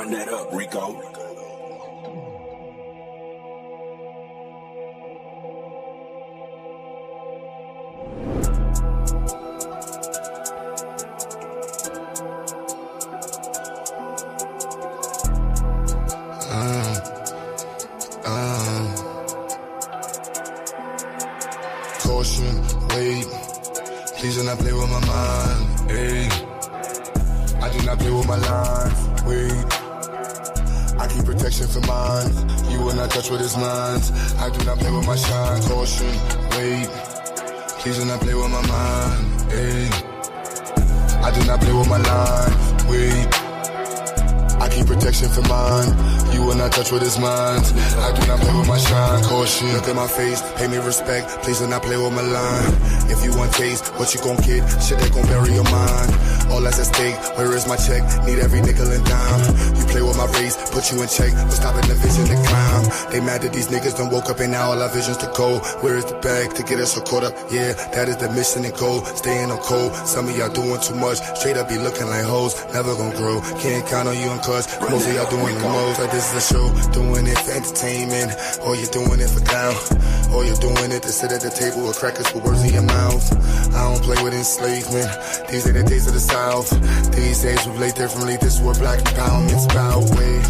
Run that up, Rico. Caution, wait, please do not play with my mind, ayy. I do not play with my lines, wait. I keep protection for mine, you will not touch what is mine. I do not play with my shine, caution, wait, please do not play with my mind, ayy. I do not play with my lines, wait. I keep protection for mine, you will not touch what is mine. I do not play with my shine, caution. Look at my face, pay me respect, please do not play with my line. If you want taste, what you gon' get? Shit that gon' bury your mind. All that's at stake, where is my check? Need every nickel and dime. You play with my race, put you in check, but stopping the vision to climb. They mad that these niggas done woke up and now all our visions to go. Where is the bag to get us so caught up? Yeah, that is the mission and goal. Staying on cold, some of y'all doing too much. Straight up be looking like hoes, never gon' grow. Can't count on you and cuz most of y'all doing the most. Like this is a show, doing it for entertainment, or you're doing it for clown, or you're doing it to sit at the table with crackers with words in your mouth. I don't play with enslavement, these ain't the days of the South. These days we play differently, this is what black empowerment's about. Wait,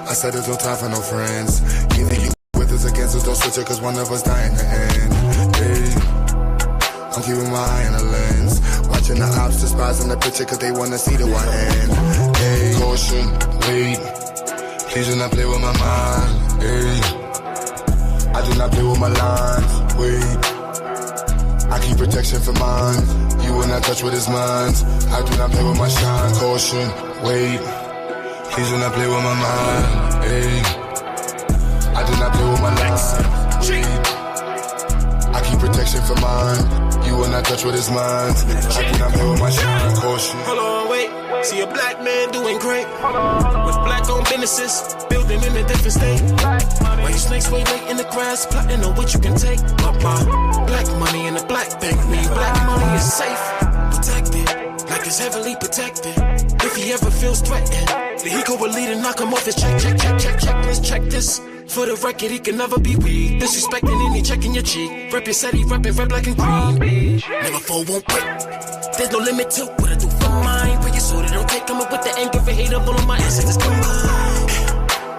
I said there's no time for no friends. Either you with us against us, don't switch it, cause one of us die in the end. Hey, I'm keeping my eye on the lens, watching the ops despising the picture cause they wanna see the one end. Hey, caution, wait, please do not play with my mind. Hey, I do not play with my lines, wait. I keep protection for mine, you will not touch what is mine. I do not play with my shine, caution, wait, please do not play with my mind, ayy. I do not play with my lines, wait. I keep protection for mine, you will not touch what is mine. I do not play with my shine, caution. Hold on, wait, see a black man doing great with black-owned businesses, building in a different state. Why you snakes way late in the grass, plotting on what you can take. But my black money in the black bank, mean black money is safe, protected, like it's heavily protected. If he ever feels threatened, then he go a lead and knock him off his check this. For the record, he can never be weak. Disrespecting any checking your cheek. Rep your city, reppin' red, black, and green. Never fall, won't quit. There's no limit to what I do for mine. But you so they don't take coming with the anger and hate up all of my ancestors combined.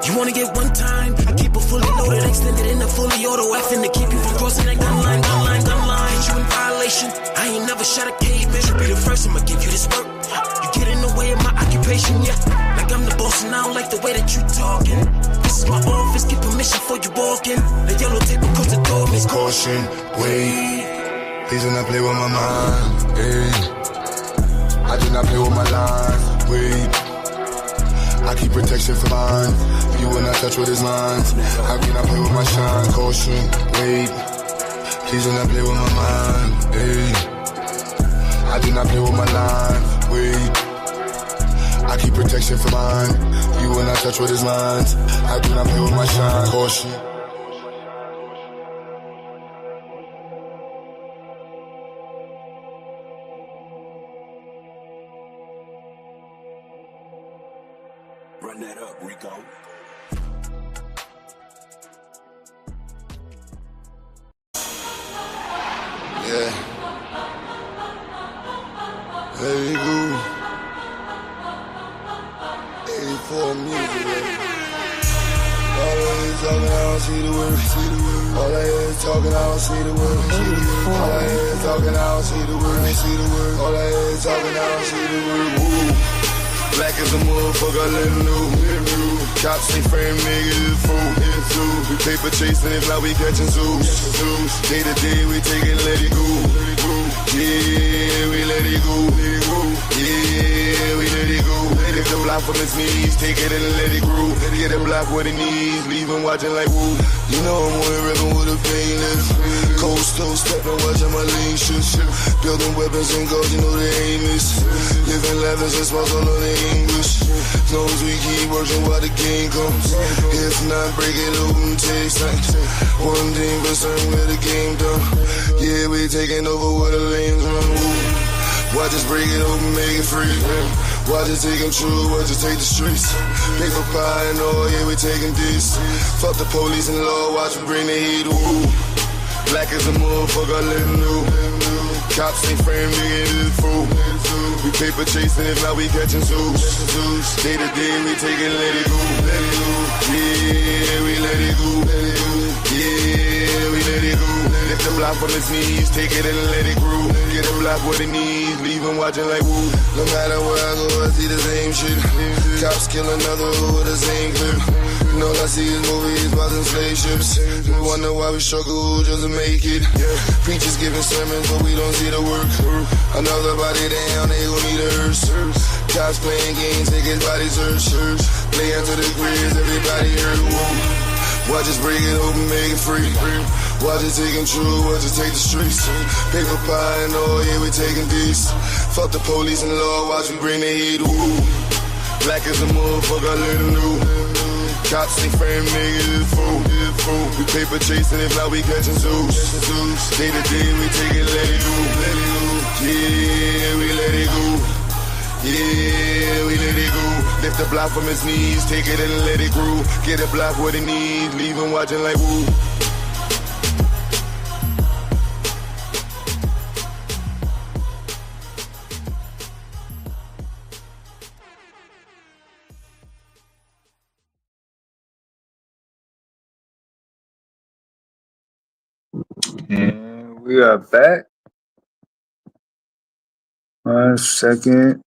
You wanna get one time? I keep it fully loaded, extended in a fully auto effing to keep you from crossing that gun line. Hit you in violation. I ain't never shot a caveman. You be the first, I'ma give you this work. You get in the way of my occupation, yeah. Like I'm the boss and I don't like the way that you talking. This is my office, get permission before you walk in. The yellow tape across the door means caution, wait, please do not play with my mind, ayy. I do not play with my lines, wait. I keep protection for mine, you will not touch what is mine. I do not play with my shine, caution, wait, please do not play with my mind, ayy. I do not play with my lines, wait. I keep protection for mine, you will not touch what is mine. I do not play with my shine, caution. Run that up, Rico. Yeah. Let it go. 84 music, baby. All I hear is talking, I don't see the word. All I hear is talking, I don't see the word. All I hear is talking, I don't see the word. All I hear is talking, I don't see the word. Woo. Black as a motherfucker, let him know. Cops ain't frame niggas, is fool. We paper chasing it like we catching zoos. Day to day, we take it, let it go. Yeah, we let it go. Yeah, we let it go. Lift the block from his knees, take it and let it grow. Get the block where it needs, leave him watching like woo. You know I'm on the ribbon with a painless. Coast to stepping, watching my lean shit. Building weapons and goals, you know the aim is. Living levels and smiles all on the English. As long as we keep working while the game comes. If not, break it open, takes like 1% where the game done. Yeah, we taking over where the lanes run. Watch us break it open, make it free. Watch it take them true, watch it take the streets. Paper pie and all, yeah, we taking this. Fuck the police and law, watch me bring the heat, woo. Black as a motherfucker, I let him know. Cops ain't frame, nigga, it is fool. We paper chasing, if not, we catching zoos. Day to day, we take it, let it go. Yeah, we let it go. Yeah, we let it go. Lift the block from his knees, take it and let it grow. Get a block what it needs, leave him watching like woo. No matter where I go, I see the same shit. Cops kill another with the same clip. And all I see is movies, watching slave ships. We wonder why we struggle just to make it. Preachers giving sermons, but we don't see the work. Another body down, they gon' need a hearse. Cops playing games, take his body search. Play after the grizz, everybody hurt. Whoa. Watch us break it open, make it free. Watch it take them true, watch it take the streets. Paper pie and all, yeah, we taking this. Fuck the police and law, watch me bring the heat, woo. Black as a motherfucker, I let them know. Cops ain't frame, nigga, it's fool. We paper chasing, if not, we catching zoos. Day to day, we take it, let it go. Yeah, we let it go. Yeah, we let it go. Lift the block from his knees, take it and let it grow. Get a block what it needs, leave him watching like woo. And we are back. 1 second.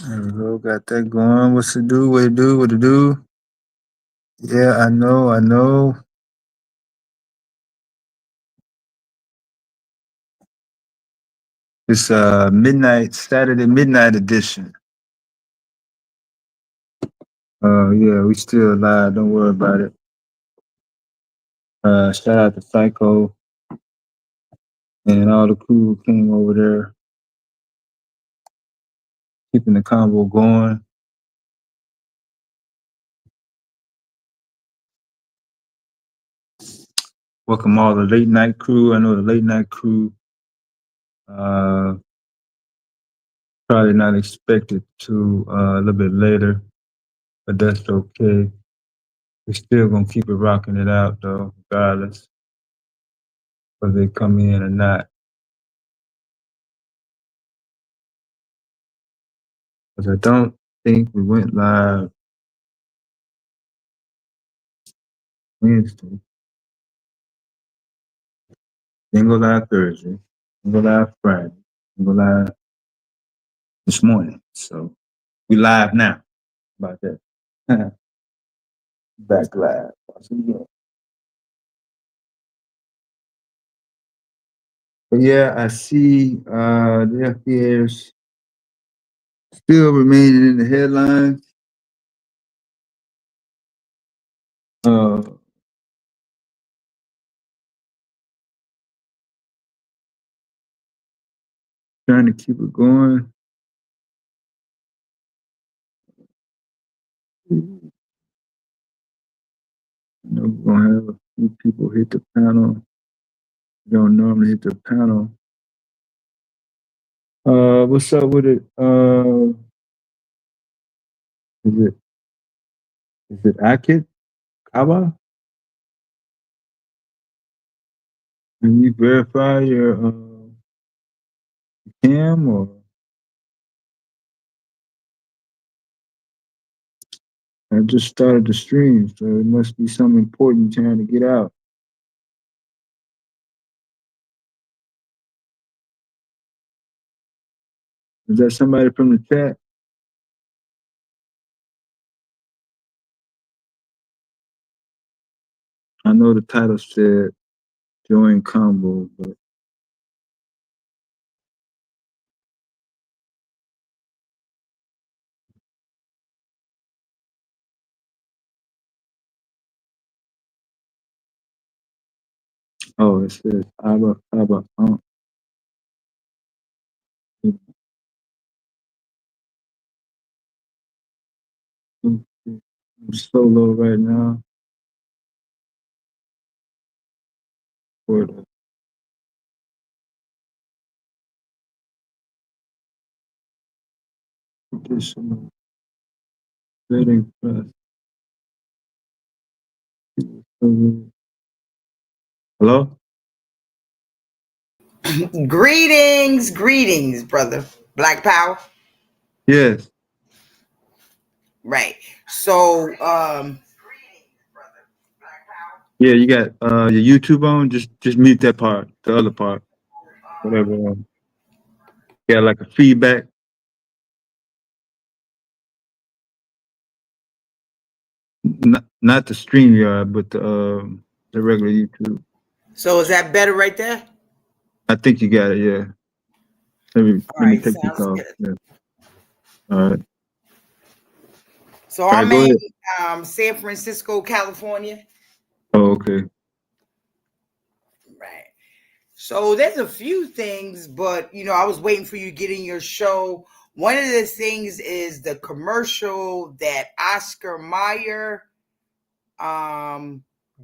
There we go. Got that going. What's it do? What it do? What it do? Yeah, I know. It's Saturday midnight edition. Yeah, we still live. Don't worry about it. Shout out to Psycho and all the crew who came over there, keeping the convo going. Welcome all the late night crew. I know the late night crew probably not expected to a little bit later, but that's okay. We're still gonna keep it rocking it out though, regardless whether they come in or not. Because I don't think we went live Wednesday. Didn't go live Thursday. Didn't go live Friday. Didn't go live this morning. So we live now. How about that? Back live. But yeah, I see the FBA is still remaining in the headlines. Trying to keep it going. I know we're gonna have a few people hit the panel. We don't normally hit the panel. What's up with it? Is it Akit Kawa? Can you verify your cam or? I just started the stream, so it must be something important trying to get out. Is that somebody from the chat? I know the title said join combo, but oh, it says Abba. I'm solo right now for the Letting trust. Hello? Greetings, brother. Black Power. Yes. Right. So, Yeah, you got your YouTube on. Just mute that part, the other part, whatever. Yeah, like a feedback. Not the StreamYard, but the regular YouTube. so is that better right there? I think you got it. Yeah. Let me All let me right, take this sounds off. good. Yeah. All right. So All right. I'm Go in ahead. San Francisco, California. Oh, okay. Right. So there's a few things, but I was waiting for you to get in your show. One of the things is the commercial that Oscar Mayer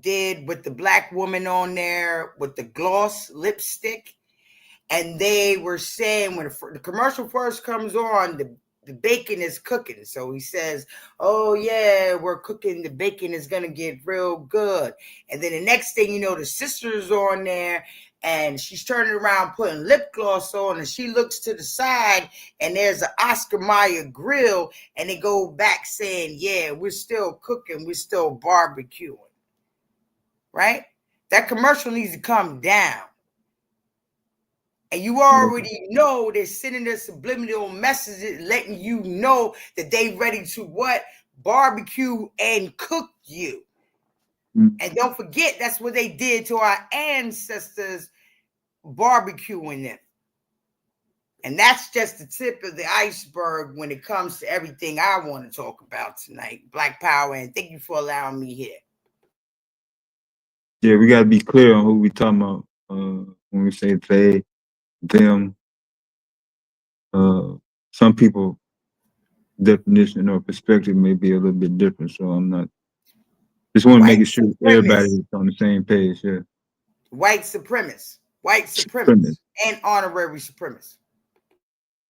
did with the black woman on there with the gloss lipstick. And they were saying when the commercial first comes on, the bacon is cooking. So he says, oh, yeah, we're cooking. The bacon is going to get real good. And then the next thing you know, the sister's on there and she's turning around putting lip gloss on and she looks to the side and there's an Oscar Mayer grill and they go back saying, yeah, we're still cooking. We're still barbecuing. Right? That commercial needs to come down. And you already know they're sending their subliminal messages letting you know that they ready to what? Barbecue and cook you. Mm. And don't forget, that's what they did to our ancestors, barbecuing them. And that's just the tip of the iceberg when it comes to everything I want to talk about tonight. Black Power, and thank you for allowing me here. Yeah, we got to be clear on who we talking about when we say they, them. Some people definition or perspective may be a little bit different, so I'm not. Just want to make White sure everybody supremacists. is on the same page. Yeah. White supremacists. White Supremacist. supremacists. And honorary supremacists.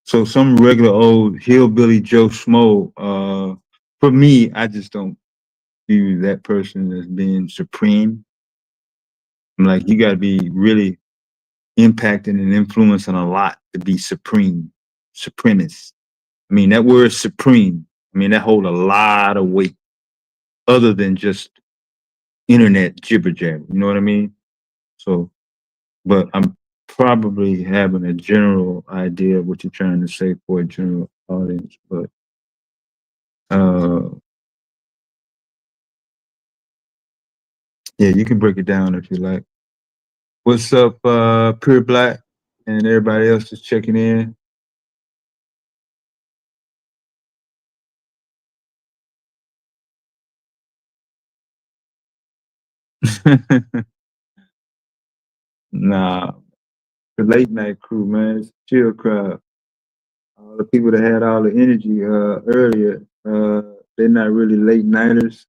So some regular old hillbilly Joe Schmo, for me, I just don't view that person as being supreme. I'm like, you got to be really impacting and influencing a lot to be supreme, supremacist. I mean, that word supreme, I mean, that hold a lot of weight other than just internet jibber jabber. You know what I mean? So, but I'm probably having a general idea of what you're trying to say for a general audience. But yeah, you can break it down if you like. What's up, Pure Black, and everybody else is checking in? Nah, the late night crew, man, it's a chill crowd. All the people that had all the energy earlier, they're not really late nighters.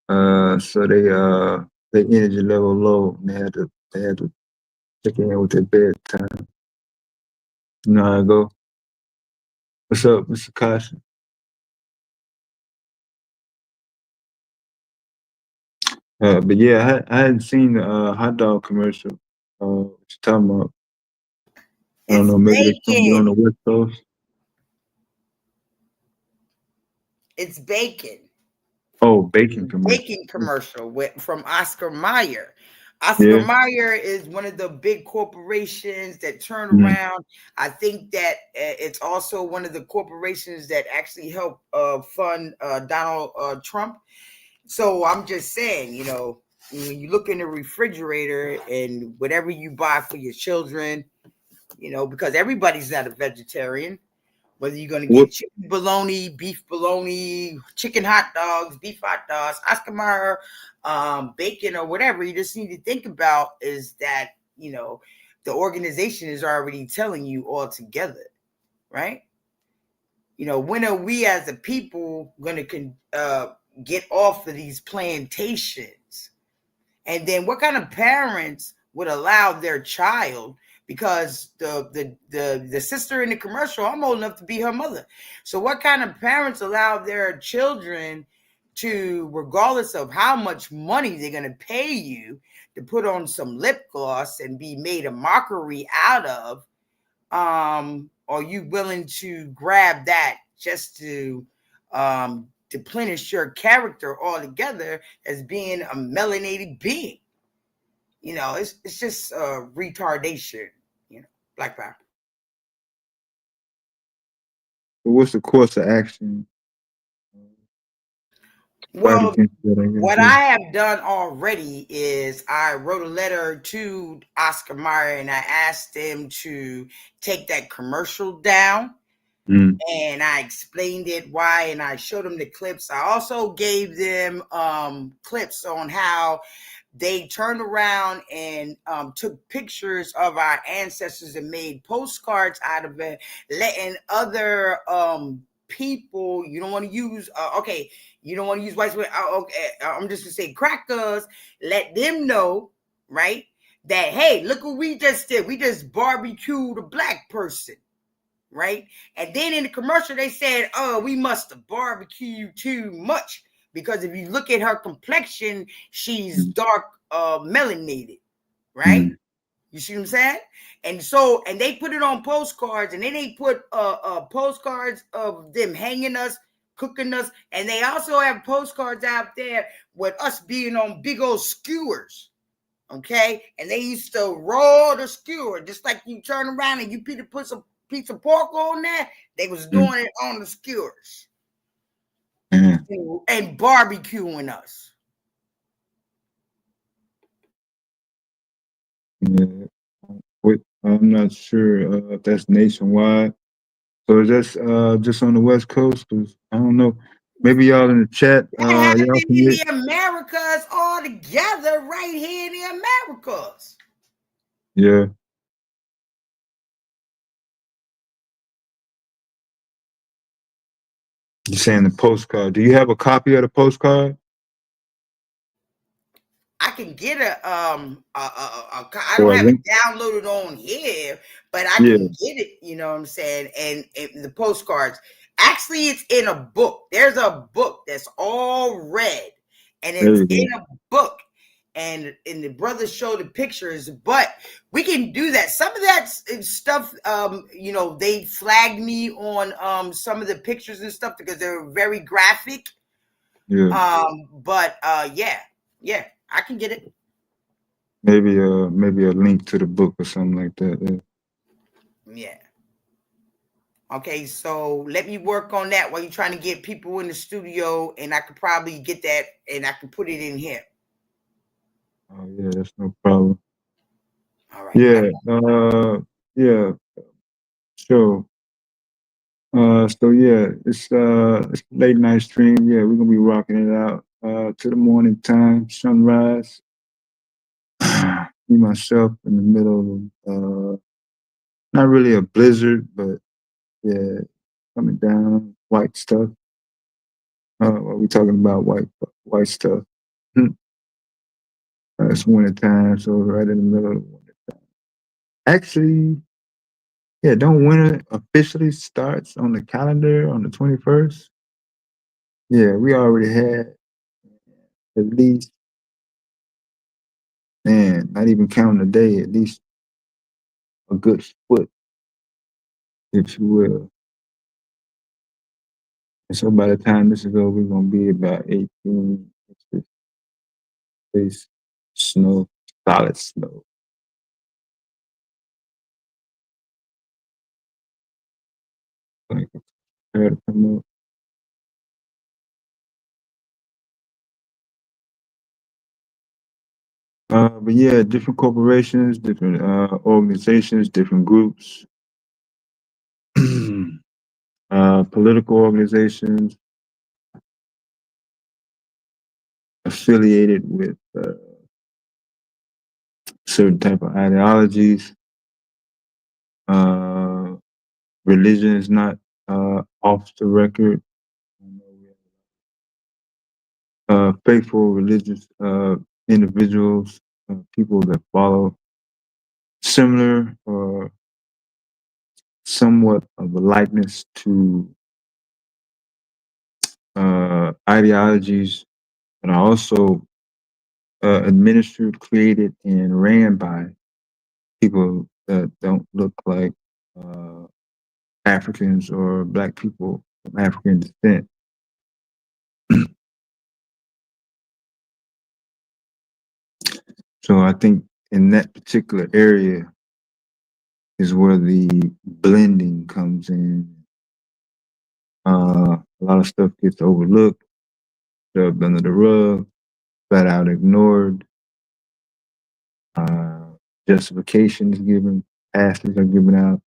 So their energy level low, and they had to check in with their bedtime. You know how I go. What's up, Mr. Caution? But yeah, I hadn't seen the hot dog commercial. What you talking about? I don't It's know. Maybe they coming on the bacon. West Coast. It's bacon. Oh, bacon commercial. Bacon commercial from Oscar Mayer. Oscar Yeah. Mayer is one of the big corporations that turn Mm. around. I think that it's also one of the corporations that actually help fund Donald Trump. So I'm just saying, when you look in the refrigerator and whatever you buy for your children, because everybody's not a vegetarian. Whether you're going to What? get chicken bologna, beef bologna, chicken hot dogs, beef hot dogs, Oscar Mayer, bacon, or whatever, you just need to think about is that, the organization is already telling you all together, right? When are we as a people going to get off of these plantations? And then what kind of parents would allow their child, because the sister in the commercial, I'm old enough to be her mother. So what kind of parents allow their children to, regardless of how much money they're going to pay you, to put on some lip gloss and be made a mockery out of? Are you willing to grab that just to deplenish your character altogether as being a melanated being? You know, it's just retardation. You know, Black Power. But what's the course of action? Fight Well, against that, I guess. what I have done already is I wrote a letter to Oscar Mayer and I asked him to take that commercial down. And I explained it why, and I showed them the clips. I also gave them clips on how they turned around and took pictures of our ancestors and made postcards out of it, letting other people, you don't want to use you don't want to use white women, okay, I'm just gonna say crackers, let them know, right, that hey, look what we just did, we just barbecued a black person, right? And then in the commercial they said, oh, we must have barbecued too much, because if you look at her complexion, she's dark melanated, right? You see what I'm saying? And so, and they put it on postcards, and then they put postcards of them hanging us, cooking us, and they also have postcards out there with us being on big old skewers, okay? And they used to roll the skewer, just like you turn around and you put some piece of pork on there. They was doing it on the skewers and barbecuing us. Yeah. I'm not sure if that's nationwide. So is that just on the West Coast? 'Cause I don't know. Maybe y'all in the chat, That y'all happened can in get. the Americas all together, right here in the Americas. Yeah. You're saying the postcard. Do you have a copy of the postcard? I can get I Or don't a have it link? downloaded on here, but I Yeah. can get it, you know what I'm saying? And the postcards. Actually, it's in a book. There's a book that's all red, and There it's you in go. a book. And the brothers show the pictures, but we can do that. Some of that stuff, you know, they flagged me on some of the pictures and stuff because they're very graphic. Yeah. But yeah, I can get it. Maybe a link to the book or something like that. Yeah. Yeah. Okay, so let me work on that while you're trying to get people in the studio, and I could probably get that and I can put it in here. Oh yeah, that's no problem. All right. Yeah. Yeah. Sure. So yeah, it's late night stream. Yeah, we're gonna be rocking it out to the morning time, sunrise. Me myself in the middle of not really a blizzard, but yeah, coming down white stuff. What we talking about? White stuff. It's winter time, so right in the middle of winter time. Actually, yeah, don't winter officially starts on the calendar on the 21st? Yeah, we already had at least, man, not even counting the day, at least a good foot, if you will. And so by the time this is over, we're gonna be about 18 inches of snow, solid snow. Like prepare to come up. But yeah, different corporations, different organizations, different groups, political organizations affiliated with certain type of ideologies. Uh, Religion is not off the record. Faithful religious individuals, people that follow similar or somewhat of a likeness to ideologies that are also administered, created, and ran by people that don't look like uh, Africans or Black people from African descent. So I think in that particular area is where the blending comes in. A lot of stuff gets overlooked, shoved under the rug, flat out ignored. Uh, Justifications given, passes are given out,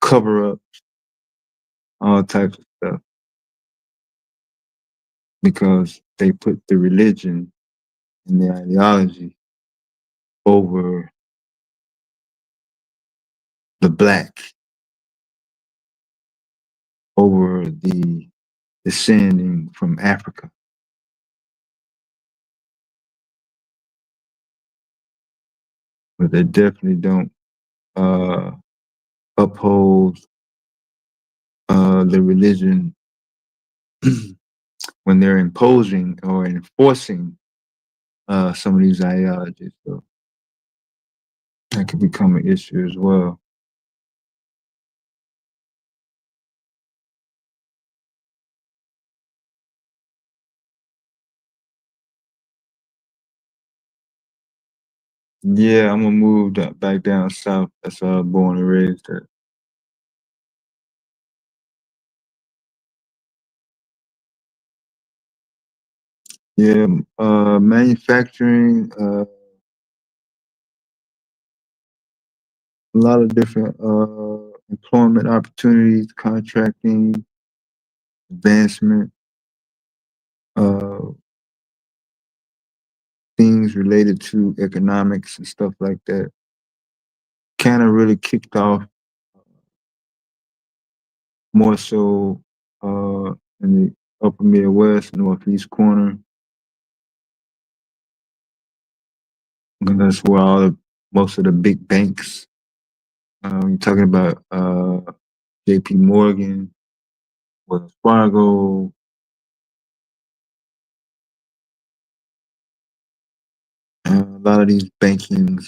cover ups, all types of stuff, because they put the religion and the ideology over the Black, over the descending from Africa. But they definitely don't uh, uphold the religion when they're imposing or enforcing some of these ideologies. So that could become an issue as well. Yeah, I'm gonna move back down south. That's where I was born and raised at. Yeah, manufacturing, a lot of different employment opportunities, contracting, advancement, uh, things related to economics and stuff like that. Kind of really kicked off more so in the upper Midwest, northeast corner. And that's where most of the big banks. You're talking about J.P. Morgan, Wells Fargo, a lot of these bankings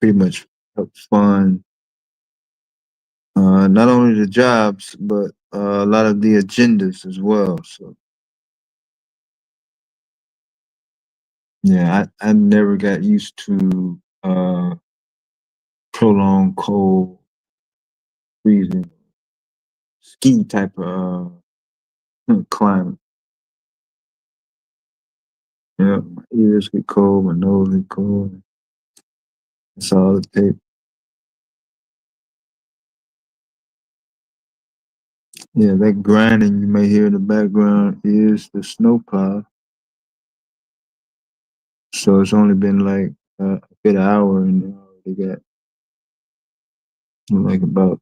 pretty much help fund not only the jobs but a lot of the agendas as well. So yeah, I never got used to prolonged cold, freezing, ski type of climate. Yeah, my ears get cold, my nose get cold. That's all it takes. Yeah, that grinding you may hear in the background is the snowplow. So it's only been like a good hour, and they got like about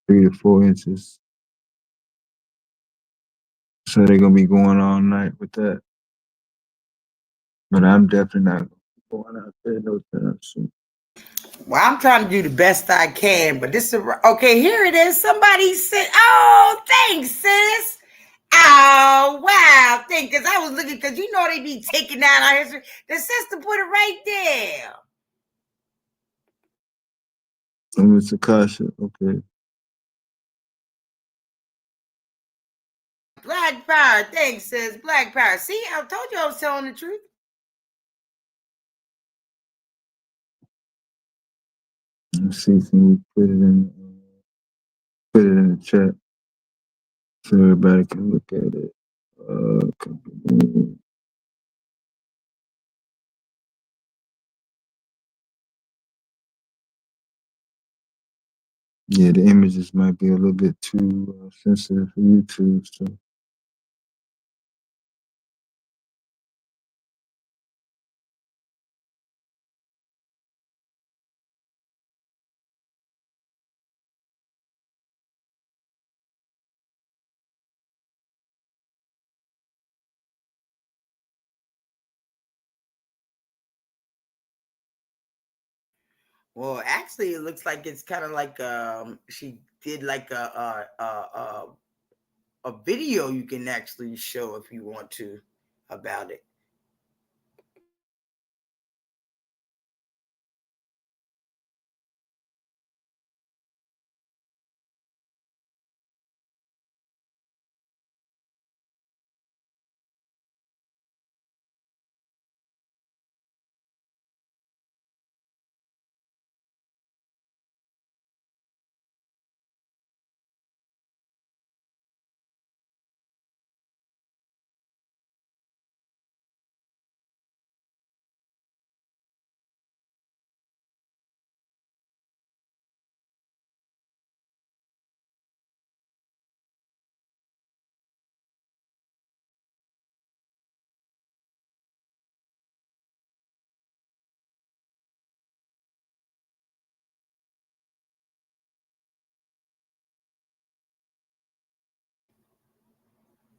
3 to 4 inches. So they're gonna be going all night with that. But I'm definitely not going out there no time soon. Well, I'm trying to do the best I can, but this is okay. Here it is. Somebody said, "Oh, thanks, sis." Oh, wow. Because I was looking, because you know they be taking down our history. The sister put it right there. It's Akasha, okay. Black power. Thanks, sis. Black power. See, I told you I was telling the truth. Let's see, can we put it in the chat so everybody can look at it. Company. Yeah, the images might be a little bit too sensitive for YouTube, so Well, actually, it looks like it's kind of like she did like a video you can actually show if you want to about it.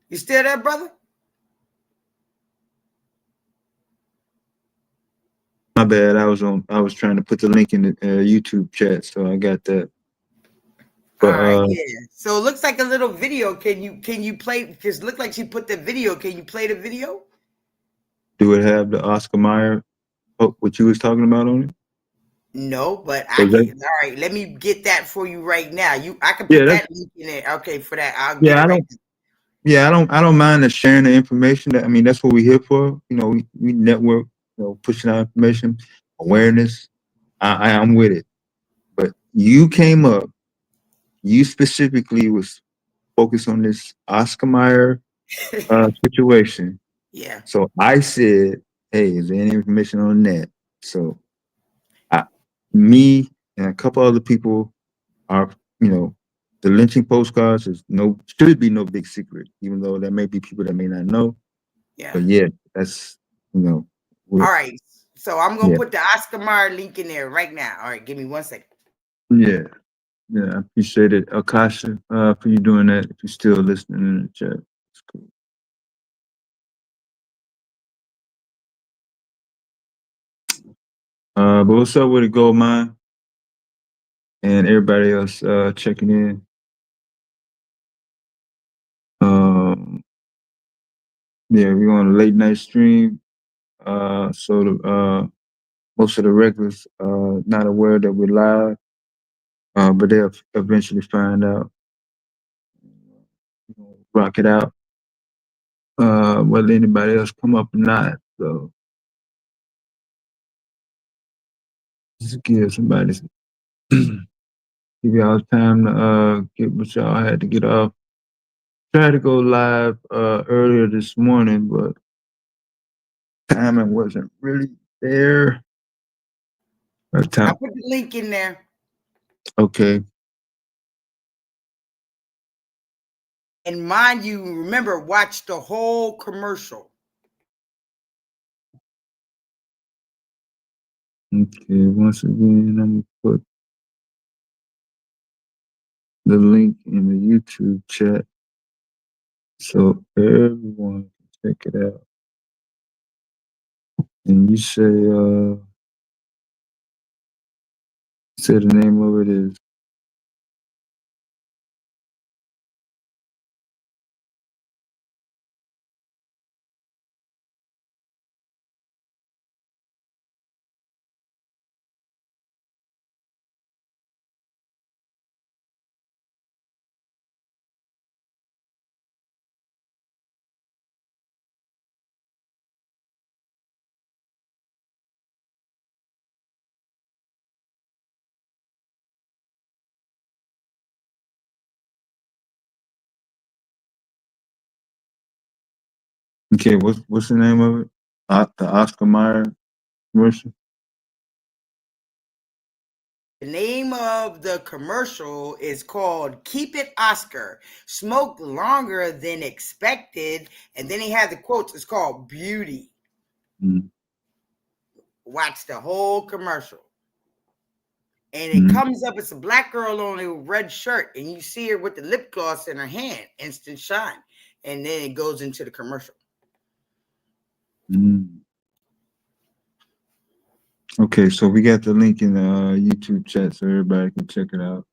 You still there, brother? My bad. I was trying to put the link in the YouTube chat, so I got that. But All right, yeah. So it looks like a little video. Can you play? Because it looked like she put the video. Can you play the video? do it have the Oscar Mayer what you was talking about on it? No, but I can. All right, let me get that for you right now. I can put that link in there. Okay, for that, I'll get it right now. Yeah, I don't mind sharing the information. That I mean, that's what we're here for. You know, we network. You know, pushing out information, awareness. I'm with it. But you came up. You specifically was focused on this Oscar Mayer situation. Yeah. So I said, "Hey, is there any information on that?" So, me and a couple other people are, you know, the lynching postcards should be no big secret, even though there may be people that may not know. Yeah. But yeah, that's all right. So I'm gonna put the Oscar Mayer link in there right now. All right, give me 1 second. Yeah. Yeah, I appreciate it, Akasha, for you doing that. If you're still listening in the chat, it's cool. But what's up with the gold mine and everybody else checking in? Yeah, we're on a late night stream. So the most of the regulars not aware that we're live, but they'll eventually find out. Rock it out. Whether anybody else come up or not. So just give somebody give y'all time to get what y'all had to get off. Tried to go live earlier this morning, but timing wasn't really there. I put the link in there. Okay. And mind you, remember, watch the whole commercial. Okay, once again, I'm gonna put the link in the YouTube chat so everyone can check it out. And you say the name of it is okay. What's the name of it? The Oscar Mayer commercial. The name of the commercial is called Keep It Oscar. Smoke longer than expected. And then he had the quotes. It's called Beauty. Mm-hmm. Watch the whole commercial. And it comes up, it's a black girl on a red shirt. And you see her with the lip gloss in her hand. Instant shine. And then it goes into the commercial. Okay, so we got the link in the YouTube chat so everybody can check it out.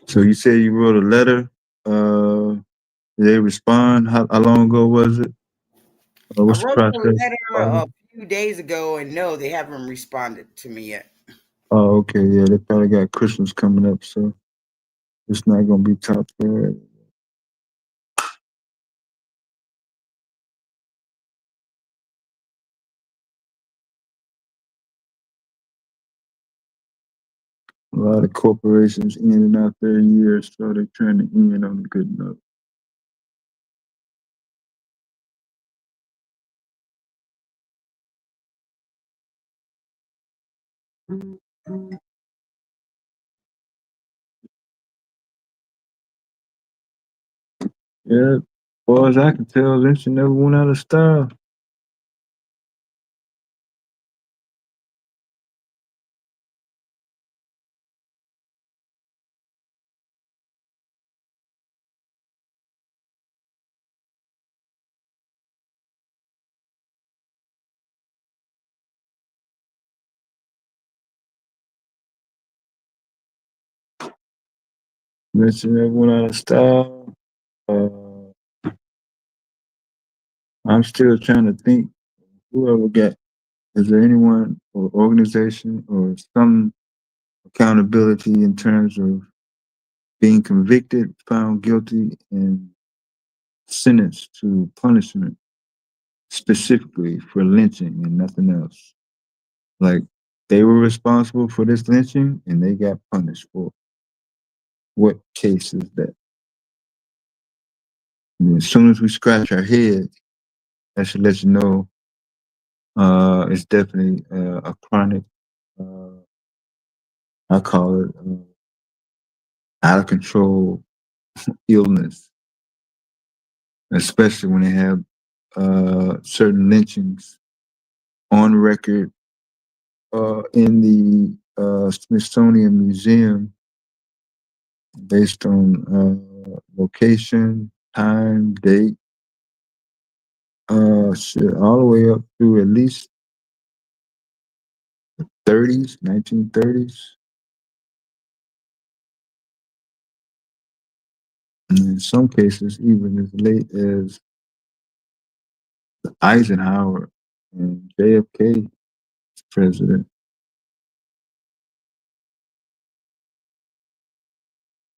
So you said you wrote a letter. Did they respond? How long ago was it? I What's the wrote the process? letter a few days ago, and no, they haven't responded to me yet. Oh, okay, yeah, they probably got Christmas coming up, so it's not gonna be top priority. A lot of corporations in and out their years, so they're trying to end on a good note. Yeah, as far as I can tell, lynching never went out of style. Lynching never went out of style. I'm still trying to think. Whoever got, is there anyone or organization or some accountability in terms of being convicted, found guilty, and sentenced to punishment specifically for lynching and nothing else? Like they were responsible for this lynching and they got punished for it. What case is that? And as soon as we scratch our head, that should let you know it's definitely a chronic, uh, I call it out of control illness, especially when they have certain lynchings on record in the Smithsonian Museum based on location, time, date, shit, all the way up through at least 30s, 1930s. And in some cases, even as late as Eisenhower and JFK president.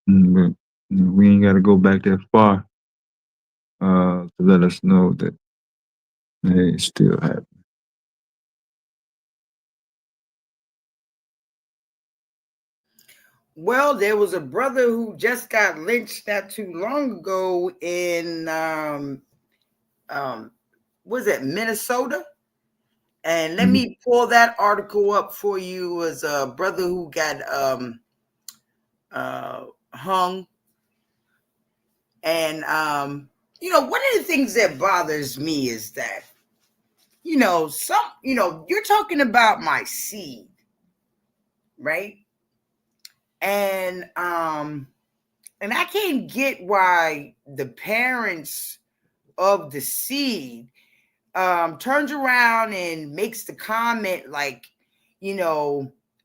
But we ain't got to go back that far to let us know that they still happen. Well, there was a brother who just got lynched not too long ago in was it Minnesota? And let me pull that article up for you. As a brother who got hung, and one of the things that bothers me is that you're talking about my seed, right? And I can't get why the parents of the seed turns around and makes the comment like,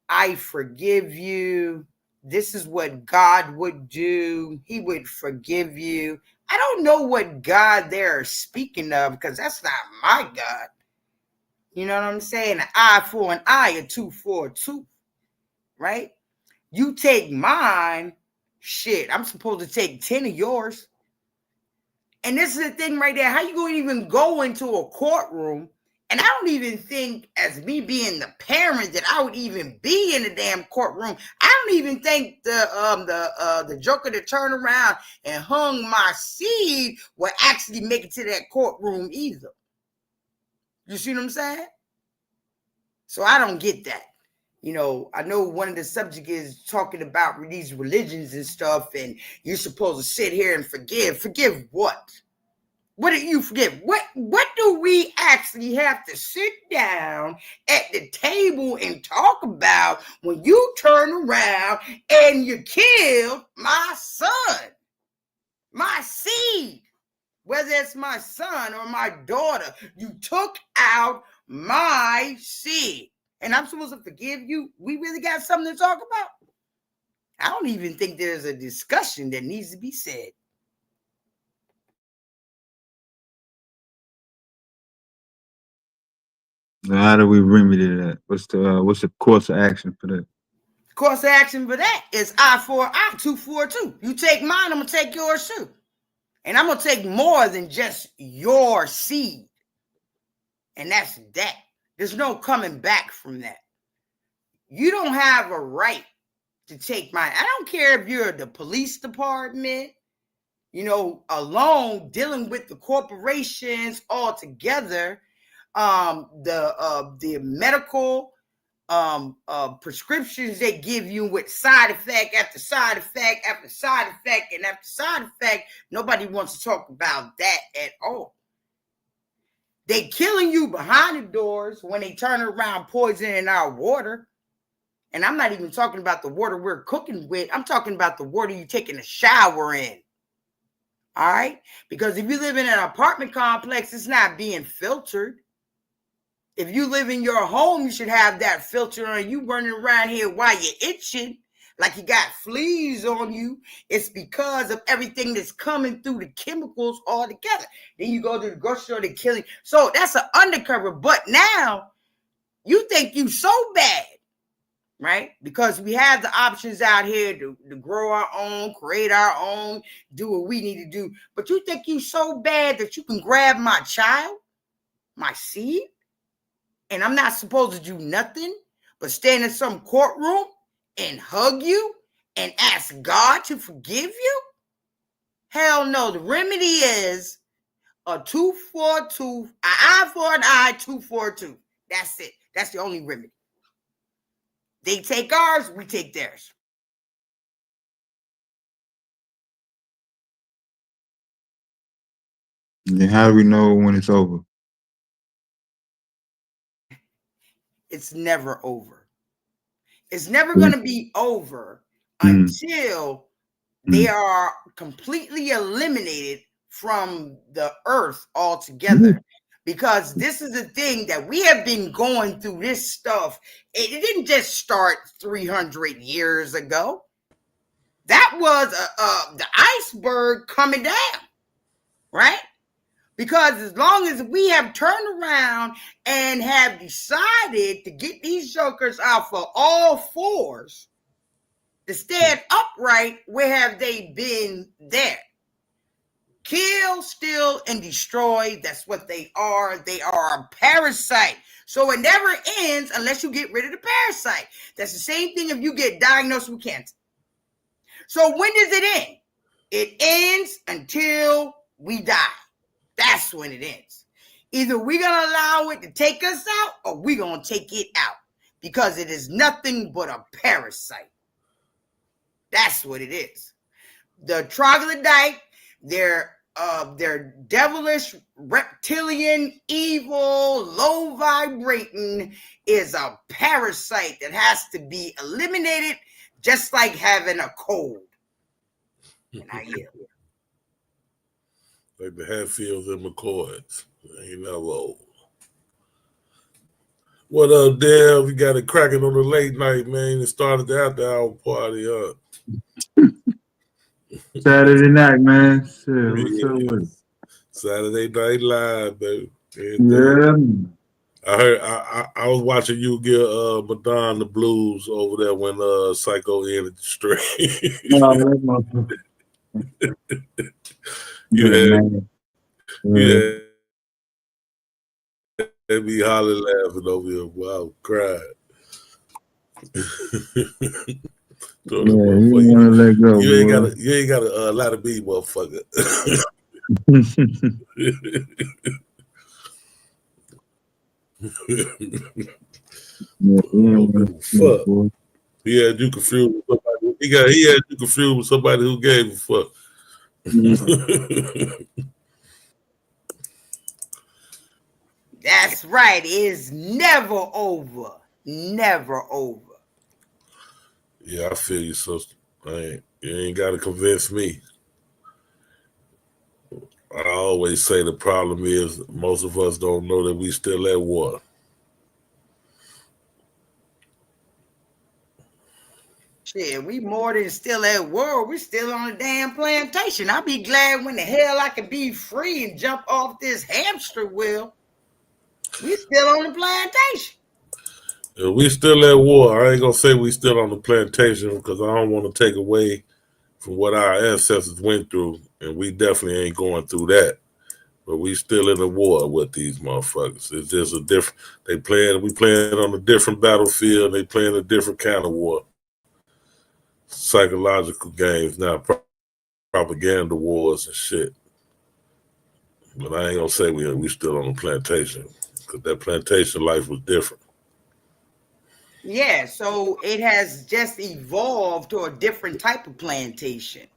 I forgive you. This is what God would do. He would forgive you. I don't know what God they're speaking of because that's not my God. You know what I'm saying? An eye for an eye, a tooth for a tooth, right? You take mine, shit, I'm supposed to take 10 of yours. And this is the thing right there. How you going to even go into a courtroom? And I don't even think, as me being the parent, that I would even be in the damn courtroom. I don't even think the joker that turned around and hung my seed would actually make it to that courtroom either. You see what I'm saying? So I don't get that. I know one of the subject is talking about these religions and stuff, and you're supposed to sit here and forgive. Forgive what? What did you forgive? What do we actually have to sit down at the table and talk about when you turn around and you killed my son, my seed? whether it's my son or my daughter. You took out my seed. And I'm supposed to forgive you? We really got something to talk about? I don't even think there's a discussion that needs to be said. How do we remedy that? What's the course of action for that? Course of action for that is eye for an eye, tooth for a tooth. You take mine, I'm going to take yours too. And I'm going to take more than just your seed. And that's that. There's no coming back from that. You don't have a right to take mine. I don't care if you're the police department, alone dealing with the corporations all together, the medical prescriptions they give you with side effect after side effect after side effect and after side effect. Nobody wants to talk about that at all. They killing you behind the doors when they turn around poisoning our water. And I'm not even talking about the water we're cooking with. I'm talking about the water you taking a shower in. All right? Because if you live in an apartment complex, it's not being filtered. If you live in your home, you should have that filter on. You running around here while you're itching, like you got fleas on you. It's because of everything that's coming through the chemicals all together. Then you go to the grocery store, they're killing. So that's an undercover. But now you think you so bad, right? Because we have the options out here to grow our own, create our own, do what we need to do. But you think you so bad that you can grab my child, my seed, and I'm not supposed to do nothing but stand in some courtroom and hug you and ask God to forgive you? Hell no. The remedy is a tooth for a tooth, an eye for an eye, tooth for a tooth. That's it. That's the only remedy. They take ours, we take theirs. Then how do we know when it's over? It's never over. It's never going to be over until they are completely eliminated from the earth altogether. Because this is the thing that we have been going through this stuff. It didn't just start 300 years ago. That was the iceberg coming down, right? Because as long as we have turned around and have decided to get these jokers out for all fours, to stand upright, where have they been there? Kill, steal, and destroy. That's what they are. They are a parasite. So it never ends unless you get rid of the parasite. That's the same thing if you get diagnosed with cancer. So when does it end? It ends until we die. That's when it ends. Either we're going to allow it to take us out or we're going to take it out because it is nothing but a parasite. That's what it is. The troglodyte, they're devilish, reptilian, evil, low vibrating, is a parasite that has to be eliminated, just like having a cold. And I yield. Like the Hatfields and McCoys. Ain't never old. What up, Dale? We got it cracking on the late night, man. It started the after hour party up. Saturday night, man. Shit, what's up with it? Saturday Night Live, baby. Yeah. I heard. I was watching you get Madonna the blues over there when Psycho ended the stream. Yeah. They be hollering, laughing over here. Wow, cried. You ain't gotta lie to me, motherfucker. Fuck. He had you confused with somebody. He had you confused with somebody who gave a fuck. That's right. It's never over. Never over. Yeah, I feel you, sister. You ain't got to convince me. I always say the problem is most of us don't know that we still at war. Shit, we more than still at war. We still on a damn plantation. I'll be glad when the hell I can be free and jump off this hamster wheel. We still on the plantation. If we still at war, I ain't gonna say we still on the plantation because I don't want to take away from what our ancestors went through, and we definitely ain't going through that. But we still in a war with these motherfuckers. It's just a different. We playing on a different battlefield. They playing a different kind of war. Psychological games now, propaganda wars and shit. But I ain't gonna say we still on the plantation because that plantation life was different. Yeah, so it has just evolved to a different type of plantation,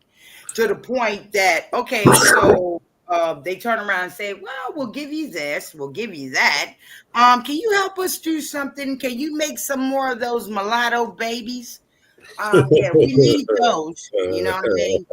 to the point that, okay, so they turn around and say, well, we'll give you this, we'll give you that. Can you help us do something? Can you make some more of those mulatto babies? Yeah, we need those. You know what I mean?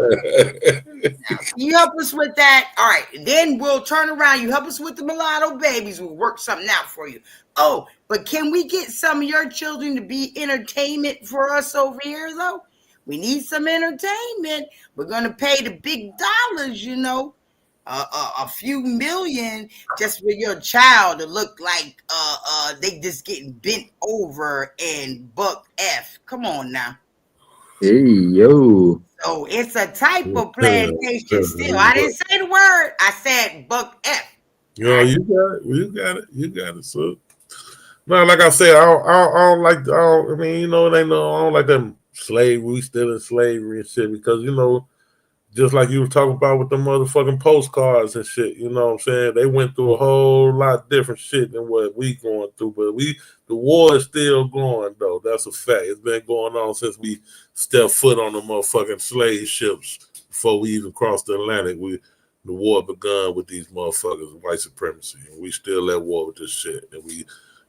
Now, can you help us with that? All right, then we'll turn around. You help us with the mulatto babies. We'll work something out for you. Oh, but can we get some of your children to be entertainment for us over here, though? We need some entertainment. We're going to pay the big dollars, you know, a few million just for your child to look like they just getting bent over and buck F. Come on now. Hey, yo. So it's a type of plantation still. I didn't say the word. I said buck F. You got it, so. No, like I said, I don't like. I mean, you know, I don't like that slavery. We still in slavery and shit because you know, just like you were talking about with the motherfucking postcards and shit. You know what I'm saying? They went through a whole lot different shit than what we going through. But the war is still going though. That's a fact. It's been going on since we stepped foot on the motherfucking slave ships before we even crossed the Atlantic. The war begun with these motherfuckers, white supremacy, and we still at war with this shit. And we.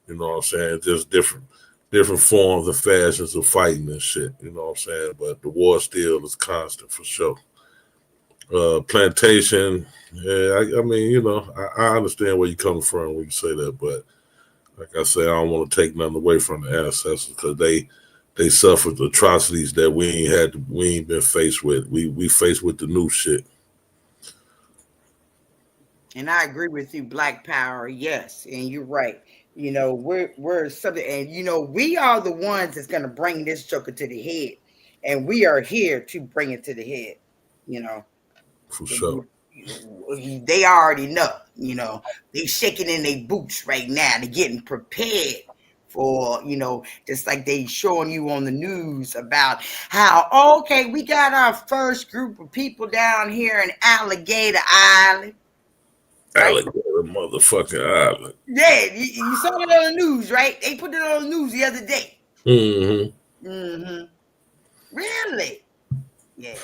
You know what I'm saying? Just different forms and fashions of fighting and shit. You know what I'm saying? But the war still is constant for sure. Plantation, yeah, I mean, you know, I understand where you're coming from when you say that, but like I say, I don't want to take nothing away from the ancestors because they suffered atrocities that we ain't been faced with. We faced with the new shit. And I agree with you, Black Power. Yes, and you're right. You know, we're something, and you know, we are the ones that's gonna bring this joker to the head, and we are here to bring it to the head. You know, for sure. They already know. You know, they shaking in their boots right now. They're getting prepared for, you know, just like they showing you on the news about how okay, we got our first group of people down here in Alligator Island. Alligator motherfucking Island. Yeah, you saw it on the news, right? They put it on the news the other day. Really? Yeah.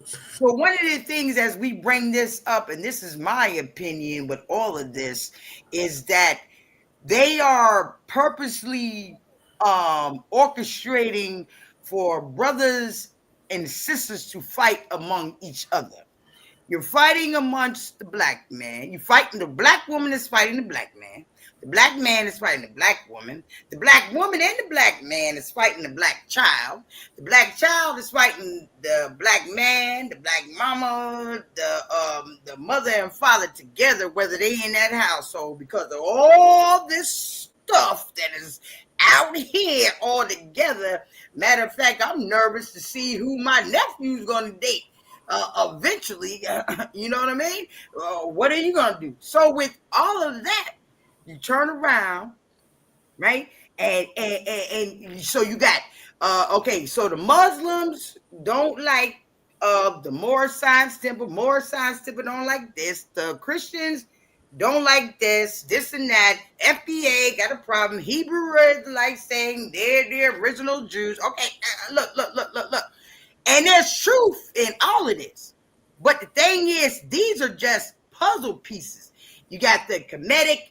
So one of the things as we bring this up, and this is my opinion with all of this, is that they are purposely orchestrating for brothers and sisters to fight among each other. You're fighting amongst the black man. You're fighting the black woman is fighting the black man. The black man is fighting the black woman. The black woman and the black man is fighting the black child. The black child is fighting the black man, the black mama, the mother and father together, whether they in that household, because of all this stuff that is out here all together. Matter of fact, I'm nervous to see who my nephew's going to date. Eventually, you know what I mean? What are you going to do? So with all of that, you turn around, right? And so you got, okay, so the Muslims don't like the Moorish Science Temple. Moorish Science Temple don't like this. The Christians don't like this and that. FBA got a problem. Hebrew Israelites saying they're the original Jews. Okay, look. And there's truth in all of this. But the thing is, these are just puzzle pieces. You got the Kemetic.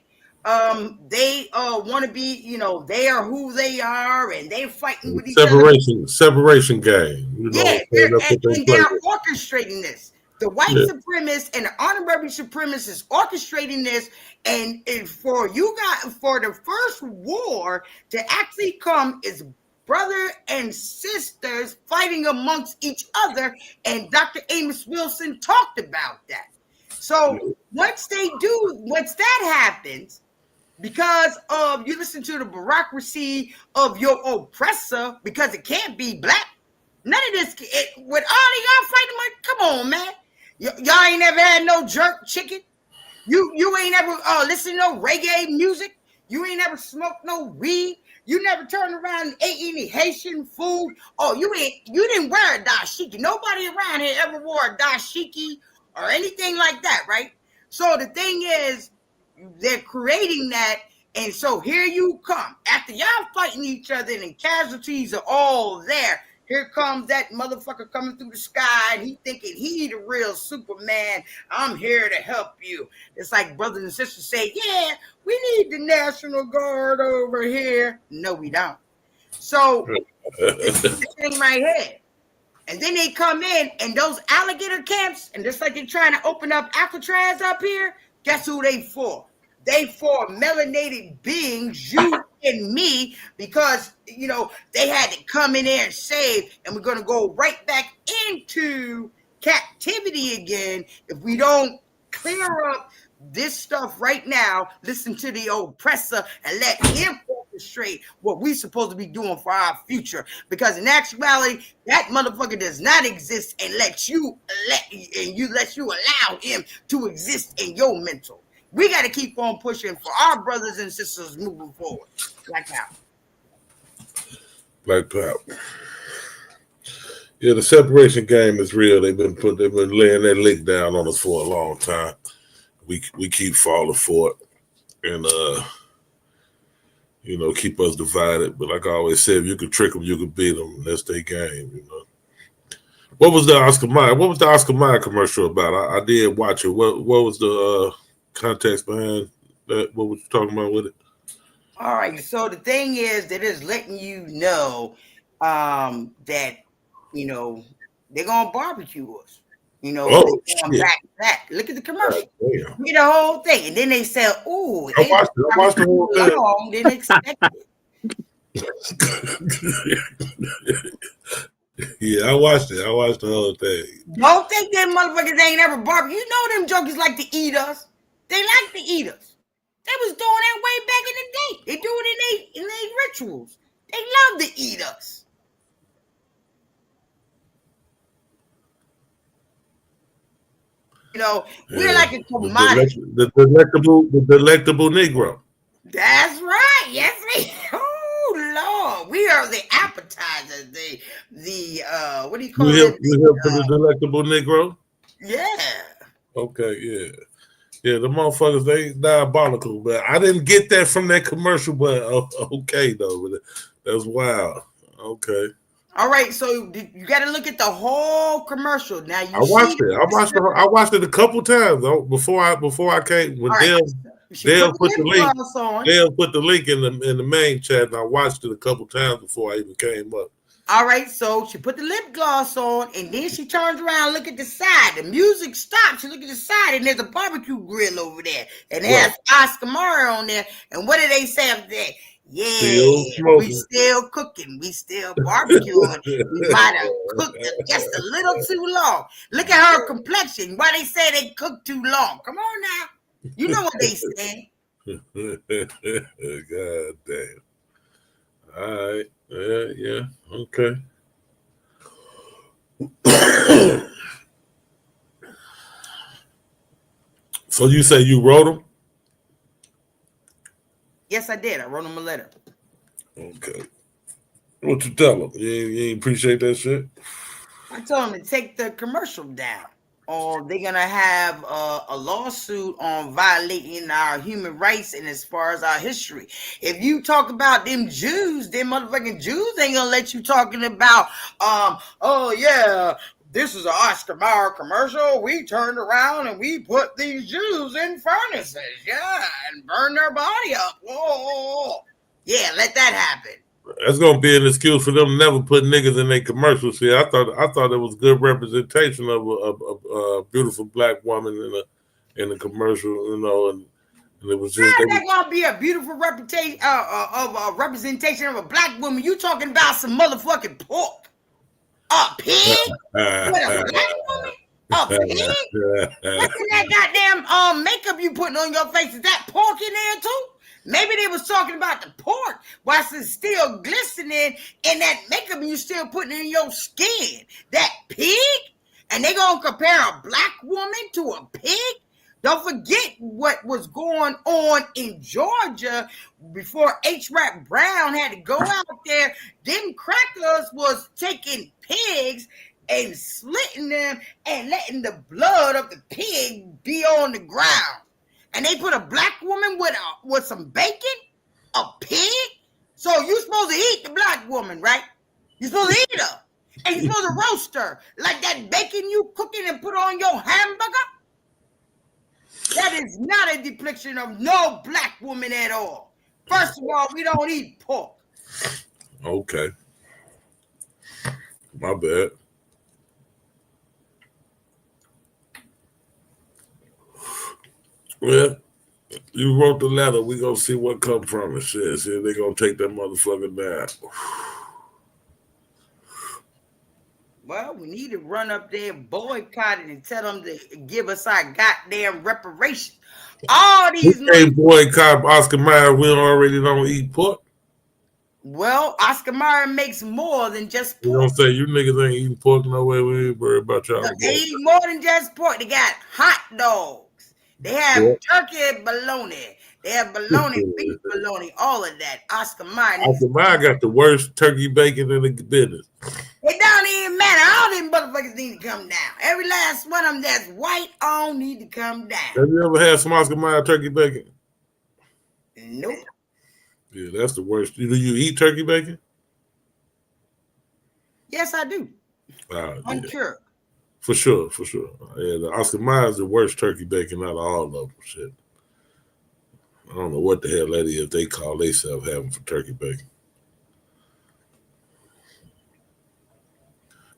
They want to be, you know, they are who they are, and they're fighting with each other. Separation game. You know, yeah, they're orchestrating this The white supremacists and the honorary supremacists is orchestrating this, and for you guys, for the first war to actually come is brother and sisters fighting amongst each other, and Dr. Amos Wilson talked about that. So once that happens, because of you listen to the bureaucracy of your oppressor, because it can't be black. None of this, with all of y'all fighting, like, come on, man. Y'all ain't never had no jerk chicken. You ain't ever listen to no reggae music. You ain't never smoked no weed. You never turned around and ate any Haitian food. Oh, you didn't wear a dashiki. Nobody around here ever wore a dashiki or anything like that, right? So the thing is, they're creating that, and so here you come. After y'all fighting each other and the casualties are all there, here comes that motherfucker coming through the sky, and he thinking he the real Superman. I'm here to help you. It's like brothers and sisters say, yeah, we need the National Guard over here. No, we don't. So it's the thing right here. And then they come in, and those alligator camps, and just like they're trying to open up Alcatraz up here, guess who they for? They for melanated beings, you and me, because, you know, they had to come in there and save, and we're going to go right back into captivity again if we don't clear up this stuff right now, listen to the oppressor, and let him orchestrate what we're supposed to be doing for our future. Because in actuality, that motherfucker does not exist and let you allow him to exist in your mental. We got to keep on pushing for our brothers and sisters moving forward. Black Power. Black Power. Yeah, the separation game is real. They've been laying that lick down on us for a long time. We keep falling for it, and you know, keep us divided. But like I always said, if you can trick them, you can beat them. That's their game, you know. What was the Oscar Mayer commercial about? I did watch it. What was the context behind that? What was you talking about with it? All right. So the thing is that it's letting you know that, you know, they're gonna barbecue us. You know, back. Look at the commercial. Look at the whole thing, and then they say, "Ooh, I watched the whole thing. Long than expected." Yeah, I watched it. I watched the whole thing. Don't think them motherfuckers ain't ever barbecue. You know them jokers like to eat us. They like to eat us. They was doing that way back in the day. They do it in their rituals. They love to eat us. You know, we're like a commodity. The delectable Negro. That's right. Yes, we. Oh Lord, we are the appetizer. The what do you call it? You here for the delectable Negro? Yeah. Okay. Yeah. Yeah. The motherfuckers, they diabolical, but I didn't get that from that commercial. But okay though, that's wild. Okay. All right, so you got to look at the whole commercial. Now I watched it a couple times though before I came. When Dale put the link in the main chat, and I watched it a couple times before I even came up. All right, so she put the lip gloss on, and then she turns around, look at the side. The music stops. She look at the side, and there's a barbecue grill over there, and it has Oscar Mayer on there. And what do they say up there? Yeah, we still cooking. We still barbecuing. We might have cooked it just a little too long. Look at her complexion. Why they say they cook too long? Come on now. You know what they say. God damn. All right. Yeah. Okay. So you say you wrote them? Yes, I did. I wrote him a letter. Okay. What you tell him? You appreciate that shit? I told him to take the commercial down, or they're going to have a lawsuit on violating our human rights and as far as our history. If you talk about them Jews, them motherfucking Jews ain't going to let you talking about, oh, yeah, this is an Oscar Mayer commercial. We turned around and we put these Jews in furnaces, and burned their body up. Whoa. Yeah, let that happen. That's gonna be an excuse for them never put niggas in their commercials. See, I thought it was good representation of a beautiful black woman in a commercial, you know, and it was just How's that gonna be a beautiful reputation of a representation of a black woman? You talking about some motherfucking pork? A pig? With a black woman? A pig? What's in that goddamn makeup you putting on your face? Is that pork in there too? Maybe they was talking about the pork whilst it's still glistening in that makeup and you still putting it in your skin. That pig? And they gonna compare a black woman to a pig? Don't forget what was going on in Georgia before H. Rap Brown had to go out there. Them crackers was taking pigs and slitting them and letting the blood of the pig be on the ground. And they put a black woman with some bacon, a pig. So you supposed to eat the black woman, right? You're supposed to eat her. And you're supposed to roast her. Like that bacon you cooking and put on your hamburger. That is not a depiction of no black woman at all. First of all, we don't eat pork. Okay. My bad. Well, you wrote the letter. We gonna see what comes from it. Shit, see if they gonna take that motherfucker down. Well, we need to run up there, boycott it, and tell them to give us our goddamn reparations. All these boycott Oscar Mayer. We already don't eat pork. Well, Oscar Mayer makes more than just pork. You don't say you niggas ain't eating pork no way. We ain't worried about y'all. They eat more than just pork. They got hot dogs. They have turkey bologna. They have bologna, beef bologna, all of that. Oscar Mayer. Oscar Mayer got the worst turkey bacon in the business. It don't even matter. All them motherfuckers need to come down. Every last one of them that's white on need to come down. Have you ever had some Oscar Mayer turkey bacon? Nope. Yeah, that's the worst. Do you eat turkey bacon? Yes, I do. Uncured. For sure. Yeah, the Oscar Mayer is the worst turkey bacon out of all of them. Shit. I don't know what the hell that is they call themselves having for turkey bacon.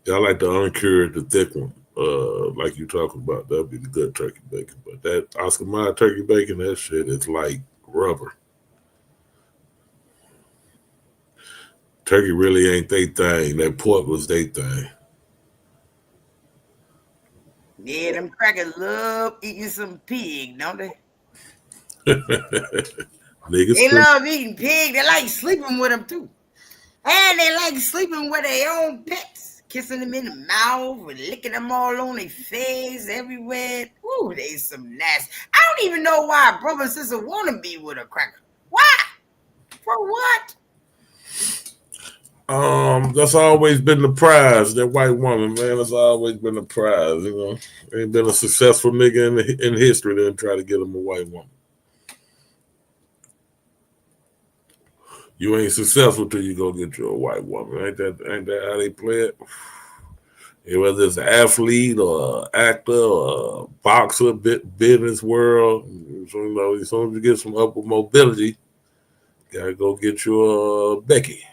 Yeah, I like the uncured, the thick one. Like you talking about, that'd be the good turkey bacon. But that Oscar Mayer turkey bacon, that shit is like rubber. Turkey really ain't they thing. That pork was they thing. Yeah, them crackers love eating some pig, don't they? Niggas they love eating pig. They like sleeping with them too. And they like sleeping with their own pets. Kissing them in the mouth and licking them all on their face everywhere. Ooh, they some nasty. I don't even know why a brother and sister want to be with a cracker. Why? For what? That's always been the prize. That white woman, man, that's always been the prize. You know, ain't been a successful nigga in history that try to get him a white woman. You ain't successful till you go get you a white woman. Ain't that how they play it? Yeah, whether it's an athlete or an actor or a boxer, business world, so, you know, as soon as you get some upward mobility, you gotta go get you a Becky.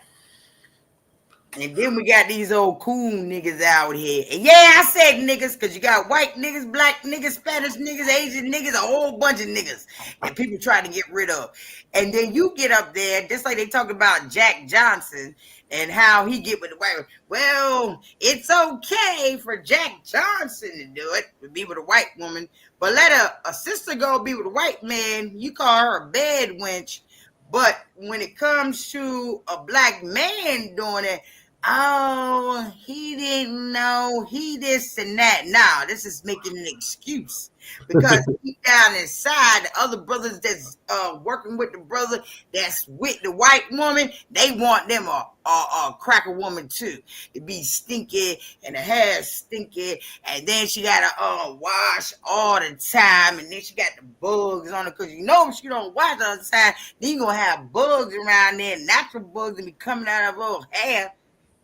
And then we got these old coon niggas out here. And yeah, I said niggas because you got white niggas, black niggas, Spanish niggas, Asian niggas, a whole bunch of niggas that people try to get rid of. And then you get up there, just like they talk about Jack Johnson and how he get with the white. Well, it's okay for Jack Johnson to do it, to be with a white woman. But let a sister go be with a white man, you call her a bad wench. But when it comes to a black man doing it, oh, he didn't know, he this and that. Now, this is making an excuse because deep down inside, the other brothers that's working with the brother that's with the white woman, they want them a cracker woman too. To be stinky and the hair stinky, and then she gotta wash all the time, and then she got the bugs on her because you know if she don't wash all the time, then you gonna have bugs around there, natural bugs that be coming out of her hair.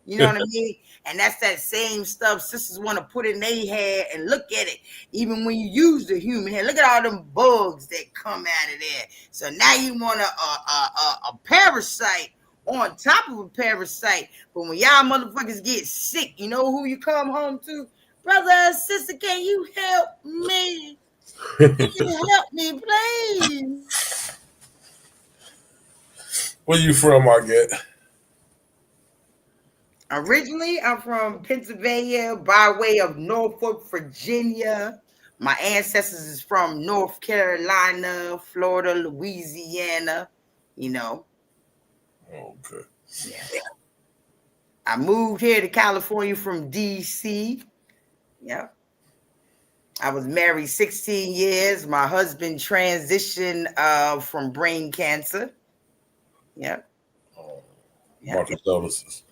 You know what I mean? And that's that same stuff sisters want to put in their hair and look at it. Even when you use the human hair, look at all them bugs that come out of there. So now you want a parasite on top of a parasite. But when y'all motherfuckers get sick, you know who you come home to? Brother and sister, can you help me? Can you help me, please? Where you from, I get? Originally, I'm from Pennsylvania by way of Norfolk, Virginia. My ancestors is from North Carolina, Florida, Louisiana, you know. Okay. Yeah. I moved here to California from DC. Yeah. I was married 16 years. My husband transitioned from brain cancer. Yeah. Market services.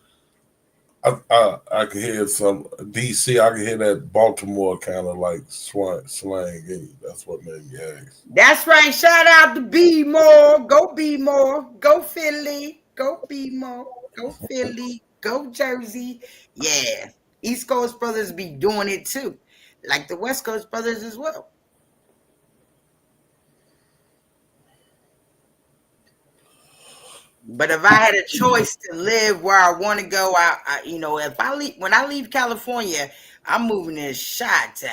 I can hear some DC. I can hear that Baltimore kind of like slang. Hey, that's what made me ask. That's right. Shout out to B More. Go B More. Go Philly. Go B More. Go Philly. Go Jersey. Yeah. East Coast brothers be doing it too. Like the West Coast brothers as well. But if I had a choice to live where I want to go, I if I leave when I leave California, I'm moving to Chi-Town,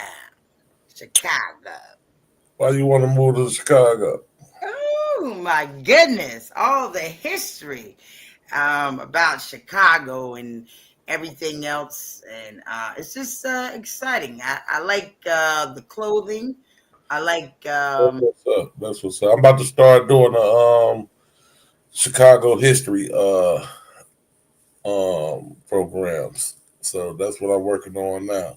Chicago. Why you want to move to Chicago? Oh my goodness, all the history about Chicago and everything else, and it's just exciting. I like the clothing. I like. That's what's up. That's what's up. I'm about to start doing a Chicago history programs. So that's what I'm working on now.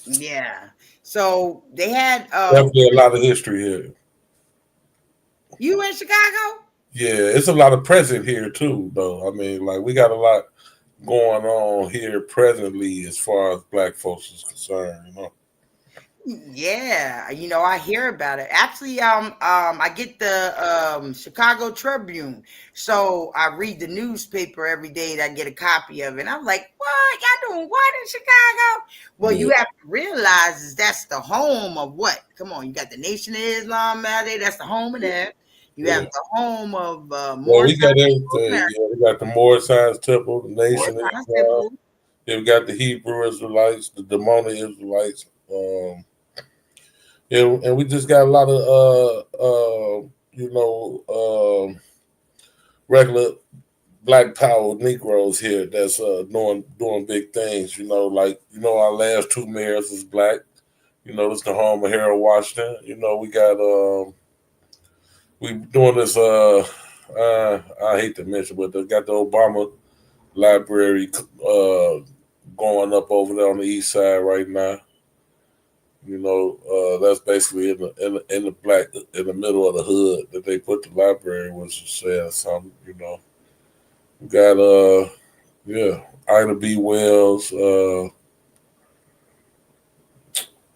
Yeah. So they had Definitely a lot of history here. You in Chicago? Yeah, it's a lot of present here too, though. I mean, like we got a lot going on here presently as far as Black folks is concerned. You know. Yeah, I hear about it. Actually, I get the Chicago Tribune, so I read the newspaper every day, and I get a copy of it. And I'm like, what? Y'all doing what in Chicago? Well, you have to realize that's the home of what? Come on, you got the Nation of Islam out there. That's the home of that. You have the home of Well, we got everything. Yeah, we got the Moore Science Temple, the Nation of Islam. Yeah, we got the Hebrew Israelites, the Demoni Israelites. Yeah, and we just got a lot of regular Black power Negroes here that's doing big things. Our last two mayors is Black. This the home of Harold Washington. We got we doing this I hate to mention, but they got the Obama Library going up over there on the east side right now. That's basically in the middle of the hood that they put the library, which is saying something. We got Ida B. Wells.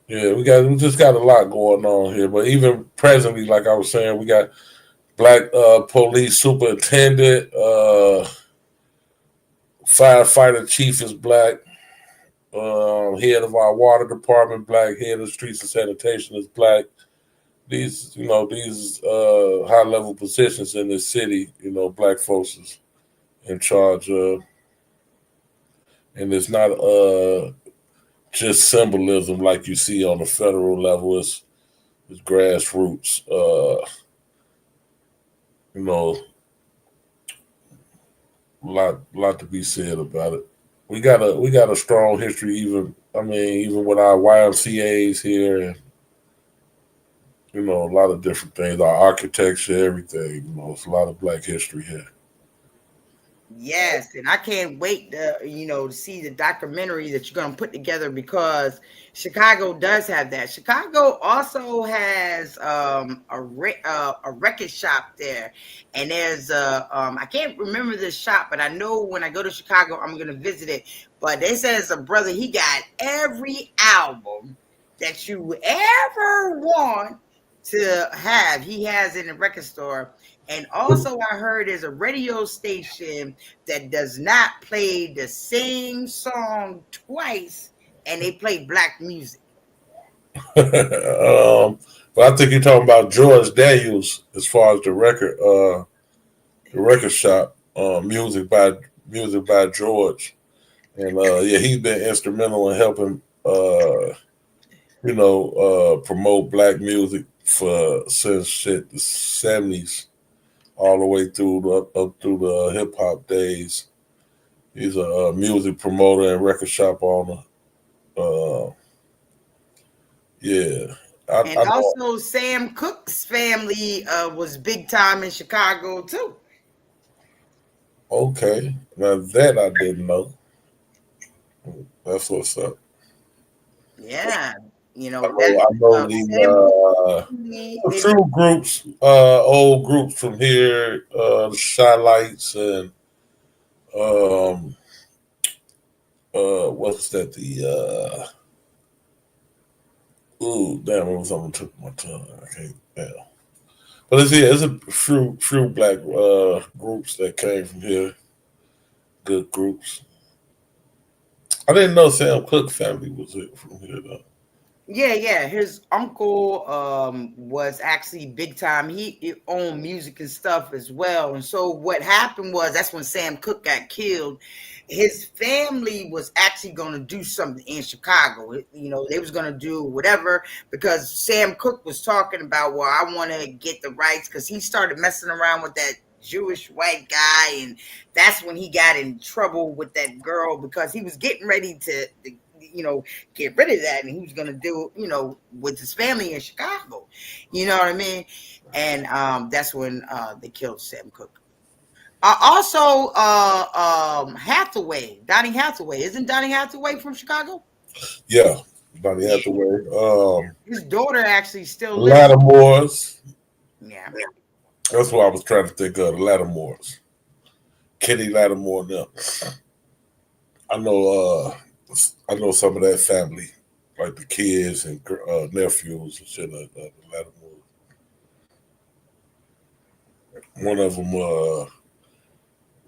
We just got a lot going on here. But even presently, like I was saying, we got Black police superintendent, firefighter chief is Black. Head of our water department Black, head of streets and sanitation is Black. These high level positions in this city, Black folks is in charge of, and it's not just symbolism like you see on the federal level. It's grassroots. Lot to be said about it. We got a strong history, even with our YMCA's here, and a lot of different things, our architecture, everything. It's a lot of Black history here. Yes, and I can't wait to see the documentary that you're going to put together, because Chicago does have that. Chicago also has a record shop there, and there's I can't remember the shop, but I know when I go to Chicago I'm going to visit it. But they said it's a brother, he got every album that you ever want to have, he has in the record store. And also I heard there's a radio station that does not play the same song twice, and they play Black music. But I think you're talking about George Daniels as far as the record shop. music by George, and he's been instrumental in helping promote black music since the 70s all the way through up through the hip hop days. He's a music promoter and record shop owner. And also Sam Cooke's family was big time in Chicago too. Okay, now that I didn't know. That's what's up. Yeah, I know a few groups, old groups from here, the Shy Lights and what's that? Damn, it was something took my tongue. I can't. Yeah. But it's a few black groups that came from here. Good groups. I didn't know Sam Cooke family was from here though. Yeah. His uncle was actually big time. He owned music and stuff as well. And so what happened was that's when Sam Cooke got killed. His family was actually going to do something in Chicago. They was going to do whatever because Sam Cooke was talking about, well, I want to get the rights because he started messing around with that Jewish white guy. And that's when he got in trouble with that girl because he was getting ready to get rid of that. And he was going to do, with his family in Chicago. You know what I mean? And that's when they killed Sam Cooke. Also, Hathaway, Donny Hathaway. Isn't Donny Hathaway from Chicago? Yeah, Donny Hathaway. His daughter actually still lives. Lattimores. Yeah. That's what I was trying to think of, the Lattimores. Kenny Lattimore now. I know some of that family, like the kids and nephews and shit like that, the Lattimores.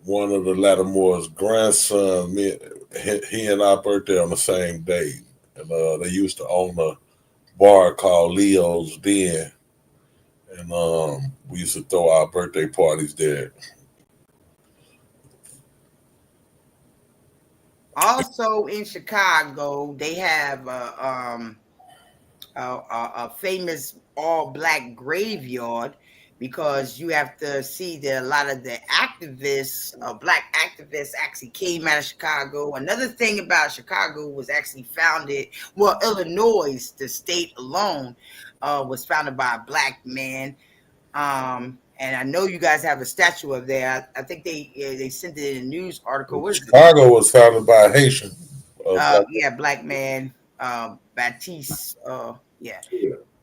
One of the Lattimore's grandson, he and I birthday on the same day. And they used to own a bar called Leo's Den. And we used to throw our birthday parties there. Also in Chicago, they have a famous all-black graveyard because you have to see that a lot of the activists, black activists, actually came out of Chicago. Another thing about Chicago was actually Illinois, the state alone, was founded by a black man. And I know you guys have a statue of there. I think they sent it in a news article. Chicago was founded by a Haitian. Black man, Baptiste.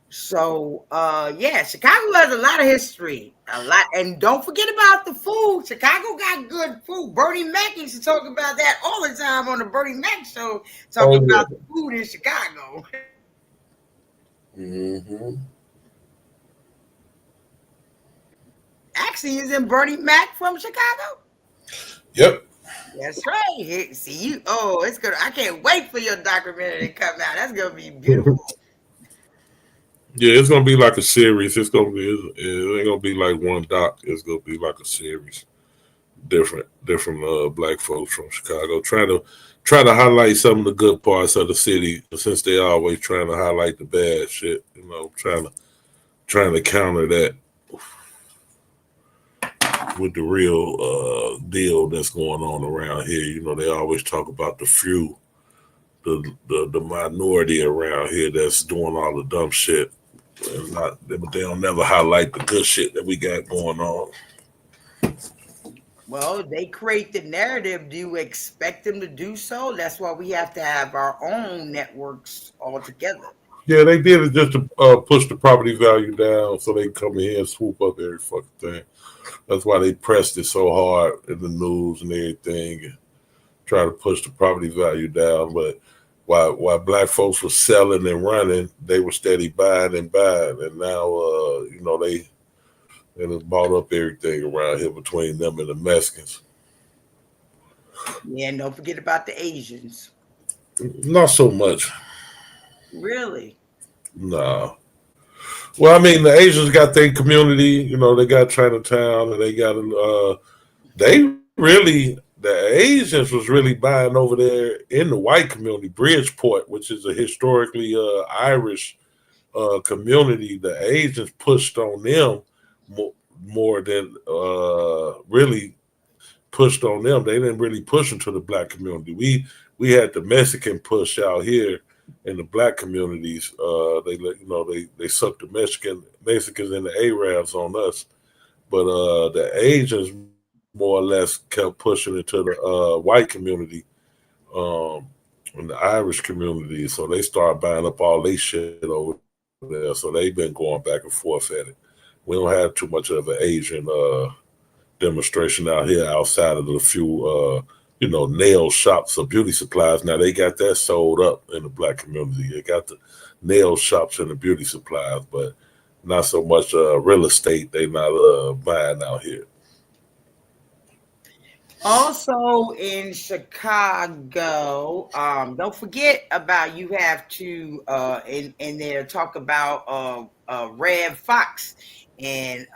So, Chicago has a lot of history, and don't forget about the food. Chicago got good food. Bernie Mac used to talk about that all the time on the Bernie Mac show, talking about the food in Chicago. Mm-hmm. Actually, isn't Bernie Mac from Chicago? Yep. That's right. See you. Oh, it's good. I can't wait for your documentary to come out. That's gonna be beautiful. Yeah, it's gonna be like a series. It ain't gonna be like one doc. It's gonna be like a series. Different black folks from Chicago trying to highlight some of the good parts of the city, since they always trying to highlight the bad shit. Trying to counter that with the real deal that's going on around here. They always talk about the few, the minority around here that's doing all the dumb shit. But they don't never highlight the good shit that we got going on. Well, they create the narrative. Do you expect them to do so? That's why we have to have our own networks all together. Yeah, they did it just to push the property value down so they can come in here and swoop up every fucking thing. That's why they pressed it so hard in the news and everything, and try to push the property value down. But while black folks were selling and running, they were steady buying, and now they just bought up everything around here between them and the Mexicans. Yeah, and don't forget about the Asians. Not so much. Really? No. Well, I mean, the Asians got their community. They got Chinatown, and they got the Asians was really buying over there in the white community, Bridgeport, which is a historically Irish community. The Asians pushed on them more than really pushed on them. They didn't really push into the black community. We had the Mexican push out here in the black communities. They sucked the Mexicans and the Arabs on us, but the Asians more or less kept pushing into the white community and the Irish community. So they started buying up all their shit over there. So they've been going back and forth at it. We don't have too much of an Asian demonstration out here outside of the few nail shops or beauty supplies. Now they got that sold up in the black community. They got the nail shops and the beauty supplies, but not so much real estate. They not buying out here. Also in Chicago, don't forget about, you have to in there talk about Red Fox and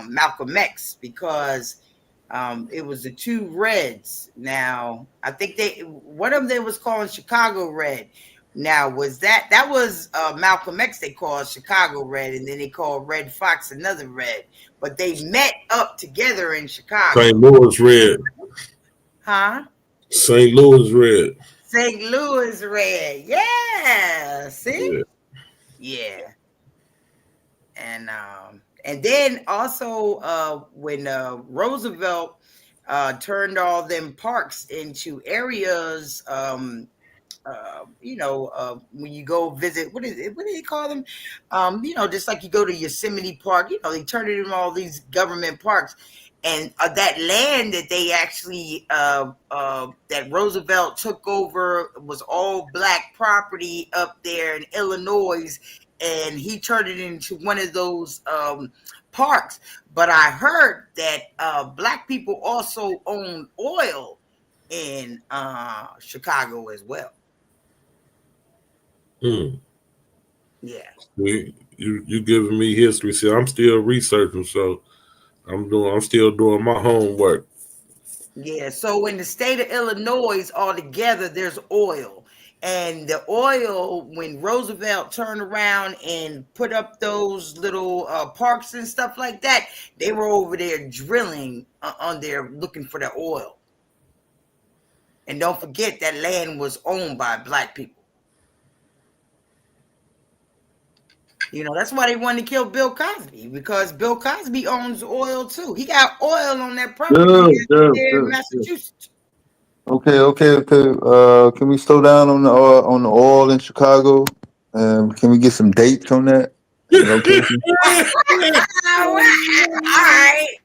Malcolm X, because it was the two Reds. Now I think one of them was called Chicago Red. Now that was Malcolm X they called Chicago Red, and then they called Red Fox another Red, but they met up together in Chicago. St. Louis Red. Huh? St. Louis Red. St. Louis Red. Yeah. See? Yeah. And then also when Roosevelt turned all them parks into areas, when you go visit, what do they call them? Just like you go to Yosemite Park, they turned it into all these government parks. And that land that they actually, that Roosevelt took over was all black property up there in Illinois. And he turned it into one of those parks. But I heard that black people also own oil in Chicago as well. Yeah. You giving me history. See, I'm still researching, so I'm still doing my homework. Yeah, so in the state of Illinois altogether, there's oil. And the oil, when Roosevelt turned around and put up those little parks and stuff like that, they were over there drilling on there looking for the oil. And don't forget that land was owned by black people. That's why they wanted to kill Bill Cosby, because Bill Cosby owns oil too. He got oil on that property in Massachusetts. Okay. Can we slow down on the oil in Chicago? Can we get some dates on that? All right.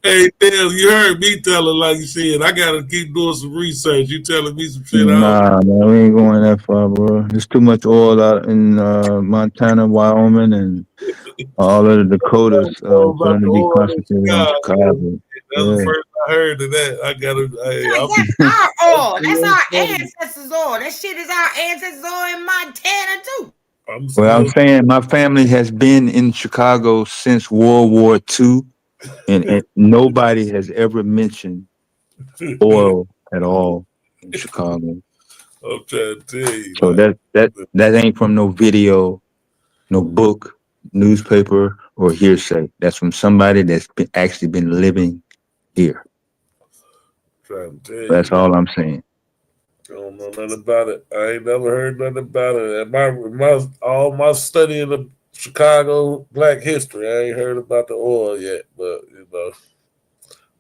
Hey, Dale, you heard me tell her, like you said, I gotta keep doing some research. You telling me some shit? Nah, man, we ain't going that far, bro. There's too much oil out in Montana, Wyoming, and all of the Dakotas for them to be concentrated in Chicago. That's the first I heard of that. I gotta. That's our oil. That's our ancestors' oil. That shit is our ancestors' oil in Montana too. I'm saying my family has been in Chicago since World War II. And nobody has ever mentioned oil at all in Chicago. I'm trying to tell you. So that ain't from no video, no book, newspaper, or hearsay. That's from somebody that's actually been living here. I'm trying to tell you. That's all I'm saying. I don't know nothing about it. I ain't never heard nothing about it. All my studying of Chicago black history, I ain't heard about the oil yet, but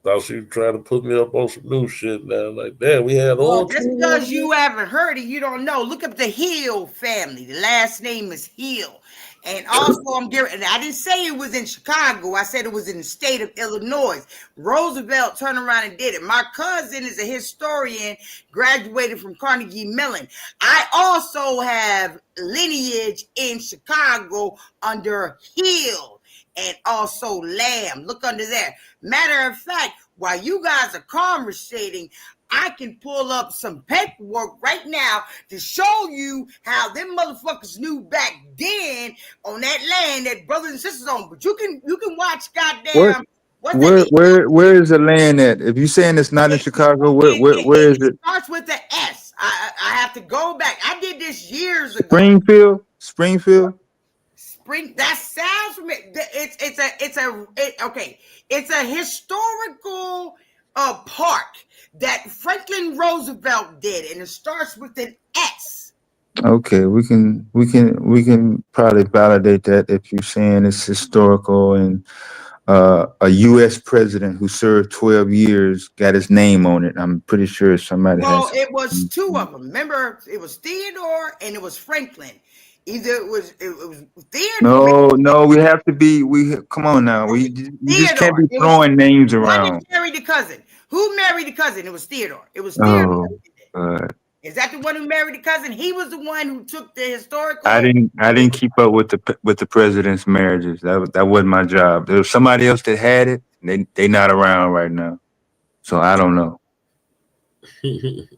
thought she was trying to put me up on some new shit now. Like, damn, we had oil. Just because you haven't heard it, you don't know. Look up the Hill family. The last name is Hill. And also, and I didn't say it was in Chicago. I said it was in the state of Illinois. Roosevelt turned around and did it. My cousin is a historian, graduated from Carnegie Mellon. I also have lineage in Chicago under Hill and also Lamb. Look under there. Matter of fact, while you guys are conversating, I can pull up some paperwork right now to show you how them motherfuckers knew back then on that land that brothers and sisters own. But you can watch goddamn What's the Where is the land at? If you're saying it's not in Chicago, where is it? starts with the S. I have to go back. I did this years ago. Springfield. That sounds familiar. It's a historical park that Franklin Roosevelt did, and it starts with an S. Okay, we can probably validate that if you're saying it's historical and a U.S. president who served 12 years got his name on it. I'm pretty sure somebody has. Well, it was two of them. Remember, it was Theodore and it was Franklin. Either it was Theodore. No, we have to be. Come on now. We just can't be throwing names around. Married the cousin. Who married the cousin? It was Theodore. It was Theodore. Is that the one who married the cousin? He was the one who took the historical. I didn't keep up with the president's marriages. That wasn't my job. There was somebody else that had it. They not around right now, so I don't know. Okay,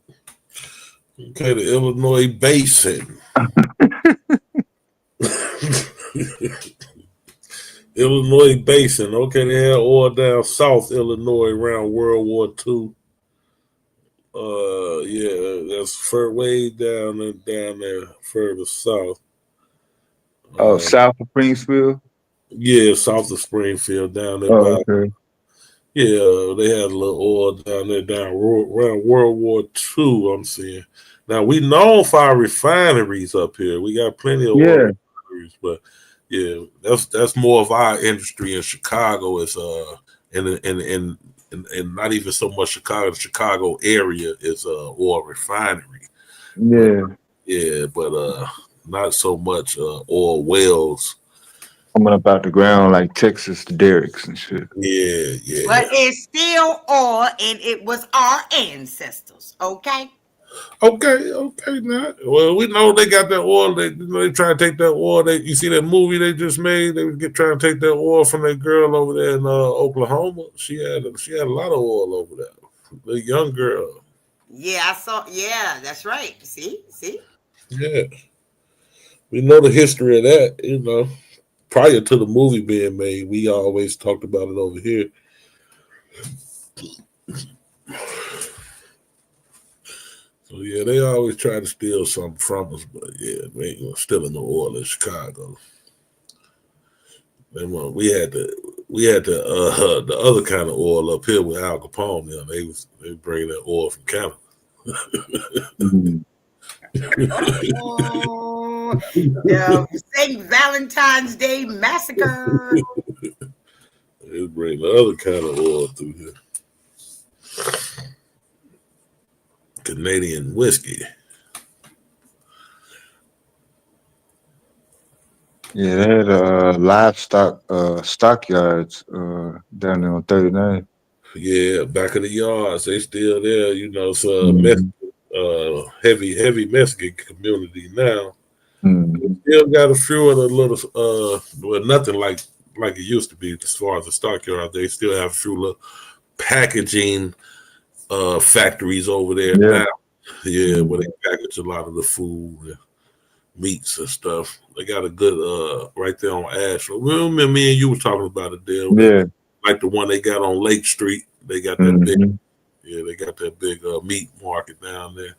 the Illinois Basin. Illinois Basin. Okay, they had oil down South Illinois around World War II. Yeah, that's way down there further south. South of Springfield? Yeah, south of Springfield down there. Okay. Yeah, they had a little oil down there around World War II, I'm seeing. Now, we know for our refineries up here. We got plenty of oil refineries, but yeah, that's more of our industry in Chicago is and not even so much Chicago. The Chicago area is oil refinery. Yeah. Yeah, but not so much oil wells coming up out the ground like Texas derricks and shit. Yeah. But it's still oil, and it was our ancestors. Okay. Now, well, we know they got that oil. They try to take that oil. You see that movie they just made? They would trying to take that oil from that girl over there in Oklahoma. She had a lot of oil over there. The young girl. Yeah, I saw. Yeah, that's right. See. Yeah, we know the history of that. Prior to the movie being made, we always talked about it over here. So yeah, they always try to steal something from us, but yeah, they ain't gonna steal no oil in Chicago. And we had the other kind of oil up here with Al Capone. They bring that oil from Canada. St. Valentine's Day Massacre. They bring the other kind of oil through here. Canadian whiskey. Yeah, they had livestock stockyards down there on 39. Yeah, back of the yards, they still there. It's heavy Mexican community now. Mm-hmm. Still got a few of the little nothing like it used to be as far as the stockyard. They still have a few little packaging factories over there now. Yeah, where they package a lot of the food and meats and stuff. They got a good right there on Asheville. Remember me and you were talking about it there. Yeah. Like the one they got on Lake Street. They got that big. Yeah, they got that big meat market down there.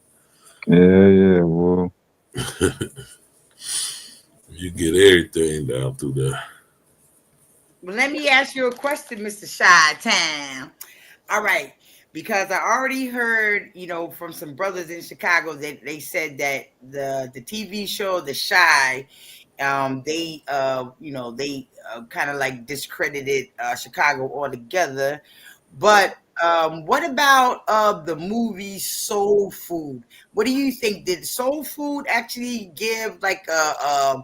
Yeah, well. You get everything down through there. Well, let me ask you a question, Mr. Chi-Town. All right. Because I already heard, from some brothers in Chicago that they said that the TV show The Chi, they kind of like discredited Chicago altogether. But what about the movie Soul Food? What do you think? Did Soul Food actually give like a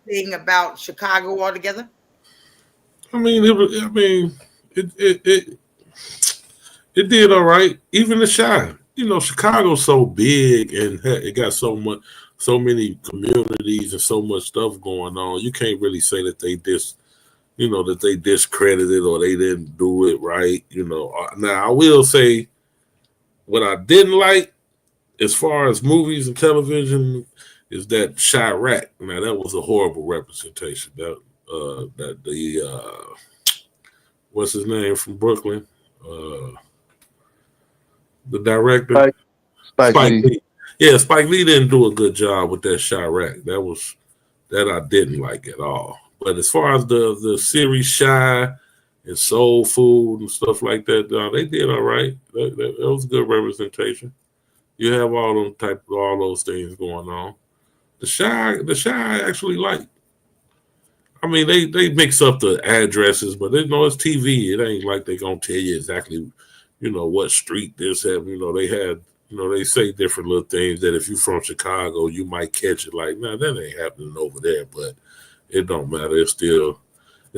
thing about Chicago altogether? It did all right. Even The Chi. Chicago's so big and it got so many communities and so much stuff going on. You can't really say that they discredited or they didn't do it right. Now I will say what I didn't like as far as movies and television is that Chirac. Now that was a horrible representation. That the what's his name from Brooklyn? The director Spike Lee. Lee. Yeah, Spike Lee didn't do a good job with that Chirac. That I didn't like at all. But as far as the series Shy and Soul Food and stuff like that, they did all right. That was good representation. You have all those things going on. The Shy I actually like. I mean, they mix up the addresses, but they know it's TV. It ain't like they gonna tell you exactly, what street this happened. They say different little things that if you're from Chicago, you might catch it. Like, nah, that ain't happening over there, but it don't matter. It's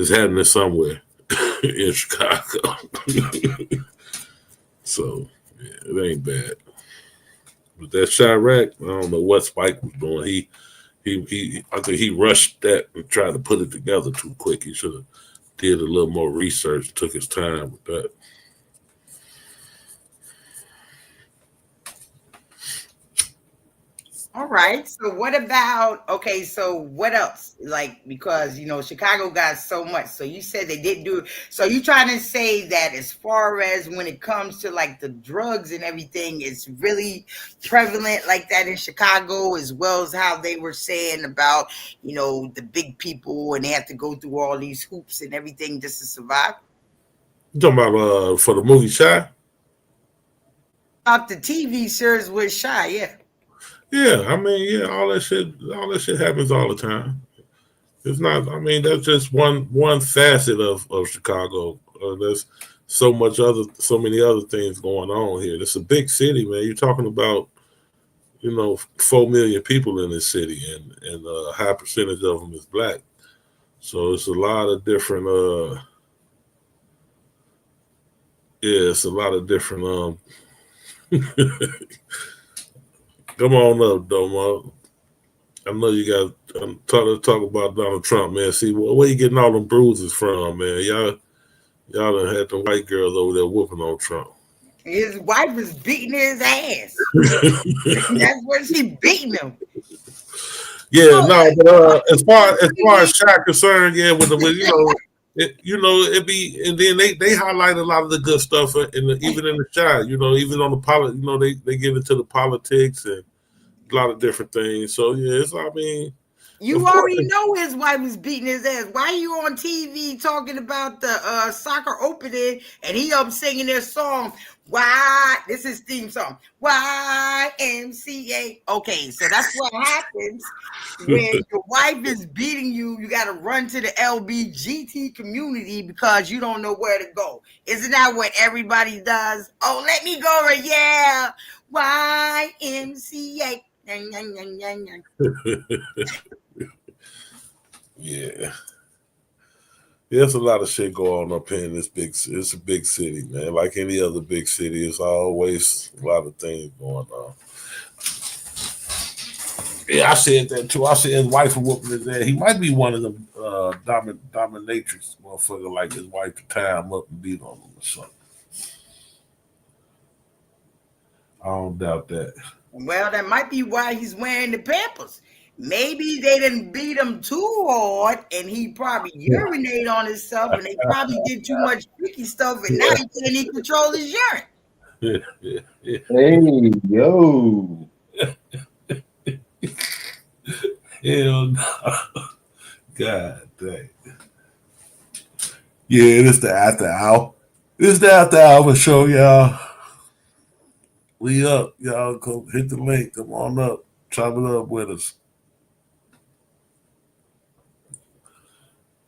happening somewhere in Chicago. So yeah, it ain't bad. But that Chirac, I don't know what Spike was doing. I think he rushed that and tried to put it together too quick. He should have did a little more research, took his time with that. All right. So what about so what else? Like, because Chicago got so much. So you said they didn't do it. So you trying to say that as far as when it comes to like the drugs and everything, it's really prevalent like that in Chicago, as well as how they were saying about, the big people and they have to go through all these hoops and everything just to survive? You talking about for the movie Shy? About the TV series with Shy, yeah. Yeah, I mean, yeah, all that shit happens all the time. It's not. I mean, that's just one facet of Chicago. There's so many other things going on here. It's a big city, man. You're talking about, 4 million people in this city, and a high percentage of them is black. So it's a lot of different. It's a lot of different. Come on up, Domo. I know you got talk about Donald Trump, man. See, where you getting all them bruises from, man? Y'all done had the white girls over there whooping on Trump. His wife was beating his ass. That's where she beating him. Yeah, but as far as Shaq concerned, yeah, it be, and then they highlight a lot of the good stuff even in the Shy, even on the they get into the politics and a lot of different things. So yeah, you already know his wife was beating his ass. Why are you on TV talking about the soccer opening and he up singing their song? Why? This is theme song. YMCA. Okay, so that's what happens when your wife is beating you. You got to run to the LBGT community because you don't know where to go. Isn't that what everybody does? Oh, let me go. Yeah. YMCA. Yeah. There's a lot of shit going on up here in this it's a big city, man. Like any other big city, it's always a lot of things going on. Yeah, I said that too. I said his wife was whooping his ass. He might be one of them dominatrix motherfucker, like his wife to tie him up and beat on him or something. I don't doubt that. Well, that might be why he's wearing the Pampers. Maybe they didn't beat him too hard and he probably urinated on himself and they probably did too much freaky stuff and now he can't even control his urine. Hey, yo. Hell no. God dang. Yeah, this the after hour. This the after hour show, y'all. We up, y'all. Come hit the link. Come on up. Chop it up with us.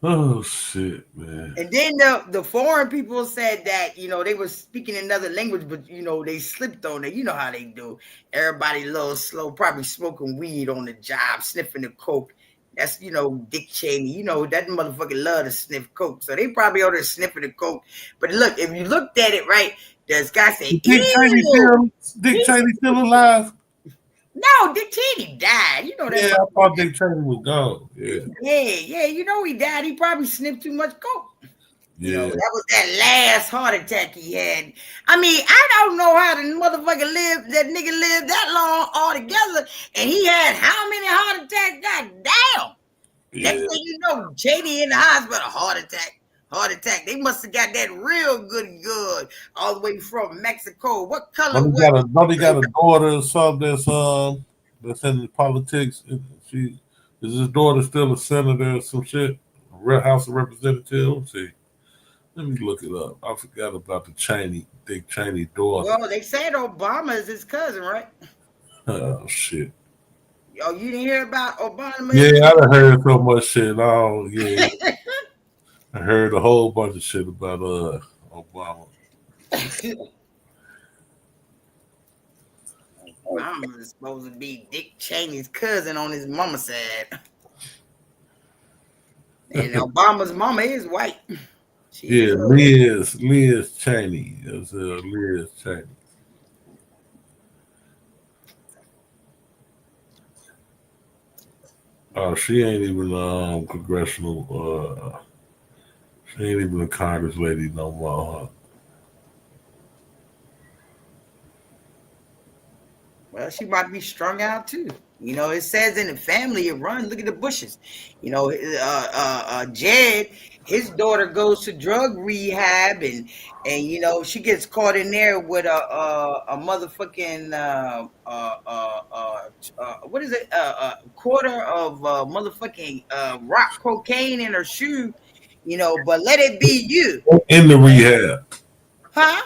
Oh shit, man. And then the foreign people said that, they were speaking another language, but they slipped on it. You know how they do. Everybody a little slow, probably smoking weed on the job, sniffing the coke. That's, Dick Cheney. That motherfucker love to sniff coke. So they probably over there sniffing the coke. But look, if you looked at it right, this guy said, Dick Cheney still alive? No, Dick Cheney died. That. Yeah, I thought Dick Cheney was gone. Yeah. Yeah. He died. He probably sniffed too much coke. Yeah. That was that last heart attack he had. I mean, I don't know how the motherfucker that nigga lived that long altogether. And he had how many heart attacks? God damn. Next thing you know, Cheney in the hospital, heart attack. They must have got that real good all the way from Mexico. What color was Nobody got a daughter or something that's in politics. Is his daughter still a senator or some shit? House of Representatives? Let's see. Let me look it up. I forgot about the Dick Cheney daughter. Well, they said Obama is his cousin, right? Oh shit. Oh, you didn't hear about Obama? Yeah, I done heard so much shit. Oh yeah. I heard a whole bunch of shit about Obama. Obama is supposed to be Dick Cheney's cousin on his mama's side. And Obama's mama is white. Liz Cheney. It's Liz Cheney. Oh, she ain't even congressional. She ain't even a Congress lady no more. Huh? Well, she might be strung out too. You know, it says in the family it runs. Look at the Bushes. You know, Jed, his daughter goes to drug rehab, and you know she gets caught in there with a motherfucking what is it? A quarter of motherfucking rock cocaine in her shoe. You know, but let it be you. In the rehab. Huh?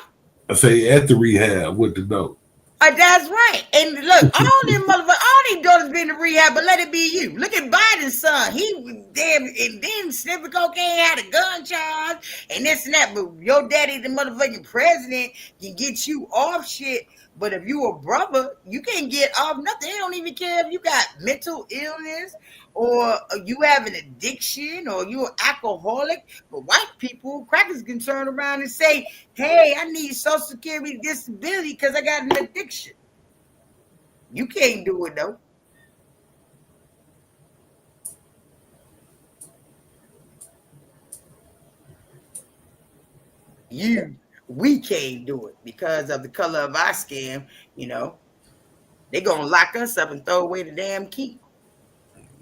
I say at the rehab with the dope. That's right. And look, all these daughters been to rehab, but let it be you. Look at Biden's son. He damn and then sniffing cocaine, had a gun charge, and this and that. But your daddy, the motherfucking president, can get you off shit. But if you a brother, you can't get off nothing. They don't even care if you got mental illness or you have an addiction or you're an alcoholic. But white people, crackers can turn around and say, hey, I need Social Security disability because I got an addiction. You can't do it, though. We can't do it because of the color of our skin, you know. They're going to lock us up and throw away the damn key.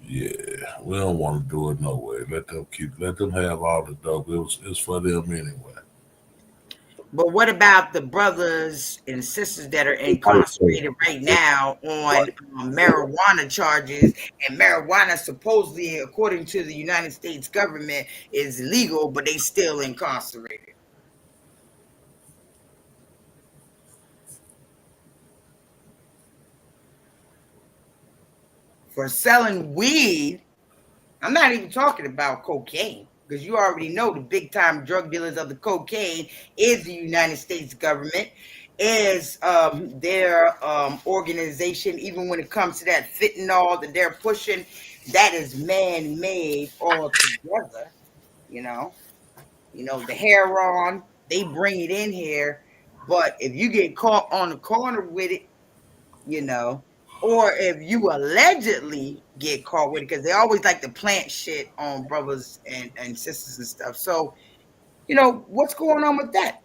Yeah, we don't want to do it no way. Let them have all the dope. It's for them anyway. But what about the brothers and sisters that are incarcerated right now on marijuana charges? And marijuana supposedly, according to the United States government, is legal, but they still incarcerated. For selling weed, I'm not even talking about cocaine, because you already know the big time drug dealers of the cocaine is the United States government, is their organization. Even when it comes to that fentanyl that they're pushing, that is man-made altogether. You know, the heroin, they bring it in here, but if you get caught on the corner with it, you know, or if you allegedly get caught with it, because they always like to plant shit on brothers and sisters and stuff. So, you know, what's going on with that?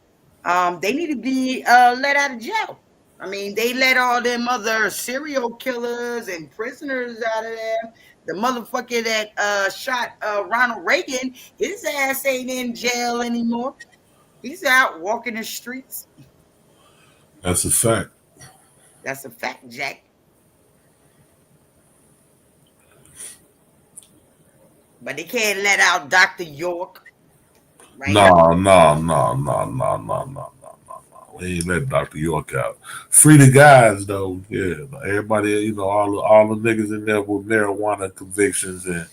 They need to be let out of jail. I mean, they let all them other serial killers and prisoners out of there. The motherfucker that shot Ronald Reagan, his ass ain't in jail anymore. He's out walking the streets. That's a fact. That's a fact, Jack. But they can't let out Dr. York. Right? No. We ain't let Dr. York out. Free the guys though. Yeah. Everybody, you know, all the niggas in there with marijuana convictions and,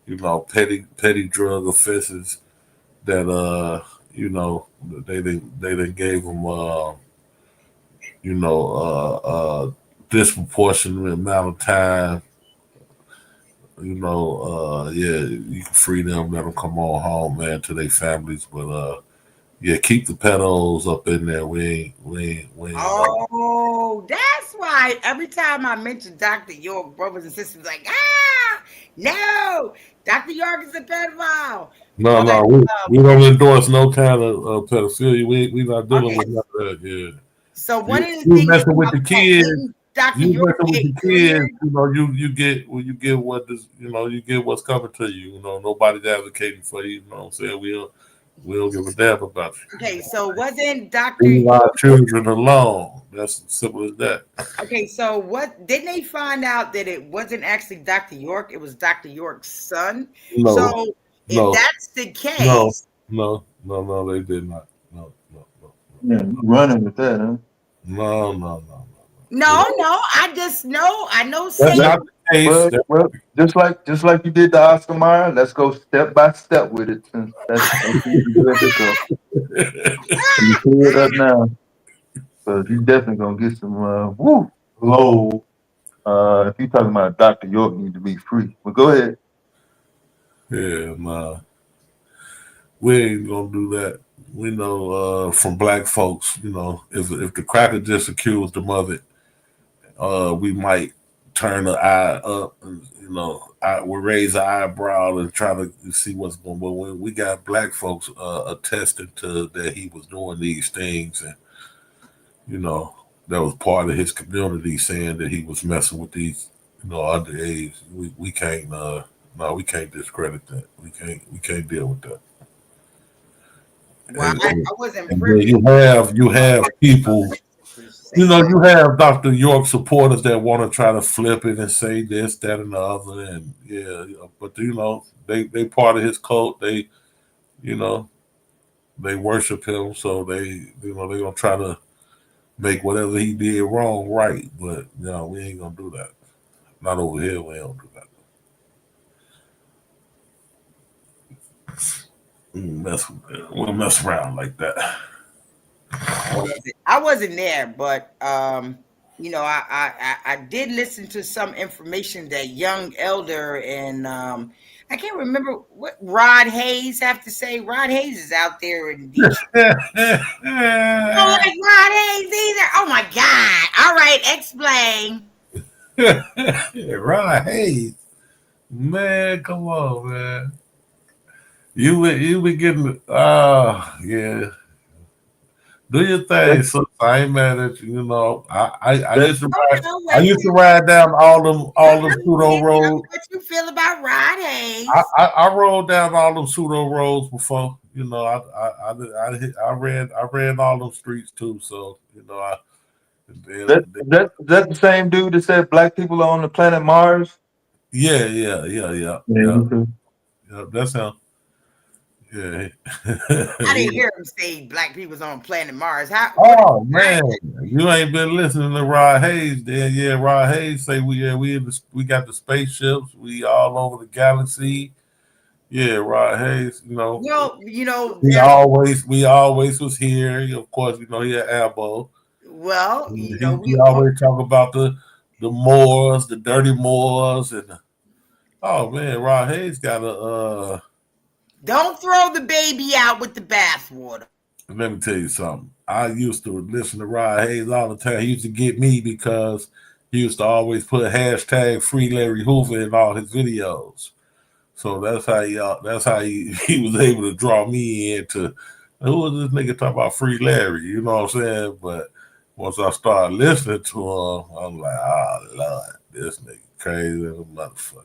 you know, petty drug offenses that you know, they done gave them you know, disproportionate amount of time. You know, yeah, you can free them, let them come on home, man, to their families. But yeah, keep the pedos up in there. We ain't. Oh, that's why every time I mention Dr. York, brothers and sisters like, no, Dr. York is a pedophile. No, we don't endorse no kind of pedophilia. We not dealing with none of that. Yeah. So one of the things messing with the kids. Dr. You York messing with get the cleared? kids, you get what this, you get what's coming to you. Nobody's advocating for you. You know what I'm saying? We don't give a damn about you. Okay, so wasn't Dr. Leave our children alone. That's as simple as that. Okay, so what didn't they find out that it wasn't actually Dr. York, it was Dr. York's son? No, So if no, that's the no, case, no, they did not. No. Yeah, you running with that, huh? No. no, I just know I know That's Satan. not the case. Well, just like you did the Oscar Mayer, let's go step by step with it. Since that's where to go. You clear it up now, so you definitely gonna get some low. If you talking about Dr. York need to be free, well, go ahead. Yeah, nah. We ain't gonna do that. We know from black folks, if the cracker just accused them of it, we might turn the eye up and we'll raise an eyebrow and try to see what's going on. But when we got black folks attesting to that he was doing these things, and that was part of his community saying that he was messing with these underage, we can't we can't discredit that. We can't deal with that. Well, I wasn't And privy. then you have people, you have Dr. York supporters that want to try to flip it and say this, that, and the other, and but they part of his cult. They they worship him, so they gonna try to make whatever he did wrong right. But we ain't gonna do that. Not over here. We don't do that. We'll mess around like that. I wasn't there, but I did listen to some information that young elder and I can't remember what Rod Hayes have to say. Rod Hayes is out there in Detroit. I don't like Rod Hayes either. Oh my God! All right, explain. Rod Hayes, man, come on, man. You be getting yeah. Do your thing, so I ain't mad at you. I used to ride down all them pseudo roads. What you feel about Rod Hayes? I rode down all them pseudo roads before. I ran all them streets too. So That the same dude that said black people are on the planet Mars? Yeah. Yeah. That's him. Yeah. I didn't hear him say black people's on planet Mars. Oh man, you ain't been listening to Rod Hayes. Then yeah, Rod Hayes say we got the spaceships. We all over the galaxy. Yeah, Rod Hayes. We always was here. Of course, he had Ambo. Well, we always talk about the Moors, the dirty Moors, and oh man, Rod Hayes got a. Don't throw the baby out with the bathwater. Let me tell you something. I used to listen to Rod Hayes all the time. He used to get me because he used to always put hashtag Free Larry Hoover in all his videos. So that's how he was able to draw me into who was this nigga talking about Free Larry? You know what I'm saying? But once I started listening to him, I'm like, oh Lord, this nigga crazy little motherfucker.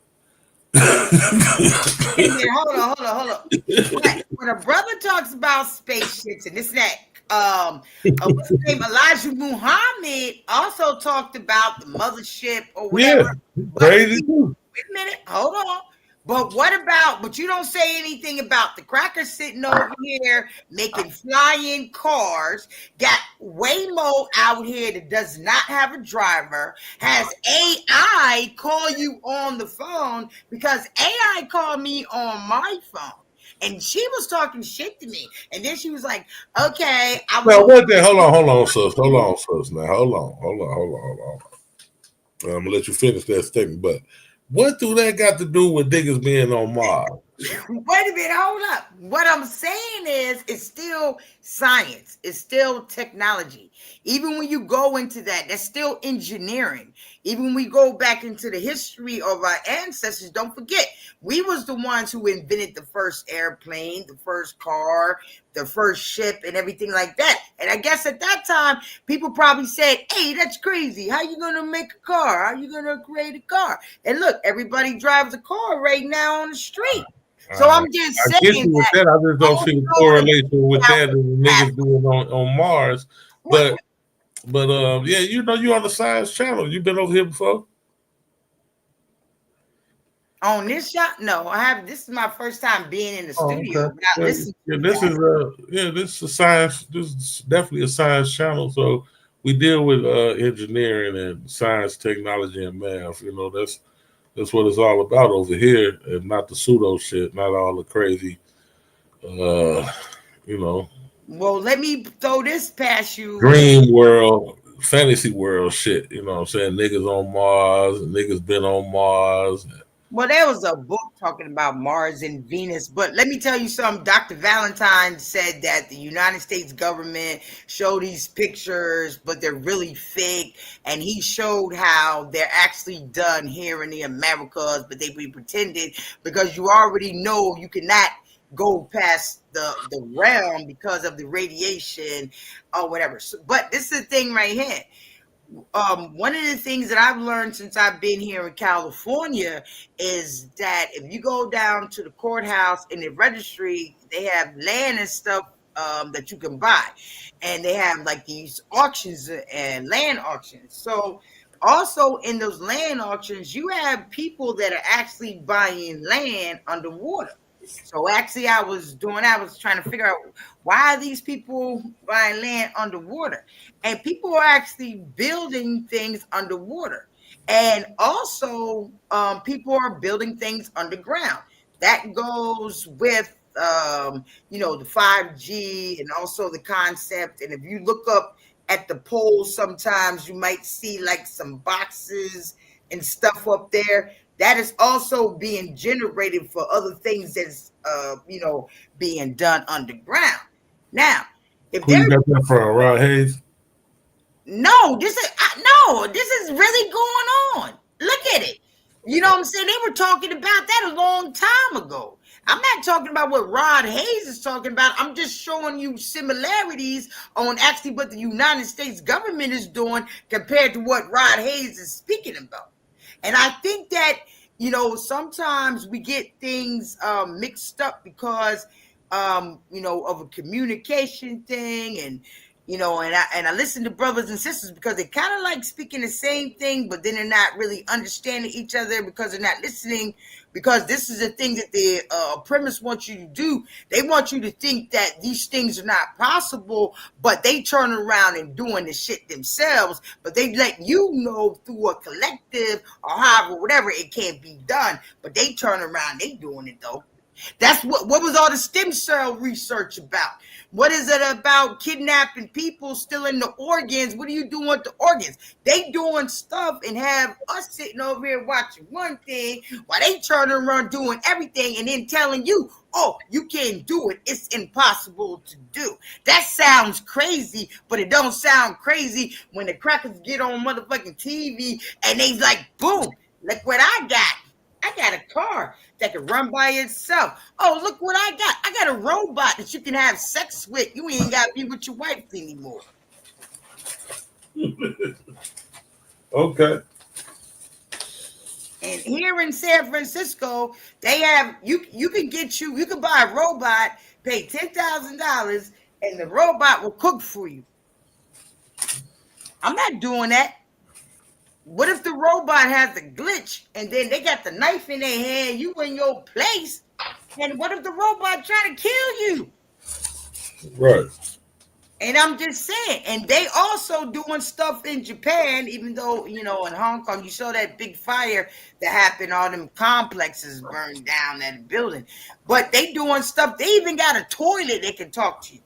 Hold on. When a brother talks about spaceships and this and that, what's his name? Elijah Muhammad also talked about the mothership or whatever. Yeah, crazy. Wait a minute, hold on. But you don't say anything about the cracker sitting over here making flying cars, got Waymo out here that does not have a driver, has AI call you on the phone because AI called me on my phone. And she was talking shit to me. And then she was like, okay. Hold on, sis. Now, hold on. I'm going to let you finish that statement. But what do that got to do with niggas being on Mars? Wait a minute, hold up. What I'm saying is it's still science, it's still technology. Even when you go into that, that's still engineering. Even when we go back into the history of our ancestors, don't forget, we was the ones who invented the first airplane, the first car, the first ship, and everything like that. And I guess at that time, people probably said, hey, that's crazy. How you gonna make a car? How you gonna create a car? And look, everybody drives a car right now on the street. So I'm just I get saying you with that. that. I just don't see the correlation with that and the niggas doing on Mars. But yeah, you know, you on the Science Channel. You been over here before? On this shot? No, I have. This is my first time being in the studio. Okay. This is a science. This is definitely a science channel. So we deal with engineering and science, technology, and math. You know, that's what it's all about over here, and not the pseudo shit, not all the crazy, you know. Well, let me throw this past you. Dream world, fantasy world shit. You know what I'm saying? Niggas on Mars, niggas been on Mars. Well, there was a book talking about Mars and Venus, but let me tell you something. Dr. Valentine said that the United States government showed these pictures, but they're really fake. And he showed how they're actually done here in the Americas, but they be pretended because you already know you cannot go past the realm because of the radiation or whatever. So, but this is the thing right here. One of the things that I've learned since I've been here in California is that if you go down to the courthouse in the registry, they have land and stuff that you can buy, and they have like these auctions and land auctions. So also in those land auctions, you have people that are actually buying land underwater. So actually, I was trying to figure out why are these people buying land underwater, and people are actually building things underwater, and also people are building things underground. That goes with the 5G and also the concept. And if you look up at the poles, sometimes you might see like some boxes and stuff up there. That is also being generated for other things that's being done underground. Now, if Who you got that from? Rod Hayes? No, this is really going on. Look at it. You know what I'm saying? They were talking about that a long time ago. I'm not talking about what Rod Hayes is talking about. I'm just showing you similarities on actually what the United States government is doing compared to what Rod Hayes is speaking about. And I think that, sometimes we get things mixed up because, of a communication thing. And, and I listen to brothers and sisters because they kind of like speaking the same thing, but then they're not really understanding each other because they're not listening. Because this is the thing that the premise wants you to do. They want you to think that these things are not possible, but they turn around and doing the shit themselves. But they let you know through a collective or however, whatever, it can't be done. But they turn around, they doing it though. That's what was all the stem cell research about? What is it about kidnapping people, stealing the organs? What are you doing with the organs? They doing stuff and have us sitting over here watching one thing while they turn around doing everything and then telling you, oh, you can't do it. It's impossible to do. That sounds crazy, but it don't sound crazy when the crackers get on motherfucking TV and they like, boom, look what I got. I got a car that can run by itself. Oh, look what I got. I got a robot that you can have sex with. You ain't got to be with your wife anymore. Okay. And here in San Francisco, they have, you can buy a robot, pay $10,000, and the robot will cook for you. I'm not doing that. What if the robot has a glitch and then they got the knife in their hand, you in your place, and what if the robot trying to kill you? Right. And I'm just saying, and they also doing stuff in Japan, even though, in Hong Kong, you saw that big fire that happened, all them complexes burned down, that building. But they doing stuff, they even got a toilet that can talk to you.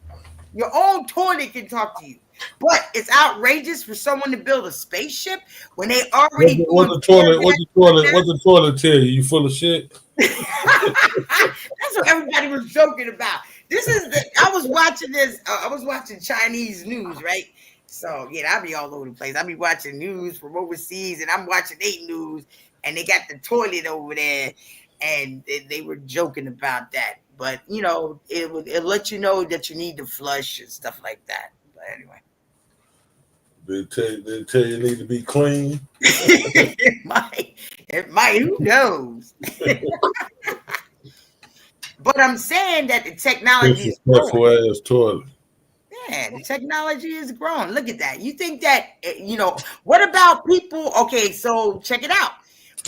Your own toilet can talk to you. But it's outrageous for someone to build a spaceship when they already What's the toilet tell you? You full of shit? That's what everybody was joking about. I was watching this. I was watching Chinese news, right? So yeah, I be all over the place. I be watching news from overseas, and I'm watching their news, and they got the toilet over there, and they were joking about that. But you know, it let you know that you need to flush and stuff like that. But anyway, They tell you need to be clean. it might. Who knows? But I'm saying that the technology is growing. Disrespectful ass toilet. Yeah, the technology is growing. Look at that. You think that, you know, what about people? Okay, so check it out.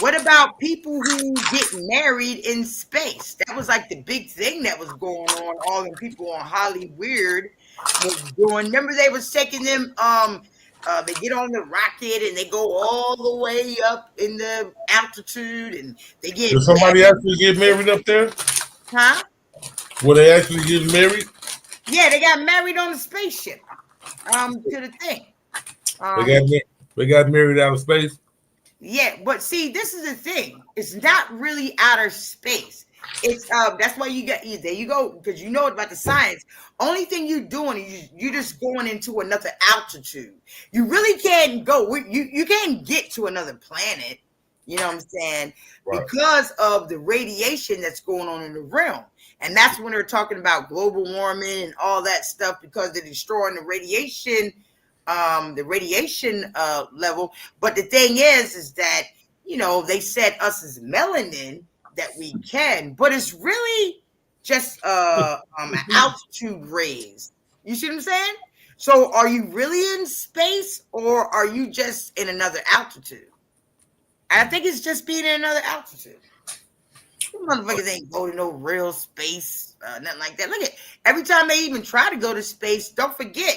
What about people who get married in space? That was like the big thing that was going on. All the people on Hollywood was doing. Remember, they was taking them. They get on the rocket and they go all the way up in the altitude, and they get. Did somebody actually get married up there? Huh? Were they actually getting married? Yeah, they got married on the spaceship. To the thing. They got married out of space. Yeah, but see, this is the thing. It's not really outer space. It's that's why you got there you go, because you know about the science. Only thing you're doing is you're just going into another altitude. You really can't go. You can't get to another planet. You know what I'm saying? Right. Because of the radiation that's going on in the realm. And that's when they're talking about global warming and all that stuff, because they're destroying the radiation level. But the thing is that, you know, they said us as melanin that we can, but it's really just altitude raise. You see what I'm saying? So are you really in space, or are you just in another altitude? I think it's just being in another altitude. Motherfuckers ain't go to no real space, nothing like that. Look at every time they even try to go to space, don't forget,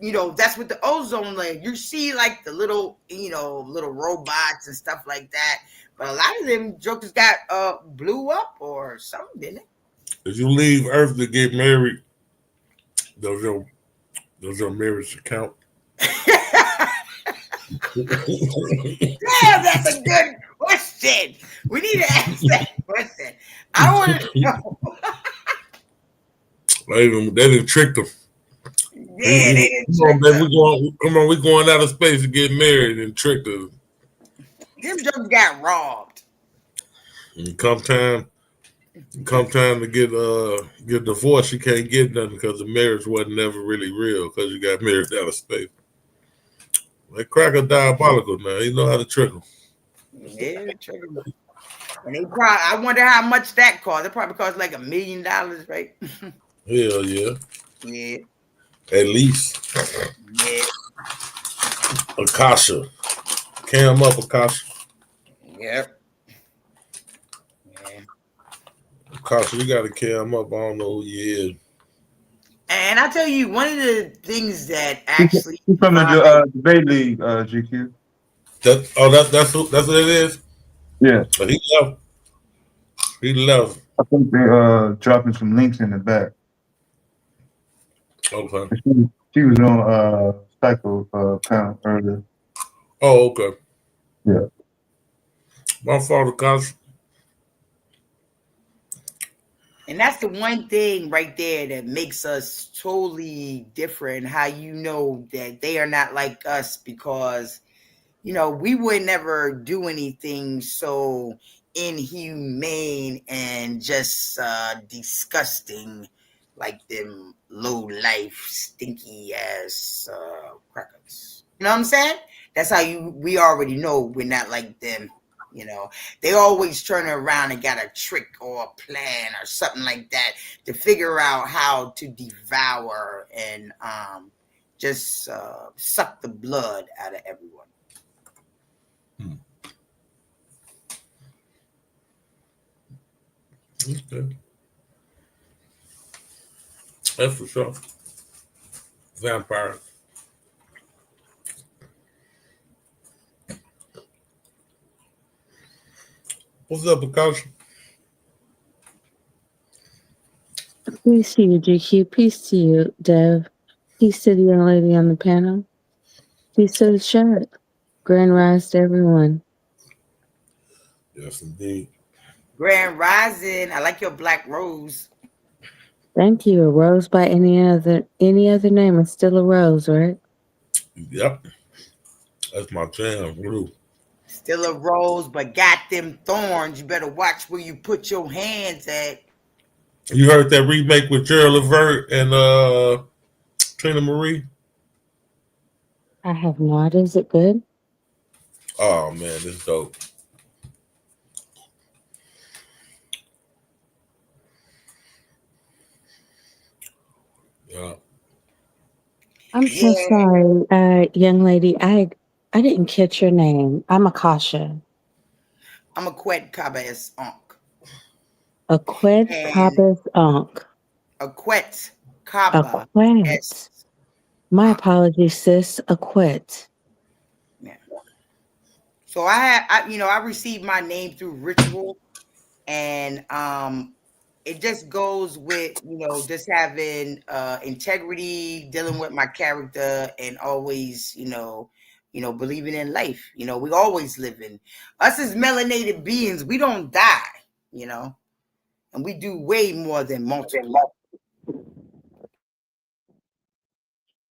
you know, that's with the ozone layer. You see like the little, you know, little robots and stuff like that. But a lot of them jokers got blew up or something, didn't it? If you leave Earth to get married, does your marriage count? Damn, that's a good question. We need to ask that question. I want to know. They didn't trick them. Yeah, they didn't trick them. We're going out of space to get married and tricked them. Them jokers got robbed. And come time to get divorced, you can't get nothing because the marriage wasn't never really real because you got married out of space. That cracker diabolical now. You know how to trick them. Yeah, trick them. And they probably, I wonder how much that cost. It probably cost like $1 million, right? Hell yeah. Yeah. At least. Yeah. Akasha. Cam up, Akasha. Yep. Yeah. Akasha, you got to cam up. I don't know who you is. And I tell you, one of the things that actually He's from the debate league, GQ. That's what it is. Yeah. But he left. He left. I think they dropping some links in the back. Okay. She was on Psycho panel earlier. Oh, okay. Yeah. My fault, Akasha. And that's the one thing right there that makes us totally different. How you know that they are not like us, because, you know, we would never do anything so inhumane and just disgusting like them low life, stinky ass crackers. You know what I'm saying? That's how we already know we're not like them. You know, they always turn around and got a trick or a plan or something like that to figure out how to devour and just suck the blood out of everyone. Okay. That's for sure. Vampire. What's up, Akasha? Peace to you, GQ. Peace to you, Dev. Peace to the young lady on the panel. Peace to the chat. Grand rise to everyone. Yes, indeed. Grand Rising. I like your black rose. Thank you. A rose by any other name is still a rose, right? Yep, that's my jam, blue. Still a rose, but got them thorns. You better watch where you put your hands at. You heard that remake with Gerald Levert and Trina Marie? I have not. Is it good? Oh man, this dope. Yeah. I'm so Yeah, sorry, young lady. I didn't catch your name. I'm Akasha. I'm a quet cabez onk. Aquet And Cabez Unk. a quet kaba. Aquet. Yes. My apologies, sis. Aquet. Yeah. So I received my name through ritual, and it just goes with just having integrity, dealing with my character, and always believing in life. We always living. Us as melanated beings, we don't die. And we do way more than multiply.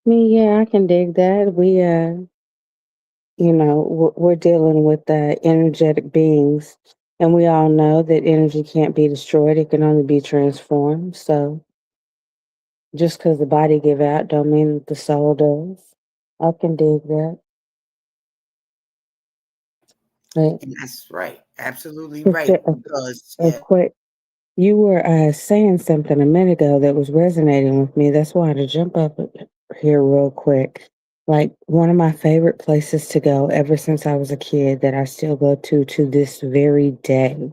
Me, yeah, I can dig that. We're dealing with energetic beings, and we all know that energy can't be destroyed; it can only be transformed. So, just because the body give out, don't mean that the soul does. I can dig that. But And that's right, absolutely Sister right. Because Aquet, you were saying something a minute ago that was resonating with me. That's why I had to jump up here real quick. Like one of my favorite places to go ever since I was a kid that I still go to this very day.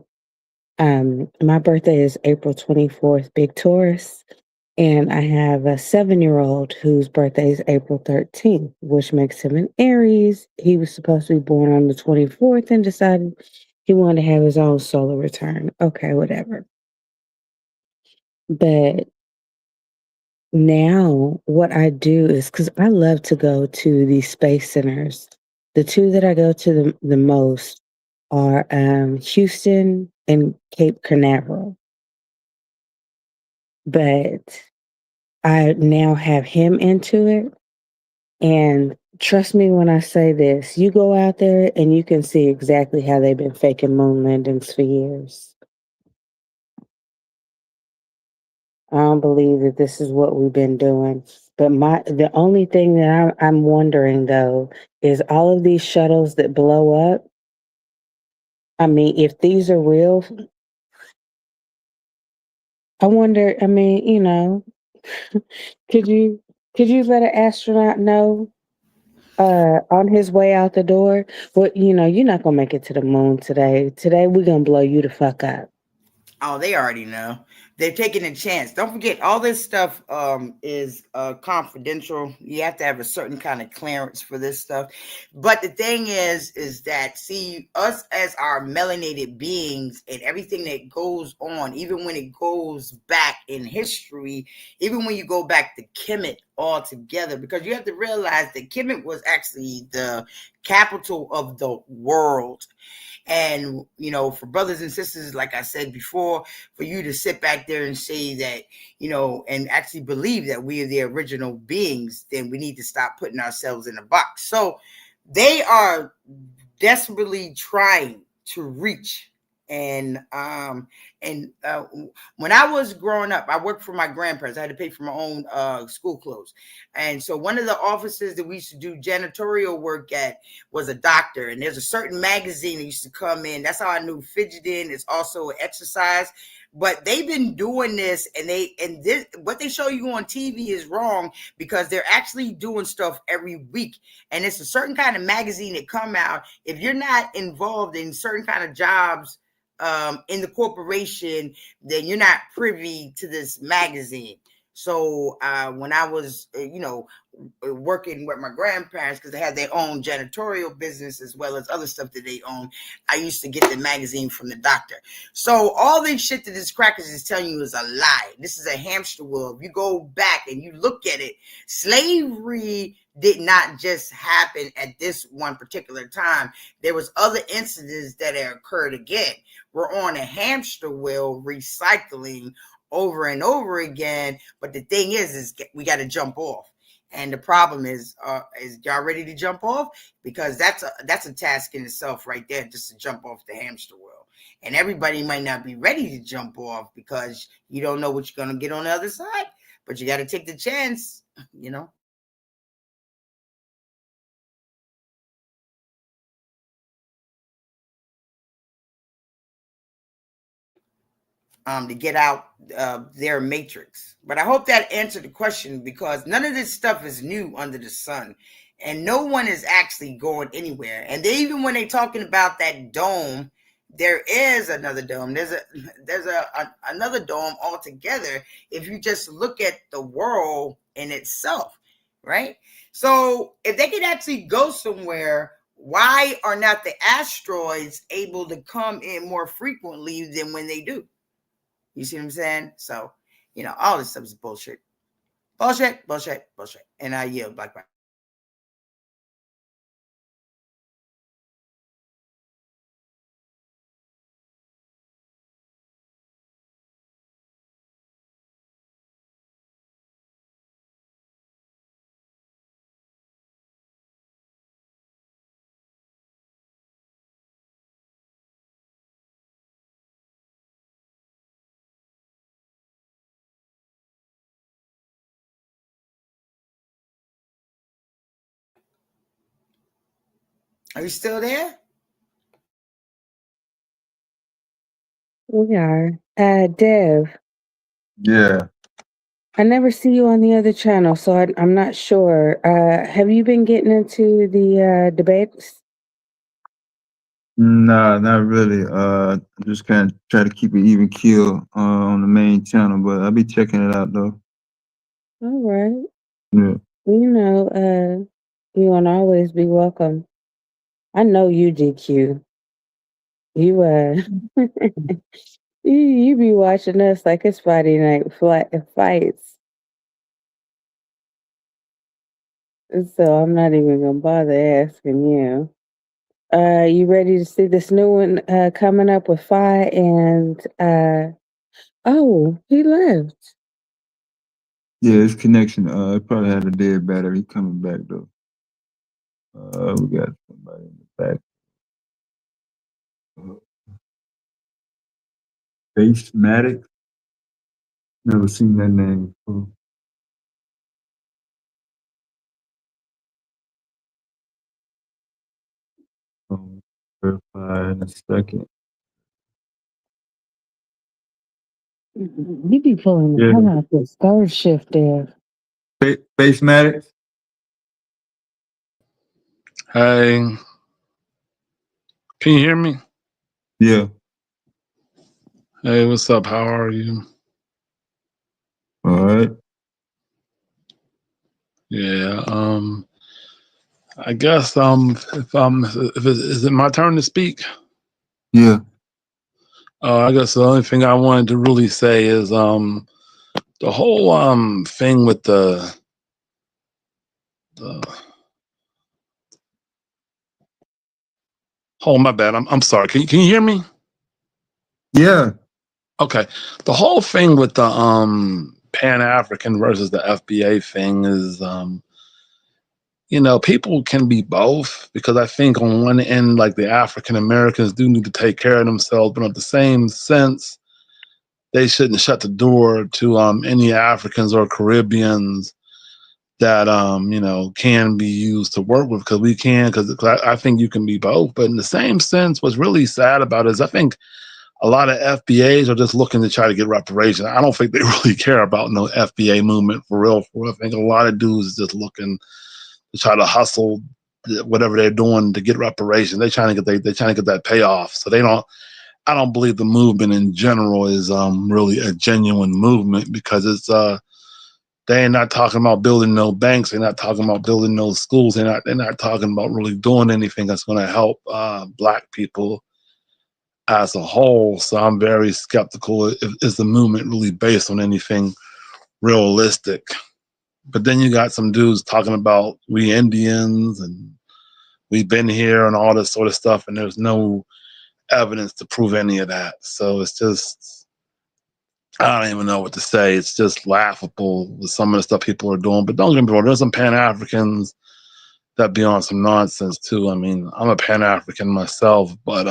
My birthday is April 24th, Big Taurus, and I have a 7-year-old whose birthday is April 13th, which makes him an Aries. He was supposed to be born on the 24th and decided he wanted to have his own solar return. Okay, whatever. But now what I do is because I love to go to these space centers. The two that I go to the most are Houston and Cape Canaveral. But I now have him into it. And trust me when I say this, you go out there and you can see exactly how they've been faking moon landings for years. I don't believe that this is what we've been doing. But the only thing that I'm wondering though is all of these shuttles that blow up. I mean, if these are real, I wonder. I mean, could you let an astronaut know on his way out the door? Well, you're not gonna make it to the moon today. Today we're gonna blow you the fuck up. oh, they already know. They're taking a chance. Don't forget, all this stuff is confidential. You have to have a certain kind of clearance for this stuff. But the thing is that, see, us as our melanated beings and everything that goes on, even when it goes back in history, even when you go back to Kemet altogether, because you have to realize that Kemet was actually the capital of the world. And, for brothers and sisters, like I said before, for you to sit back there and say that, and actually believe that we are the original beings, then we need to stop putting ourselves in a box. So they are desperately trying to reach. And when I was growing up, I worked for my grandparents. I had to pay for my own school clothes. And so one of the offices that we used to do janitorial work at was a doctor. And there's a certain magazine that used to come in. That's how I knew fidgeting is also an exercise. But they've been doing this, and this, what they show you on TV is wrong, because they're actually doing stuff every week. And it's a certain kind of magazine that come out. If you're not involved in certain kind of jobs in the corporation, then you're not privy to this magazine. So when I was, working with my grandparents, because they had their own janitorial business as well as other stuff that they own, I used to get the magazine from the doctor. So all this shit that this crackers is telling you is a lie. This is a hamster wheel. If you go back and you look at it, slavery did not just happen at this one particular time. There was other incidents that had occurred again. We're on a hamster wheel recycling over and over again. But the thing is we got to jump off. And the problem is y'all ready to jump off? Because that's a task in itself right there, just to jump off the hamster wheel. And everybody might not be ready to jump off because you don't know what you're going to get on the other side. But you got to take the chance, to get out their matrix. But I hope that answered the question, because none of this stuff is new under the sun, and no one is actually going anywhere. And even when they're talking about that dome, there is another dome. There's another dome altogether. If you just look at the world in itself, right? So if they could actually go somewhere, why are not the asteroids able to come in more frequently than when they do? You see what I'm saying? So, all this stuff is bullshit. Bullshit. And I yield back. Are you still there? We are. Dev. Yeah. I never see you on the other channel, so I'm not sure. Have you been getting into the debates? Nah, not really. I just kind of try to keep it even keel on the main channel, but I'll be checking it out though. All right. Yeah. You won't always be welcome. I know you, DQ. You you be watching us like it's Friday night fights. So I'm not even gonna bother asking you. You ready to see this new one coming up with Fi and oh, he left. Yeah, his connection. It probably had a dead battery. He coming back though. We got somebody in the back. Basematic. Never seen that name before. Verify in a second. You be pulling the hell out this third shift there. Basematic. Hey, can you hear me? Yeah. Hey, what's up? How are you? All right. Yeah. I guess is it my turn to speak? Yeah. I guess the only thing I wanted to really say is the whole thing with the oh, my bad. I'm sorry. Can you hear me? Yeah. Okay. The whole thing with the Pan-African versus the FBA thing is people can be both, because I think on one end, like, the African Americans do need to take care of themselves, but at the same sense, they shouldn't shut the door to any Africans or Caribbeans that can be used to work with, because we can, because I think you can be both. But in the same sense, what's really sad about it is I think a lot of FBAs are just looking to try to get reparations. I don't think they really care about no FBA movement for real. I think a lot of dudes is just looking to try to hustle whatever they're doing to get reparations. They're trying to get that payoff. So I don't believe the movement in general is really a genuine movement, because it's They're not talking about building no banks. They're not talking about building no schools. They're not talking about really doing anything that's going to help Black people as a whole. So I'm very skeptical. Is the movement really based on anything realistic? But then you got some dudes talking about we Indians and we've been here and all this sort of stuff, and there's no evidence to prove any of that. So it's just, I don't even know what to say. It's just laughable with some of the stuff people are doing. But don't get me wrong, there's some Pan-Africans that be on some nonsense too. I mean, I'm a Pan-African myself, but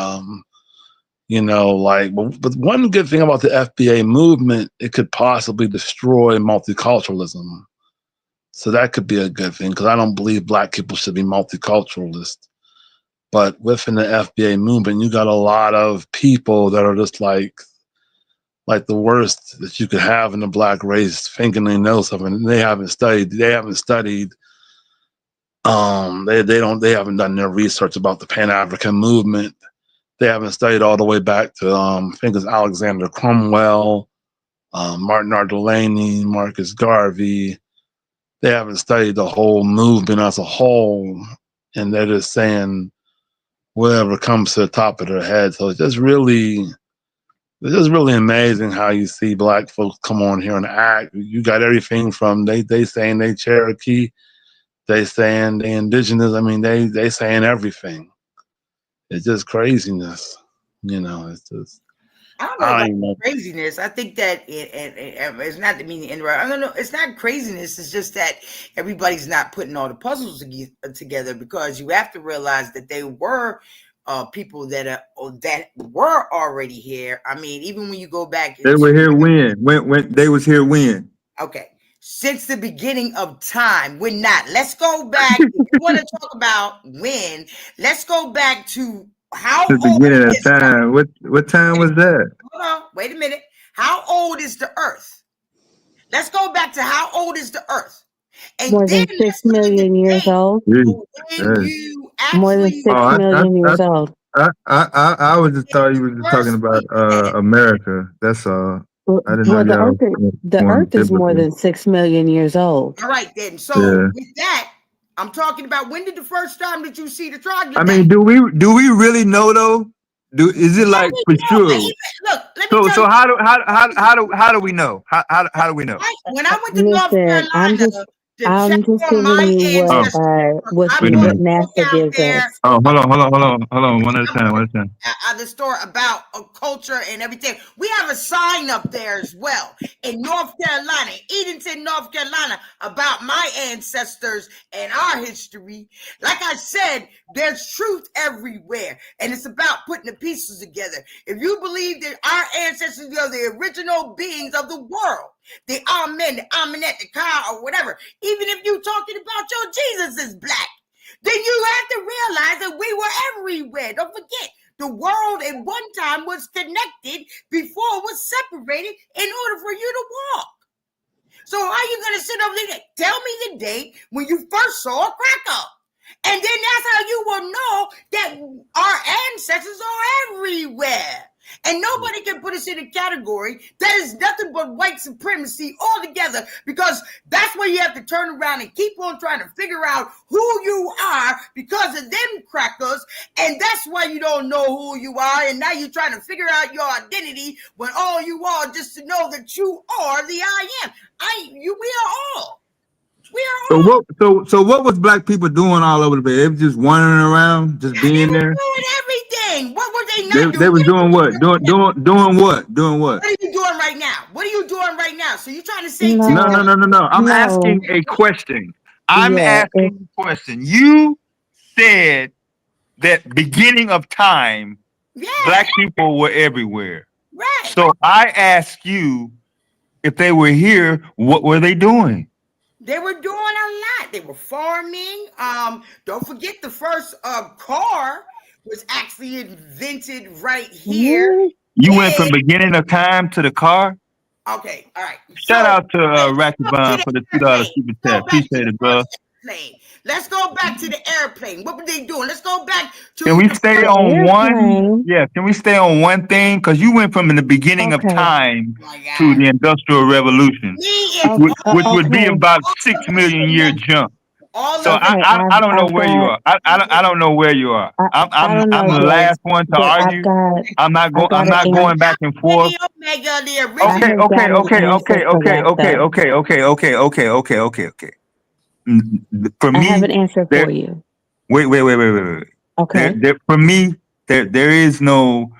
you know, like, but one good thing about the FBA movement, it could possibly destroy multiculturalism. So that could be a good thing, because I don't believe Black people should be multiculturalist. But within the FBA movement, you got a lot of people that are just like the worst that you could have in the Black race, thinking they know something. They haven't studied. They haven't done their research about the Pan-African movement. They haven't studied all the way back to I think it's Alexander Cromwell, Martin R. Delaney, Marcus Garvey. They haven't studied the whole movement as a whole, and they're just saying whatever comes to the top of their head. So it's just really amazing how you see Black folks come on here and act. You got everything from they saying they Cherokee, they saying they indigenous. I mean, they saying everything. It's just craziness, you know. It's just, I don't know about craziness. I think that it's not to mean to interrupt. I don't know. It's not craziness. It's just that everybody's not putting all the puzzles together, because you have to realize that they were people that were already here. I mean, even when you go back, they were here when they was here when. Okay, since the beginning of time. We're not. Let's go back. If you want to talk about when, let's go back to how the beginning of time. What time was that? Hold on. Wait a minute. How old is the Earth? Let's go back to how old is the Earth? And more than 6 million years old. More than 6 million years old. I was just thought you were just talking about America. That's all. I didn't know the Earth is more than 6 million years old. All right, then. So with that, I'm talking about, when did the first time that you see the troglodyte? I mean, do we really know though? Is it like for sure? Look, so how do we know? How do we know? When I went to North Carolina, I'm just giving you what NASA gives us. Oh, hold on. One at a time. The story about a culture and everything. We have a sign up there as well in North Carolina, Edenton, North Carolina, about my ancestors and our history. Like I said, there's truth everywhere, and it's about putting the pieces together. If you believe that our ancestors are the original beings of the world, the Amen, the Amenet, the Ka, or whatever, even if you're talking about your Jesus is Black, then you have to realize that we were everywhere. Don't forget, the world at one time was connected before it was separated in order for you to walk. So how are you going to sit over there? Tell me the date when you first saw a cracker. And then that's how you will know that our ancestors are everywhere. And nobody can put us in a category that is nothing but white supremacy altogether, because that's where you have to turn around and keep on trying to figure out who you are because of them crackers. And that's why you don't know who you are. And now you're trying to figure out your identity when all you are just to know that you are the I am. We are all. So what was Black people doing all over the place? They were just wandering around, just being there. Doing everything. What were they not doing? They were doing what? Doing what? Doing what? What are you doing right now? What are you doing right now? So you're trying to say no. I'm asking a question. Asking a question. You said that beginning of time, Black people were everywhere. Right. So I ask you, if they were here, what were they doing? They were doing a lot. They were farming. Don't forget the first car was actually invented right here. You went from beginning of time to the car? Okay, all right. Shout out to Racky Bond for the $2 super chat. Appreciate it, bro. airplane. Let's go back to the airplane. What were they doing? Let's go back to. Can we stay on one? Airplane. Yeah, can we stay on one thing? Because you went from the beginning of Okay. time My to God. the Industrial Revolution, Me and which would be Okay. about 6 million year jump. all So of them. Okay. I don't know I've where you got. are. I don't know where you are. I don't I'm know, the Dev, last one to but I've argue. got. I'm not I've got going back and forth. Omega, the I original. have got an answer for that, though. Okay. For I have me, an answer there. for you. Wait. Okay. For me, there is no.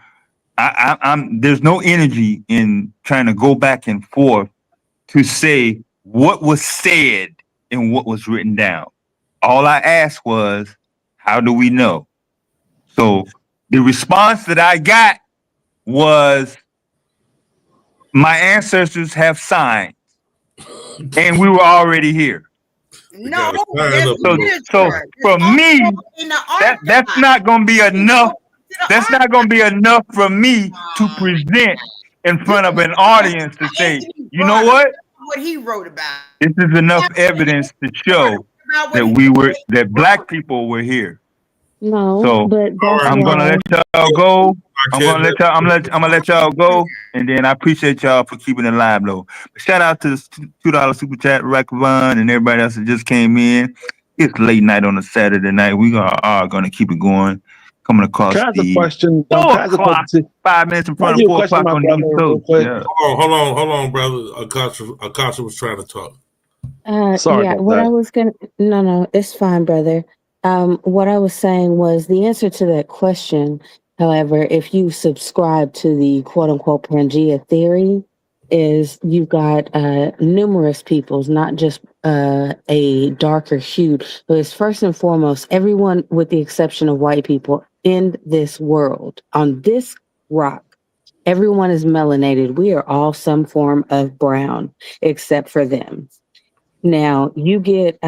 There's no energy in trying to go back and forth to say what was said and what was written down. All I asked was, how do we know? So the response that I got was, my ancestors have signs, and we were already here. No, got a sign there's up So, there. so literature. for There's me, also in the that's archive. not going to be You go enough. to the That's not going to be enough for me to archive. present in You front can of an look audience to at say, Anthony you know Barr, what? he wrote about. This is enough evidence to show About what that he black people were here. No, So but All that's right, I'm gonna why. let y'all go. I can't let I'm gonna let y'all go, and then I appreciate y'all for keeping it live though. Shout out to the $2 super chat, Rackavon, and everybody else that just came in. It's late night on a Saturday night. We are gonna keep it going. Coming across Can I ask a the question? 4 Can I ask a o'clock, question? 5 minutes in Can I front ask of you a 4 question, o'clock my on the brother, East real Coast. quick? Yeah. Hold on, brother. Akasha was trying to talk. Sorry Yeah, about what I that. was gonna, no, it's fine, brother. What I was saying was the answer to that question, however, if you subscribe to the quote unquote Pangea theory, is you've got numerous peoples, not just a darker hue, but it's first and foremost everyone with the exception of white people in this world, on this rock. Everyone is melanated. We are all some form of brown, except for them. Now, you get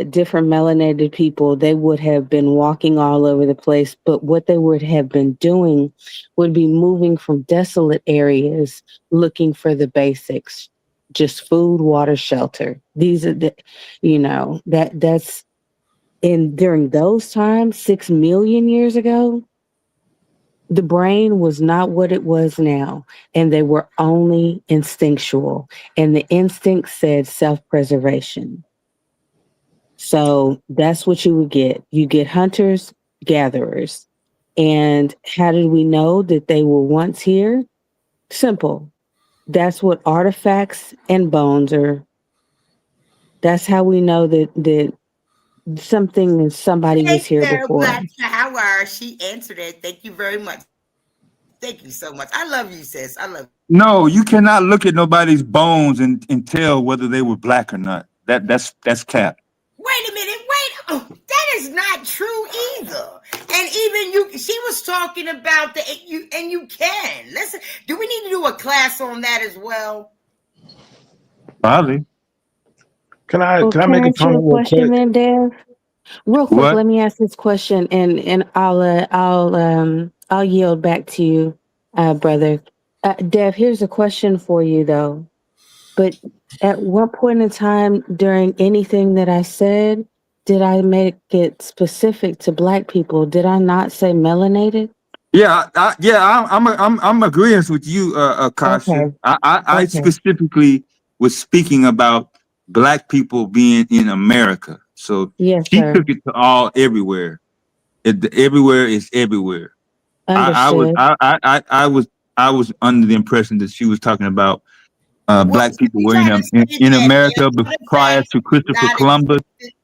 different melanated people, they would have been walking all over the place, but what they would have been doing would be moving from desolate areas looking for the basics, just food, water, shelter. These are the, that's in during those times, 6 million years ago, the brain was not what it was now, and they were only instinctual, and the instinct said self-preservation. So that's what you would get. You get hunters, gatherers. And how did we know that they were once here? Simple. That's what artifacts and bones are. That's how we know that somebody Hey, was here Sarah before. Black, how are she? Answered it. Thank you very much. Thank you so much. I love you, sis. I love you. No, you cannot look at nobody's bones and tell whether they were black or not. That's cap. Wait a minute. That is not true either. And even she was talking about you can. Listen, do we need to do a class on that as well? Probably. Can I Well, make a ask you a comment real question quick? then, Dev? Real quick, What? let me ask this question, and I'll yield back to you, brother. Dev, here's a question for you though. But at what point in time during anything that I said did I make it specific to black people? Did I not say melanated? Yeah, I'm agreeing with you, Kasha. Okay. I Okay. specifically was speaking about black people being in America. So Yes, she sir. took it to all everywhere. Everywhere is everywhere. Understood. I was under the impression that she was talking about What black people you were trying to say in that America prior fact to Christopher not Columbus.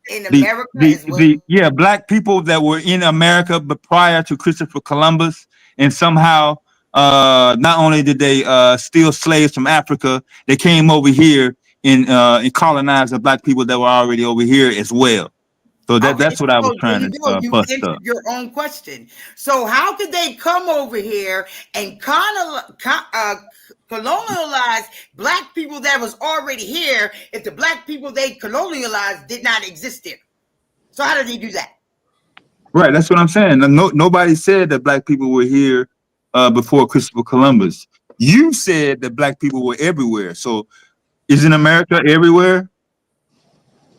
in America as well? Black people that were in America but prior to Christopher Columbus, and somehow not only did they steal slaves from Africa, they came over here and colonized the black people that were already over here as well. So that's what I was trying there you go. to You bust answered up. your own question. So how could they come over here and colonialize black people that was already here if the black people they colonialized did not exist there? So how did they do that? Right, that's what I'm saying. Nobody said that black people were here before Christopher Columbus. You said that black people were everywhere. So isn't America everywhere?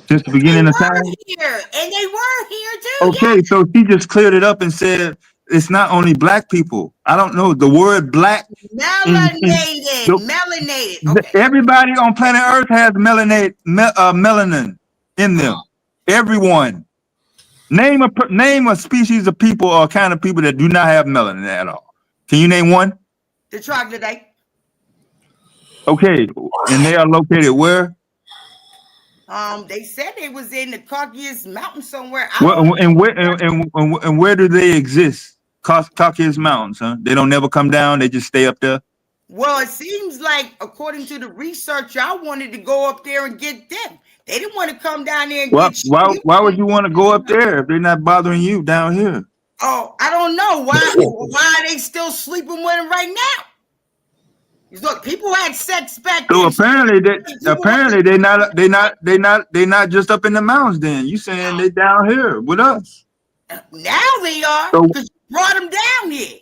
since the beginning of time? Here, and they were here too. Okay, so she just cleared it up and said it's not only black people. I don't know the word black. Melanated. Okay. Everybody on planet Earth has melanin in them. Everyone. Name a species of people or kind of people that do not have melanin at all. Can you name one? The troglodyte. Okay, and they are located where? They said they was in the Caucasus Mountain somewhere. And where do they exist? Caucasus Mountains, huh? They don't never come down. They just stay up there. Well, it seems like, according to the research, y'all wanted to go up there and get them. They didn't want to come down there and get you. Why would you want to go up there if they're not bothering you down here? Oh, I don't know. Why are they still sleeping with them right now? Look, people had sex back then. So apparently they're not just up in the mountains. Then you saying they down here with us? Now they are, because you brought them down here.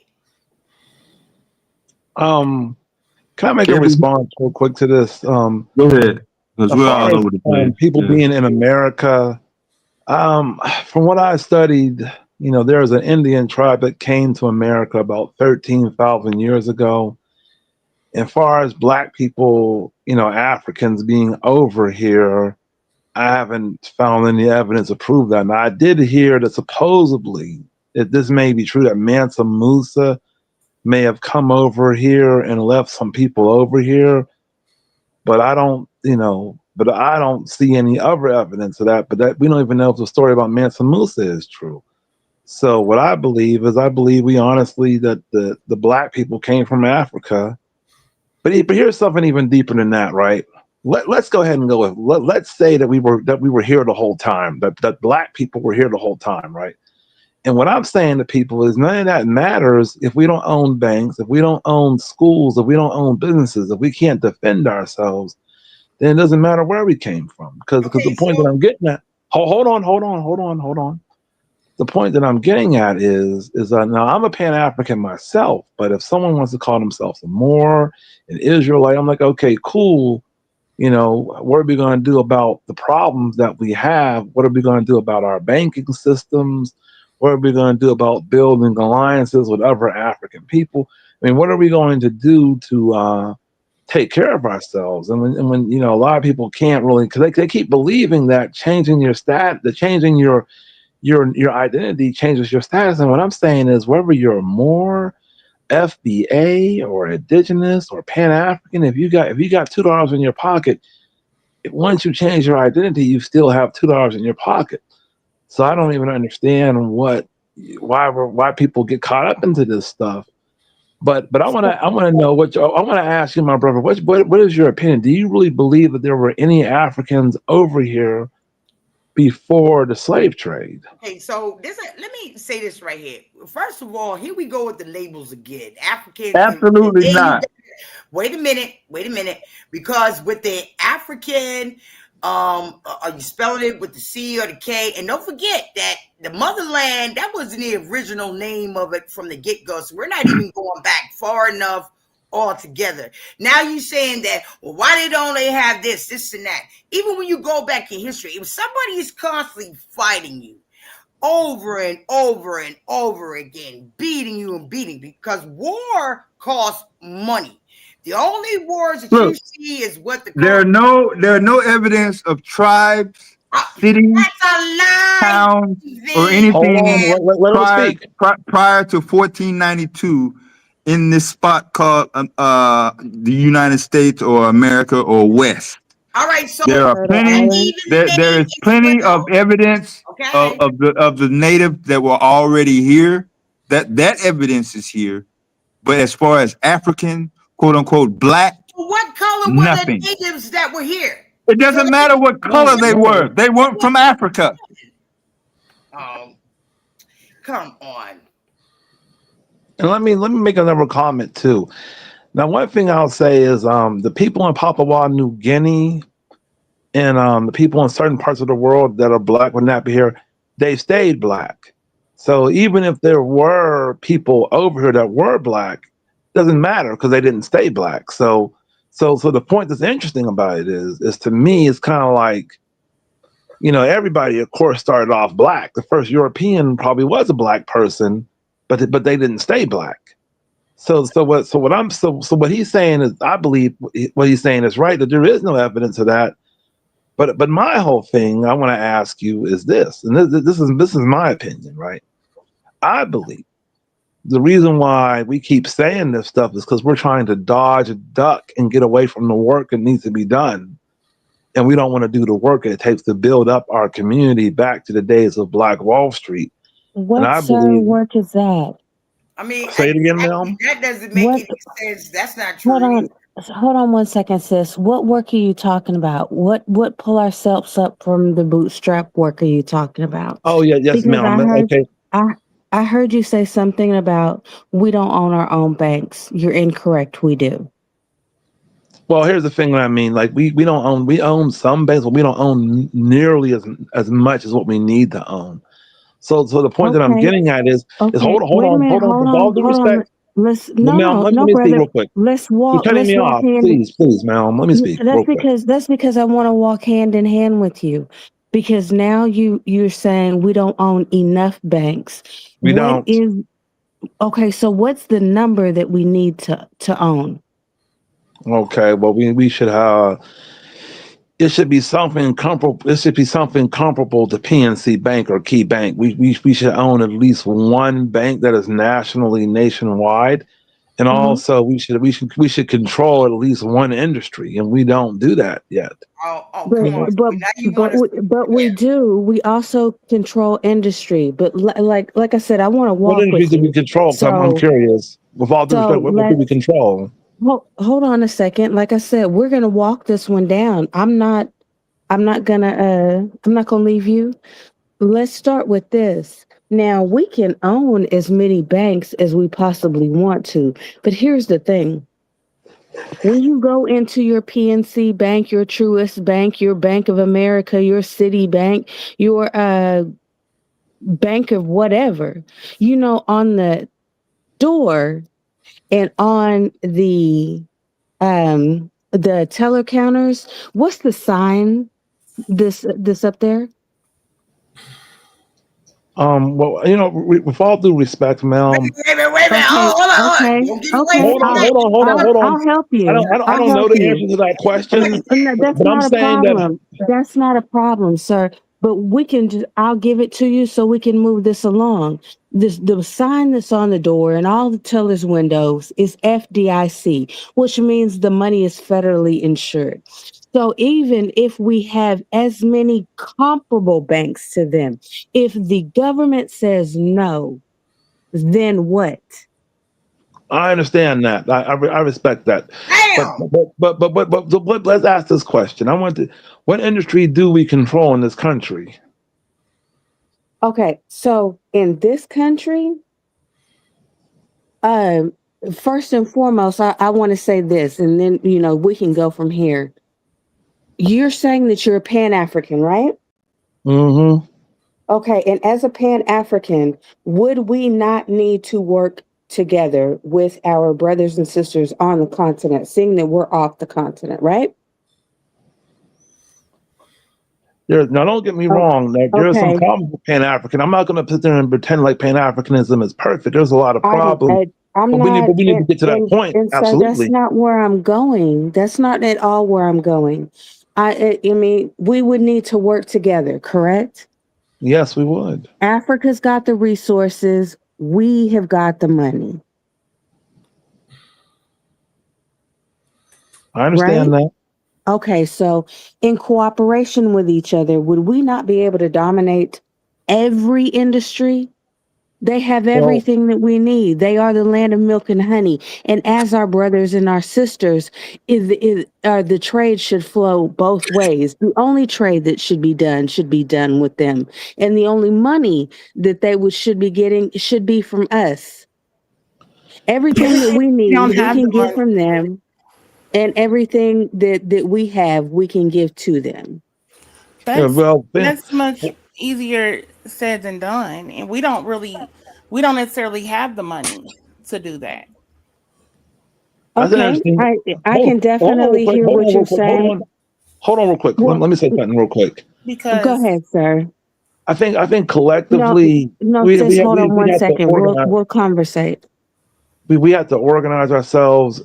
Can I make a response real quick to this? Go ahead, because we're all over the place. People being in America, from what I studied, there was an Indian tribe that came to America about 13,000 years ago. As far as black people, Africans being over here, I haven't found any evidence to prove that. Now, I did hear that supposedly, that this may be true, that Mansa Musa may have come over here and left some people over here, but I don't see any other evidence of that. But that we don't even know if the story about Mansa Musa is true. So what I believe we honestly that the black people came from Africa. But here's something even deeper than that, right? Let's go ahead and go with let's say that we were here the whole time, that black people were here the whole time, right? And what I'm saying to people is none of that matters if we don't own banks, if we don't own schools, if we don't own businesses, if we can't defend ourselves, then it doesn't matter where we came from. Because the point that I'm getting at, hold on. The point that I'm getting at is that now I'm a Pan-African myself, but if someone wants to call themselves a Moor, an Israelite, I'm like, okay, cool. What are we going to do about the problems that we have? What are we going to do about our banking systems? What are we going to do about building alliances with other African people? I mean, what are we going to do to take care of ourselves? And when a lot of people can't really, because they keep believing that changing your changing your identity changes your status. And what I'm saying is, whether you're more FBA or indigenous or Pan-African, if you got $2 in your pocket, once you change your identity, you still have $2 in your pocket. So I don't even understand why people get caught up into this stuff. But I want to know I want to ask you, my brother, what is your opinion? Do you really believe that there were any Africans over here before the slave trade? Okay, so let me say this right here. First of all, here we go with the labels again. Africans. Absolutely not. Wait a minute. Because with the African, are you spelling it with the C or the K? And don't forget that the motherland, that wasn't the original name of it from the get-go. So we're not even going back far enough altogether. Now you're saying that, well, why don't they have this and that? Even when you go back in history, if somebody is constantly fighting you over and over and over again, beating you, because war costs money. The only wars that you see is what there are no evidence of tribes, cities, towns, or anything prior to 1492 in this spot called the United States or America or West. All right, so there are plenty. There is plenty of evidence of the native that were already here. That evidence is here, but as far as African, quote unquote, black, what color were the natives that were here? It doesn't matter what color they were. They weren't from Africa. Come on. And let me make another comment too. Now, one thing I'll say is the people in Papua New Guinea and the people in certain parts of the world that are black would not be here. They stayed black. So even if there were people over here that were black, doesn't matter because they didn't stay black. So the point that's interesting about it is to me, it's kind of like everybody, of course, started off black. The first European probably was a black person, but they didn't stay black. So what he's saying is, I believe what he's saying is right, that there is no evidence of that. But my whole thing I want to ask you is this, and this is my opinion, right? I believe the reason why we keep saying this stuff is because we're trying to dodge, duck, and get away from the work that needs to be done. And we don't want to do the work it takes to build up our community back to the days of Black Wall Street. What and I believe, work is that? I mean, say it again, Mel. that doesn't make What? any sense. That's not true. Hold on 1 second, sis. What work are you talking about? What pull ourselves up from the bootstrap work are you talking about? Oh yeah, yes, Because ma'am. Okay. I heard you say something about we don't own our own banks. You're incorrect. We do. Well, here's the thing that I mean. Like we own some banks, but we don't own nearly as much as what we need to own. So the point that I'm getting at is hold on. With all due respect. Let me speak real quick. Let's walk. You're cutting me off. Please, Mel. Let me speak. That's because I want to walk hand in hand with you. Because now you're saying we don't own enough banks. We don't. Okay, so what's the number that we need to own? Okay, well we should have. It should be something comparable. It should be something comparable to PNC Bank or Key Bank. We should own at least one bank that is nationwide, and also we should control at least one industry, and we don't do that yet. But we do. We also control industry. But like I said, I want to walk. What industry do we control? So, I'm curious. With all due respect, what do we control? Well, hold on a second. Like I said, we're gonna walk this one down. I'm not gonna leave you. Let's start with this. Now we can own as many banks as we possibly want to, but here's the thing. When you go into your PNC Bank, your Truist Bank, your Bank of America, your Citibank, your bank of whatever, on the door and on the teller counters, what's the sign this up there? Well, with all due respect, Mel. Wait a minute. Hold on. I'll help you. I don't know the answer to that question. That's not a problem. That's not a problem, sir. But I'll give it to you so we can move this along. The sign that's on the door and all the tellers' windows is FDIC, which means the money is federally insured. So even if we have as many comparable banks to them, if the government says no, then what? I understand that. I respect that. But let's ask this question. What industry do we control in this country? Okay, so in this country, first and foremost, I want to say this, and then we can go from here. You're saying that you're a Pan-African, right? Mm-hmm. Okay, and as a Pan-African, would we not need to work together with our brothers and sisters on the continent, seeing that we're off the continent, right? Now, don't get me wrong. There are some problems with Pan-African. I'm not going to sit there and pretend like Pan-Africanism is perfect. There's a lot of problems. But we need to get to that point. Absolutely. So that's not where I'm going. That's not at all where I'm going. I mean, we would need to work together, correct? Yes, we would. Africa's got the resources. We have got the money. I understand that. Okay, so in cooperation with each other, would we not be able to dominate every industry? They have everything that we need. They are the land of milk and honey. And as our brothers and our sisters, the trade should flow both ways. The only trade that should be done with them. And the only money that they should be getting should be from us. Everything that we need, we can get from them. And everything that we have, we can give to them. That's much easier said than done. And we don't necessarily have the money to do that. Okay, I can definitely hear what you're saying. Hold on real quick. Let me say something real quick. Because go ahead, sir. I think collectively No, sis, hold on one second. We'll conversate. We have to organize ourselves.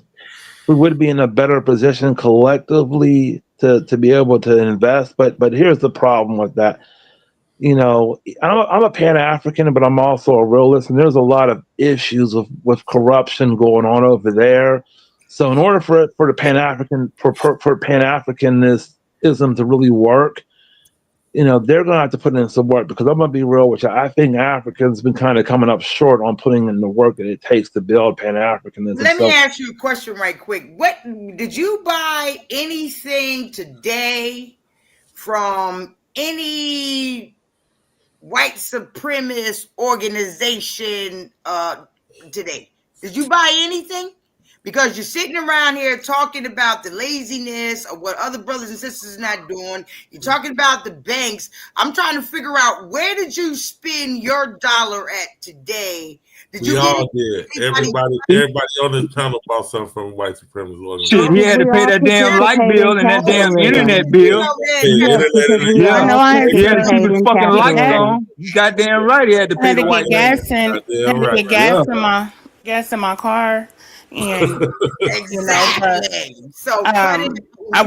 We would be in a better position collectively to be able to invest. But here's the problem with that. You know, I'm a Pan-African, but I'm also a realist, and there's a lot of issues with corruption going on over there. So in order for the Pan-African for Pan-Africanism to really work, you know, they're going to have to put in some work, because I'm going to be real with you. I think Africans been kind of coming up short on putting in the work that it takes to build Pan-Africanism. Let me ask you a question right quick. What did you buy anything today from any white supremacist organization today? Did you buy anything? Because you're sitting around here talking about the laziness of what other brothers and sisters are not doing. You're talking about the banks. I'm trying to figure out, where did you spend your dollar at today? We all did. Everybody on this panel bought something from white supremacist organization. Shit, he had to pay that damn light bill and that damn internet bill. We had to keep his fucking lights on. Goddamn right, he had to pay the white gas in my car, and exactly. So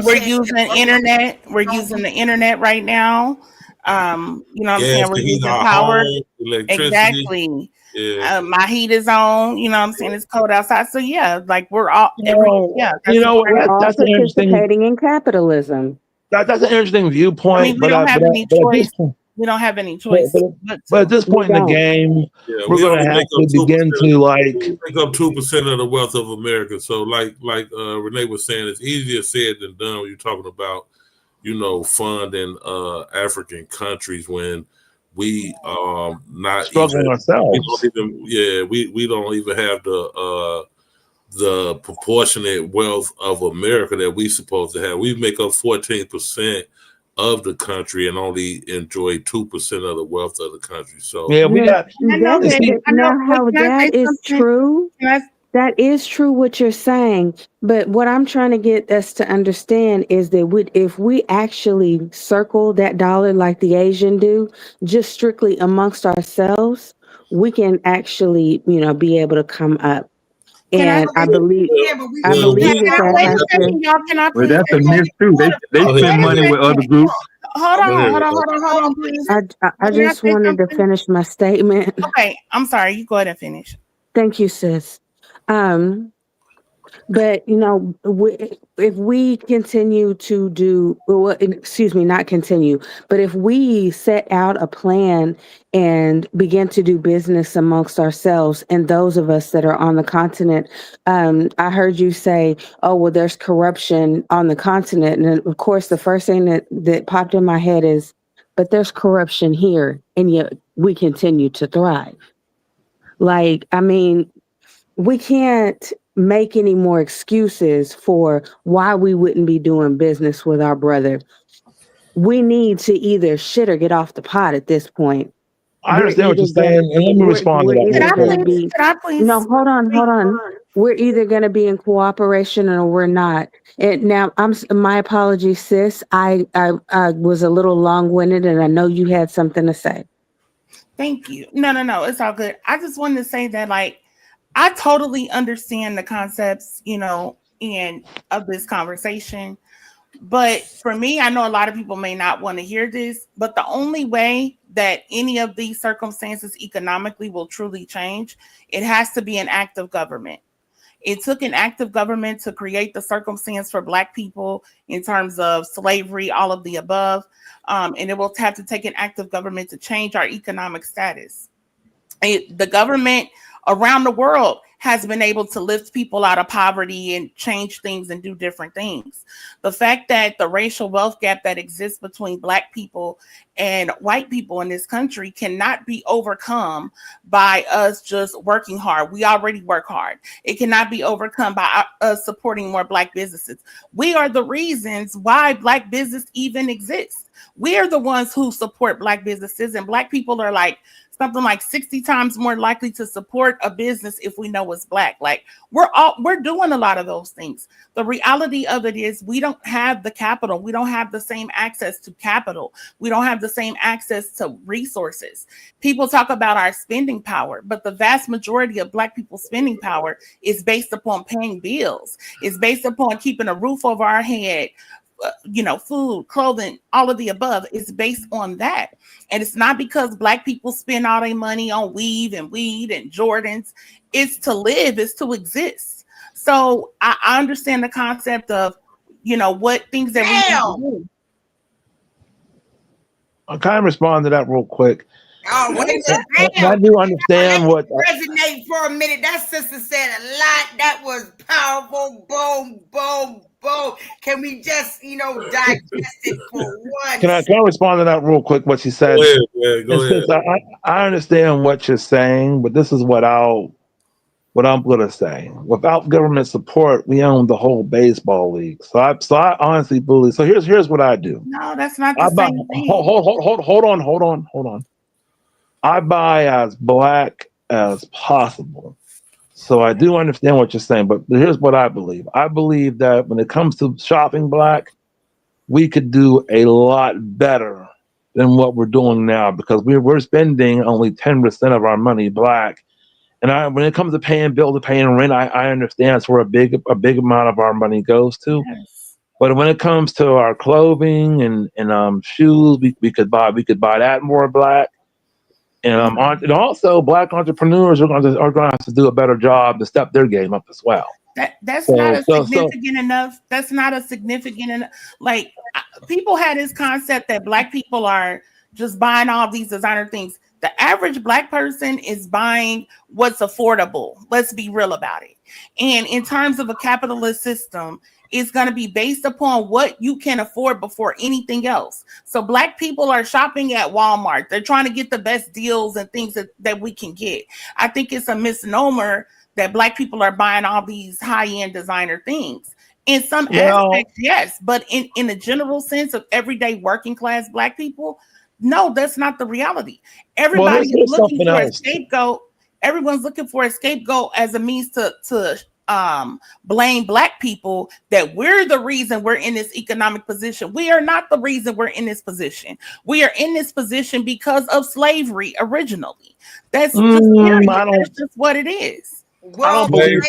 we're using internet. We're using the internet right now. You know what I'm saying? We're using power. Exactly. Yeah. My heat is on. You know what I'm saying? It's cold outside. So yeah, like we're all. we're all participating in capitalism. That's an interesting viewpoint. I mean, we don't have any choice. We don't have any choice. But at this point in the game, we're going to have to begin to make up 2% of the wealth of America. So like Renee was saying, it's easier said than done when you're talking about, you know, funding African countries when we not struggling ourselves. We don't even have the proportionate wealth of America that we supposed to have. We make up 14% of the country and only enjoy 2% of the wealth of the country. So yeah, we got. That is true. That is true what you're saying, but what I'm trying to get us to understand is that if we actually circle that dollar like the Asian do, just strictly amongst ourselves, we can actually, you know, be able to come up. And I believe that's a myth too. They spend money with other groups. Hold on, please. I just wanted to finish my statement. Okay, I'm sorry. You go ahead and finish. Thank you, sis. But you know, if we continue to do, not continue, but if we set out a plan and begin to do business amongst ourselves and those of us that are on the continent, I heard you say, oh, well, there's corruption on the continent. And of course, the first thing that popped in my head is, but there's corruption here, and yet we continue to thrive. Like, I mean, we can't make any more excuses for why we wouldn't be doing business with our brother. We need to either shit or get off the pot at this point. I understand what you're saying, and let me respond to that. Can I please? No, hold on. We're either going to be in cooperation or we're not. And now, my apologies, sis. I was a little long-winded, and I know you had something to say. Thank you. No, it's all good. I just wanted to say that, like, I totally understand the concepts, you know, of this conversation. But for me, I know a lot of people may not want to hear this, but the only way that any of these circumstances economically will truly change, it has to be an act of government. It took an act of government to create the circumstance for Black people in terms of slavery, all of the above. And it will have to take an act of government to change our economic status. The government around the world has been able to lift people out of poverty and change things and do different things. The fact that the racial wealth gap that exists between Black people and white people in this country cannot be overcome by us just working hard. We already work hard. It cannot be overcome by us supporting more Black businesses. We are the reasons why Black business even exists. We are the ones who support Black businesses, and Black people are like something like 60 times more likely to support a business if we know it's Black. Like we're doing a lot of those things. The reality of it is we don't have the capital. We don't have the same access to capital. We don't have the same access to resources. People talk about our spending power, but the vast majority of Black people's spending power is based upon paying bills. It's based upon keeping a roof over our head, food, clothing, all of the above is based on that. And it's not because Black people spend all their money on weave and weed and Jordans. It's to live, it's to exist. So I understand the concept of, what things that we can do. I'll kind of respond to that real quick. Oh, wait a minute. I do understand what resonate for a minute. That sister said a lot. That was powerful. Boom, boom, boom. Can we just, digest it for once? Can I respond to that real quick? What she said. Go ahead. I understand what you're saying, but this is what I'm going to say. Without government support, we own the whole baseball league. So I honestly believe. So here's what I do. No, that's not the same thing. Hold on. I buy as Black as possible. So I do understand what you're saying, but here's what I believe. I believe that when it comes to shopping Black, we could do a lot better than what we're doing now, because we're spending only 10% of our money Black. And when it comes to paying bills and paying rent, I understand it's where a big amount of our money goes to. Yes. But when it comes to our clothing and shoes, we could buy that more Black. And also Black entrepreneurs are going to have to do a better job to step their game up as well. That's not a significant enough. That's not a significant enough. Like, people had this concept that Black people are just buying all these designer things. The average Black person is buying what's affordable. Let's be real about it. And in terms of a capitalist system, it's going to be based upon what you can afford before anything else. So Black people are shopping at Walmart. They're trying to get the best deals and things that we can get. I think it's a misnomer that Black people are buying all these high-end designer things. In some aspects, yes, but in the general sense of everyday working class Black people, no, that's not the reality. Everybody is looking for a scapegoat. Everyone's looking for a scapegoat as a means to blame Black people that we're the reason we're in this economic position. We are not the reason we're in this position. We are in this position because of slavery originally. That's just what it is. Well, I don't believe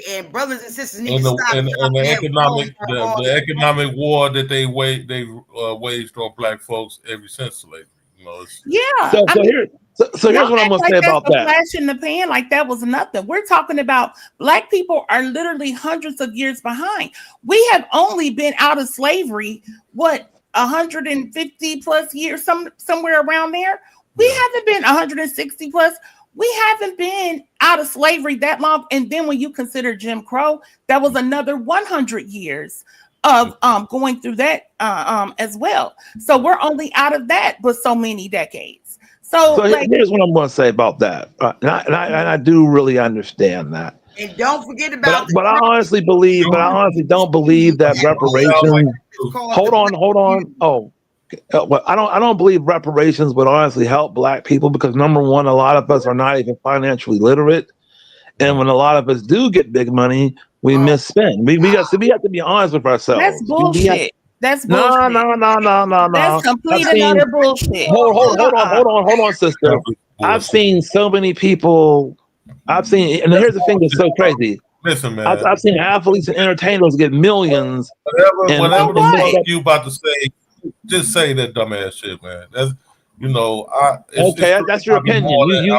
and brothers and sisters need to stop. The economic war that they waged on Black folks ever since slavery. So here's what I'm going to say about that. Flash in the pan, like that was nothing. We're talking about Black people are literally hundreds of years behind. We have only been out of slavery, 150 plus years, somewhere around there. We haven't been 160 plus. We haven't been out of slavery that long. And then when you consider Jim Crow, that was another 100 years of going through that as well. So we're only out of that, but so many decades. So here's what I'm going to say about that. And I do really understand that. And don't forget about. But I honestly don't believe that reparations. Hold on. I don't believe reparations would honestly help Black people, because number one, a lot of us are not even financially literate, and when a lot of us do get big money, we misspend. We have to be honest with ourselves. That's bullshit. That's bullshit. No. That's complete and utter bullshit. Hold on, sister. I've seen so many people. And here's the thing that's so crazy. Listen, man. I've seen athletes and entertainers get millions. Whatever the fuck you about to say, just say that dumbass shit, man. That's that's your opinion.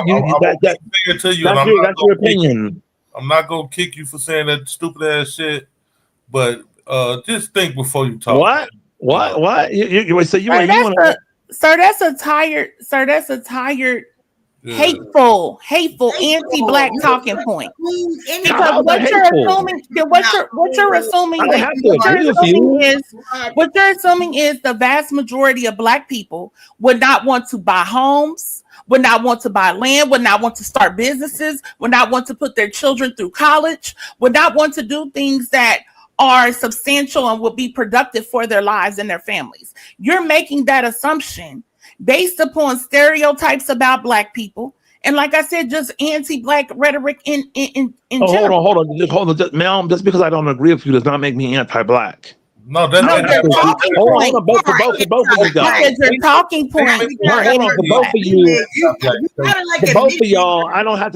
That's your opinion. I'm not gonna kick you for saying that stupid ass shit, but just think before you talk. What? That's a tired hateful, anti-black talking point. Because what you're assuming is the vast majority of black people would not want to buy homes, would not want to buy land, would not want to start businesses, would not want to put their children through college, would not want to do things that are substantial and would be productive for their lives and their families. You're making that assumption based upon stereotypes about black people. And like I said, just anti-black rhetoric in general. Hold on. Ma'am, just because I don't agree with you does not make me anti-black. No, that's your talking point. Hold on, both of you guys. Your talking point. Hold on, for both of you. For both of y'all, I don't have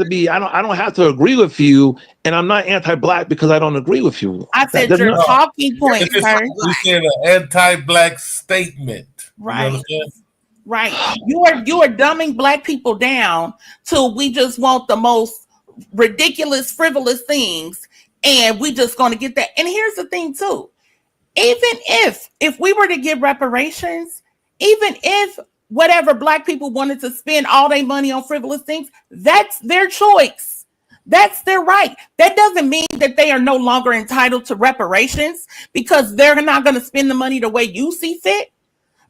to agree with you, and I'm not anti-black because I don't agree with you. I said your talking point, sir. You said an anti-black statement. Right. Right. You are dumbing black people down till we just want the most ridiculous, frivolous things, and we just going to get that. And here's the thing too. Even if we were to give reparations, even if whatever black people wanted to spend all their money on frivolous things, that's their choice. That's their right. That doesn't mean that they are no longer entitled to reparations because they're not going to spend the money the way you see fit.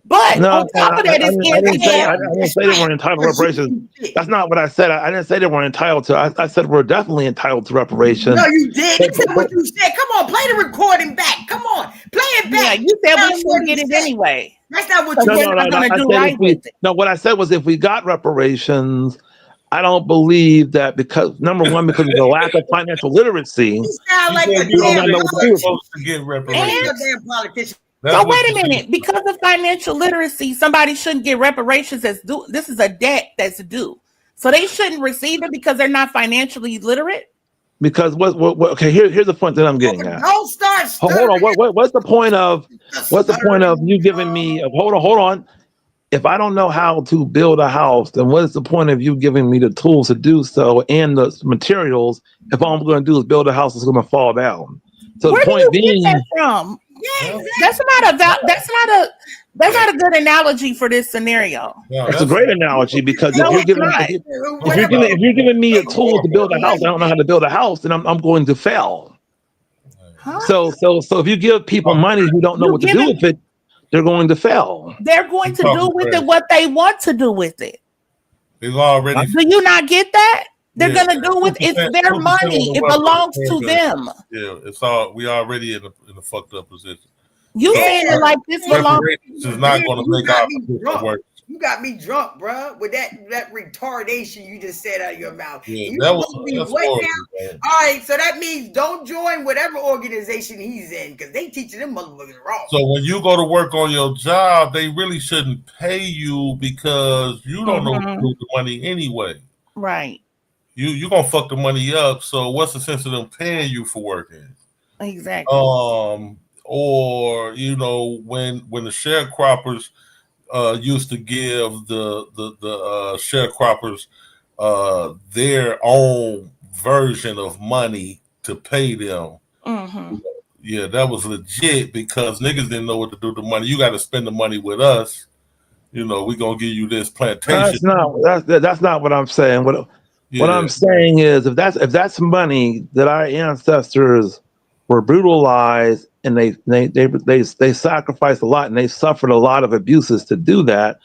But on top of that, I didn't say they weren't entitled to reparations. That's not what I said. I didn't say they weren't entitled to. I said we're definitely entitled to reparations. No, you did. You said what you said. Come on, play the recording back. Come on, play it back. Yeah, you said we should get it anyway. That's not what you're not going to do right with it. No, what I said was if we got reparations, I don't believe that because number one, because of the lack of financial literacy. You sound like a damn politician. So wait a minute, because of financial literacy, somebody shouldn't get reparations as due. This is a debt that's due. So they shouldn't receive it because they're not financially literate? Because what okay, here's the point that I'm getting at. Don't start hold on, what's the point of you giving me hold on. If I don't know how to build a house, then what is the point of you giving me the tools to do so and the materials if all I'm going to do is build a house that's going to fall down? So where the point do you being get that from? Yeah, that's not a good analogy for this scenario. It's a great analogy because if you're giving me a tool to build a house, I don't know how to build a house, then I'm going to fail. Huh? So if you give people money who don't know what to do with it, they're going to fail. They're going to do with it what they want to do with it. They've already. Do you not get that? They're gonna do with it's their money. It belongs to them. Yeah, it's all we already in a fucked up position. You saying it like this belongs. This is not gonna make our position work. You got me drunk, bro, with that retardation you just said out of your mouth. Yeah, you that's horrible, all right, so that means don't join whatever organization he's in because they teaching them motherfuckers wrong. So when you go to work on your job, they really shouldn't pay you because you don't know what to do with the money anyway. Right. You're gonna fuck the money up. So what's the sense of them paying you for working? Exactly. Or when the sharecroppers used to give the sharecroppers their own version of money to pay them. Yeah, that was legit because niggas didn't know what to do with the money. You got to spend the money with us. We're gonna give you this plantation. That's not what I'm saying. What I'm saying is if that's money that our ancestors were brutalized and they sacrificed a lot and they suffered a lot of abuses to do that,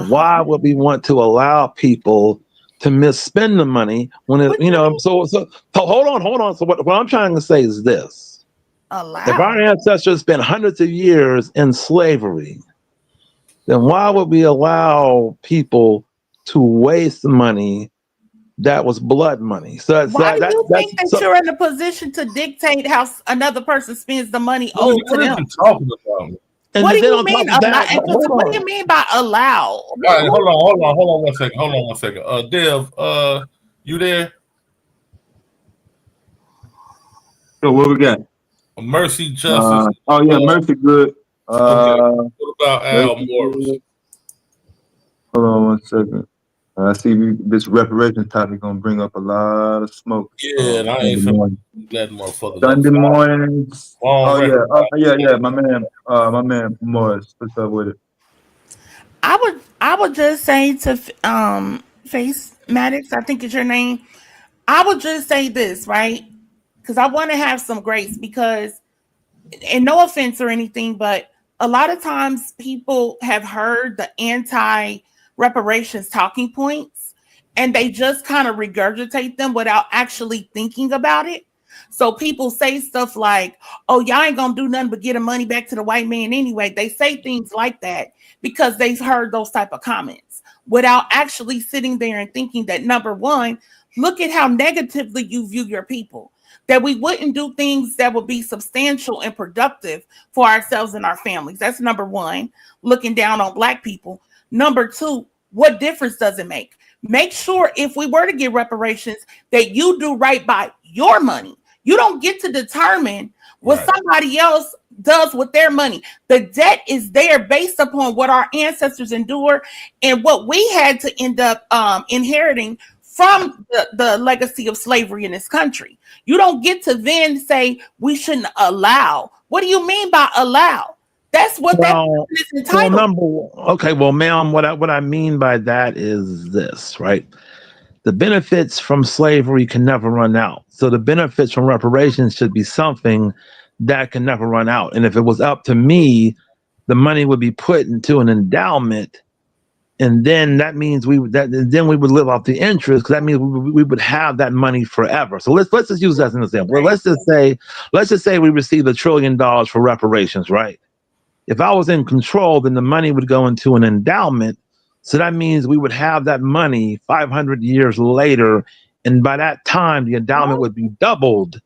why would we want to allow people to misspend the money when so hold on. So what I'm trying to say is this. If our ancestors spent hundreds of years in slavery, then why would we allow people to waste money that was blood money? So why do you think that you're in a position to dictate how another person spends the money owed to them? What do you mean? What do you mean by allow? All right, hold on 1 second. Hold on 1 second. Dev, you there? So what we got? Mercy, Justice. Mercy, good. What about Al Morris? Hold on 1 second. I see this reparations topic gonna bring up a lot of smoke. Yeah, and I ain't finna that motherfucker. Sunday mornings. My man Morris. What's up with it? I would just say to Face Maddox, I think is your name. I would just say this, right? Because I want to have some grace because, and no offense or anything, but a lot of times people have heard the anti-reparations talking points and they just kind of regurgitate them without actually thinking about it. So people say stuff like, oh, y'all ain't gonna do nothing but get the money back to the white man anyway. They say things like that because they've heard those type of comments without actually sitting there and thinking that, number one, look at how negatively you view your people, that we wouldn't do things that would be substantial and productive for ourselves and our families. That's number one, looking down on Black people. Number two, what difference does it make? Make sure if we were to get reparations that you do right by your money. You don't get to determine what somebody else does with their money. The debt is there based upon what our ancestors endured and what we had to end up inheriting from the legacy of slavery in this country. You don't get to then say we shouldn't allow. What do you mean by allow? That's what that is entitled. Well, ma'am, what I mean by that is this, right? The benefits from slavery can never run out. So the benefits from reparations should be something that can never run out. And if it was up to me, the money would be put into an endowment, and then that means we would live off the interest, because that means we would have that money forever. So let's just use that as an example. Well, let's just say we received $1 trillion for reparations, right? If I was in control, then the money would go into an endowment. So that means we would have that money 500 years later, and by that time the endowment would be doubled.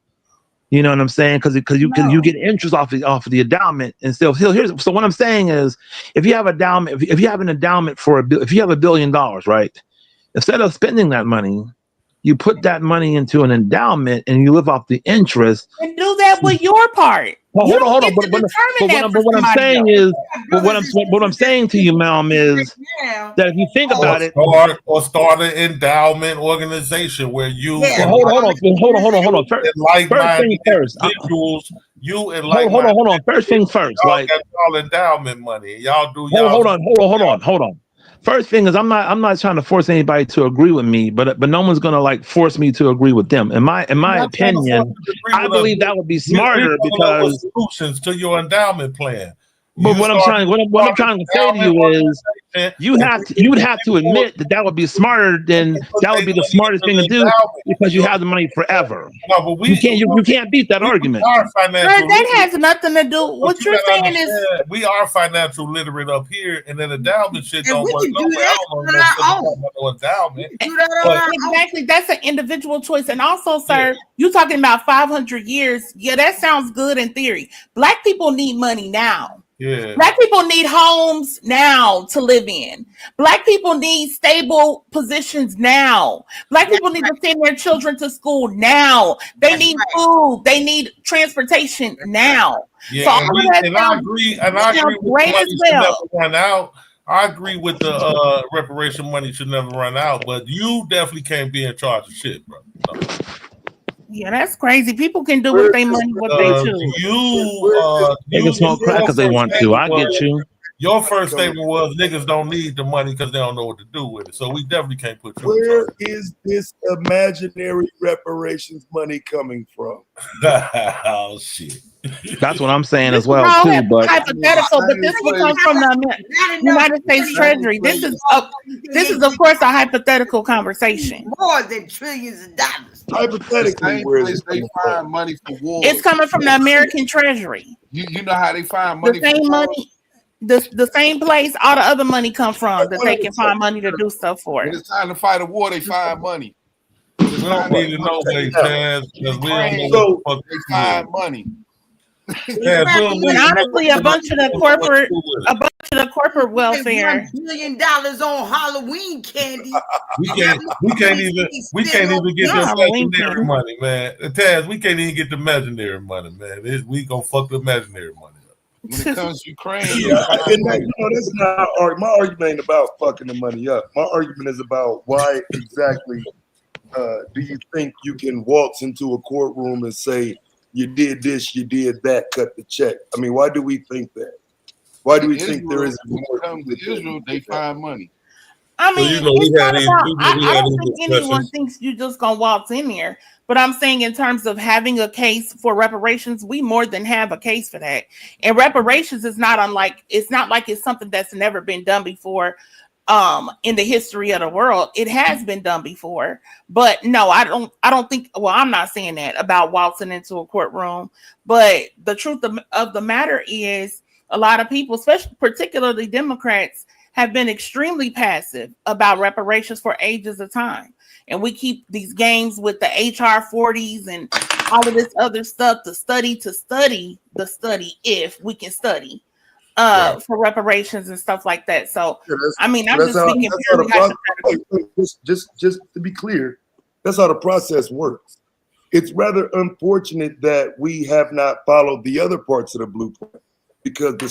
You know what I'm saying? Because you get interest off of the endowment, and so what I'm saying is, if you have an endowment if you have $1 billion, right? Instead of spending that money, you put that money into an endowment and you live off the interest. And do that with your part. Well, hold on. But what I'm saying is, what I'm saying to you, ma'am, is that if you think about it, or start an endowment organization where you hold on. First thing first. Hold on. First thing first. Y'all got y'all endowment money. Y'all do. Hold on. First thing is, I'm not trying to force anybody to agree with me, but no one's gonna like force me to agree with them. In my opinion, I believe that would be smarter because solutions to your endowment plan. But what I'm trying to say to you is, you would have to admit that would be smarter than that would be the smartest thing to do, because you have the money forever. No, but you can't beat that argument. That has nothing to do. What you're saying is we are financial literate up here, and then endowment shit don't work. Exactly, that's an individual choice. And also, sir, you talking about 500 years? Yeah, that sounds good in theory. Black people need money now. Yeah. Black people need homes now to live in. Black people need stable positions now. Black people need to send their children to school now. They need food. They need transportation now. Yeah, so I agree. And I agree with the money should never run out. I agree with the reparation money should never run out. But you definitely can't be in charge of shit, bro. No. Yeah, that's crazy. People can do with their money what they choose. They can smoke crack because they want to. I get you. Your first statement was niggas don't need the money because they don't know what to do with it. So we definitely can't put you. Where is this imaginary reparations money coming from? Oh shit. That's what I'm saying as well too. But hypothetical, but this will come from the United States Treasury. This is of course a hypothetical conversation. More than trillions of dollars. Hypothetically, where is they find money for war? It's coming from the American Treasury. You know how they find money? The same money. The same place all the other money come from that they can find money to do stuff for. When it's time to fight a war, they find money. We don't need to know they because we don't know what they find money. And honestly, a bunch of the corporate welfare. $1 billion on Halloween candy. We can't even get the imaginary money, man. Taz, we can't even get the imaginary money, man. We gonna fuck the imaginary money up. When it comes to Ukraine, that's not my argument ain't about fucking the money up. My argument is about why exactly do you think you can waltz into a courtroom and say you did this, you did that, cut the check? I mean, why do we think that? Why do we think there is more? When it comes to Israel, they find money. I mean, So, it's not about. I had don't these think anyone discussions. thinks you just gonna waltz in there. But I'm saying in terms of having a case for reparations, we more than have a case for that. And reparations is not unlike. It's not like it's something that's never been done before. In the history of the world, it has been done before. But no, I don't think. Well, I'm not saying that about waltzing into a courtroom. But the truth of the matter is, a lot of people, especially particularly Democrats, have been extremely passive about reparations for ages of time. And we keep these games with the HR 40s and all of this other stuff to study if we can study for reparations and stuff like that. So, I mean, I'm just speaking purely hypothetically. Just to be clear, that's how the process works. It's rather unfortunate that we have not followed the other parts of the blueprint, because to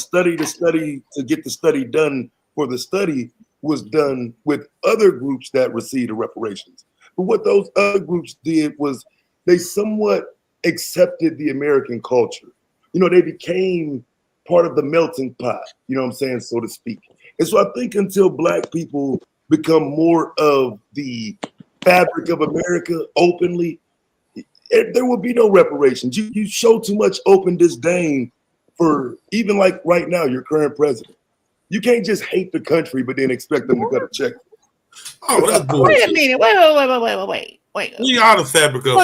get the study done for the study was done with other groups that received the reparations. But what those other groups did was they somewhat accepted the American culture. They became part of the melting pot, you know what I'm saying, so to speak. And so I think until Black people become more of the fabric of America openly, there will be no reparations. You show too much open disdain for, even like right now, your current president. You can't just hate the country, but then expect them to cut a check. Oh, that's bullshit. Wait a minute. Wait. We are the fabric of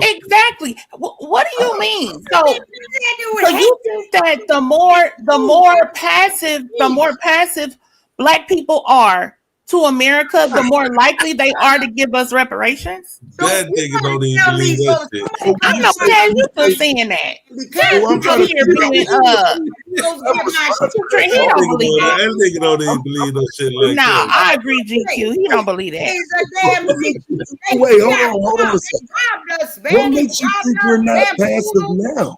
exactly. What do you mean? So you think that the more passive Black people are to America, the more likely they are to give us reparations? That nigga don't even believe that shit. I know that you still saying that. He don't believe that. That nigga don't even believe no shit like that. I agree, GQ. He don't believe that. Wait, hold on a second. What makes you think we're not passive now?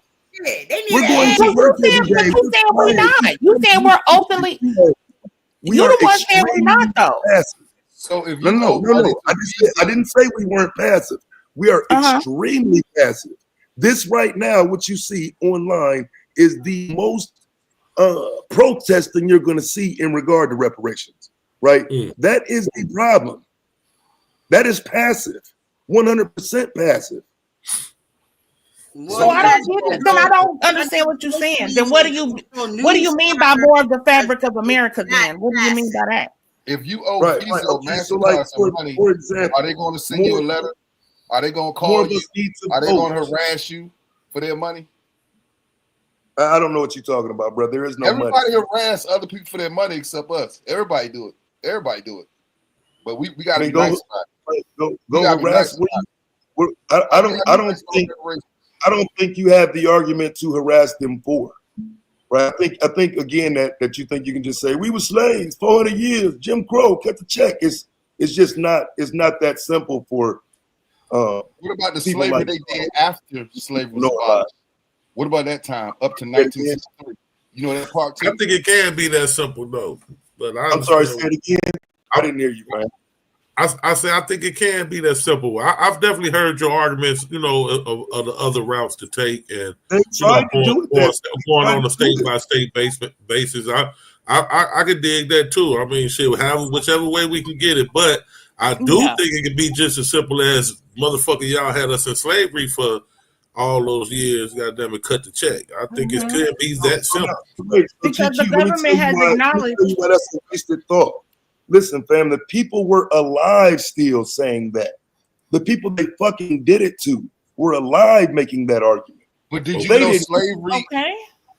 We're going to work every day. You saying we're not. You saying we're openly. You're the one saying we're not, though. Passive. So if no. I didn't say we weren't passive. We are extremely passive. This right now, what you see online, is the most protesting you're going to see in regard to reparations. Right? That is the problem. That is passive, 100% passive. So I don't get it. Then I don't understand what you're saying. Then what do you mean by more of the fabric of America? Then what do you mean by that? If you owe Right, Visa right. or Okay, so MasterCard like, some money, for example, are they going to send you a letter? Are they going to call you? Are they going to harass you for their money? I don't know what you're talking about, bro. There is no money. Everybody harass other people for their money except us. Everybody do it. But we got to be nice about it. Go harass. I don't think you have the argument to harass them for. Right? I think again that you think you can just say we were slaves 400 years, Jim Crow, cut the check. It's just not that simple for. What about the slavery like, they did after slavery was abolished? What about that time up to 1963? You know that part too. I think it can be that simple though. But I'm sorry, say it again. I didn't hear you, man. I say I think it can be that simple. I've definitely heard your arguments, of the other routes to take, and going on a state by state basis. I could dig that too. I mean, shit, whichever way we can get it, but I do think it could be just as simple as motherfucker, y'all had us in slavery for all those years. Goddamn it, cut the check. I think it could be that simple. Because the government has acknowledged. That's a wasted thought. Listen, fam, the people were alive still saying that. The people they fucking did it to were alive making that argument. But did you know slavery?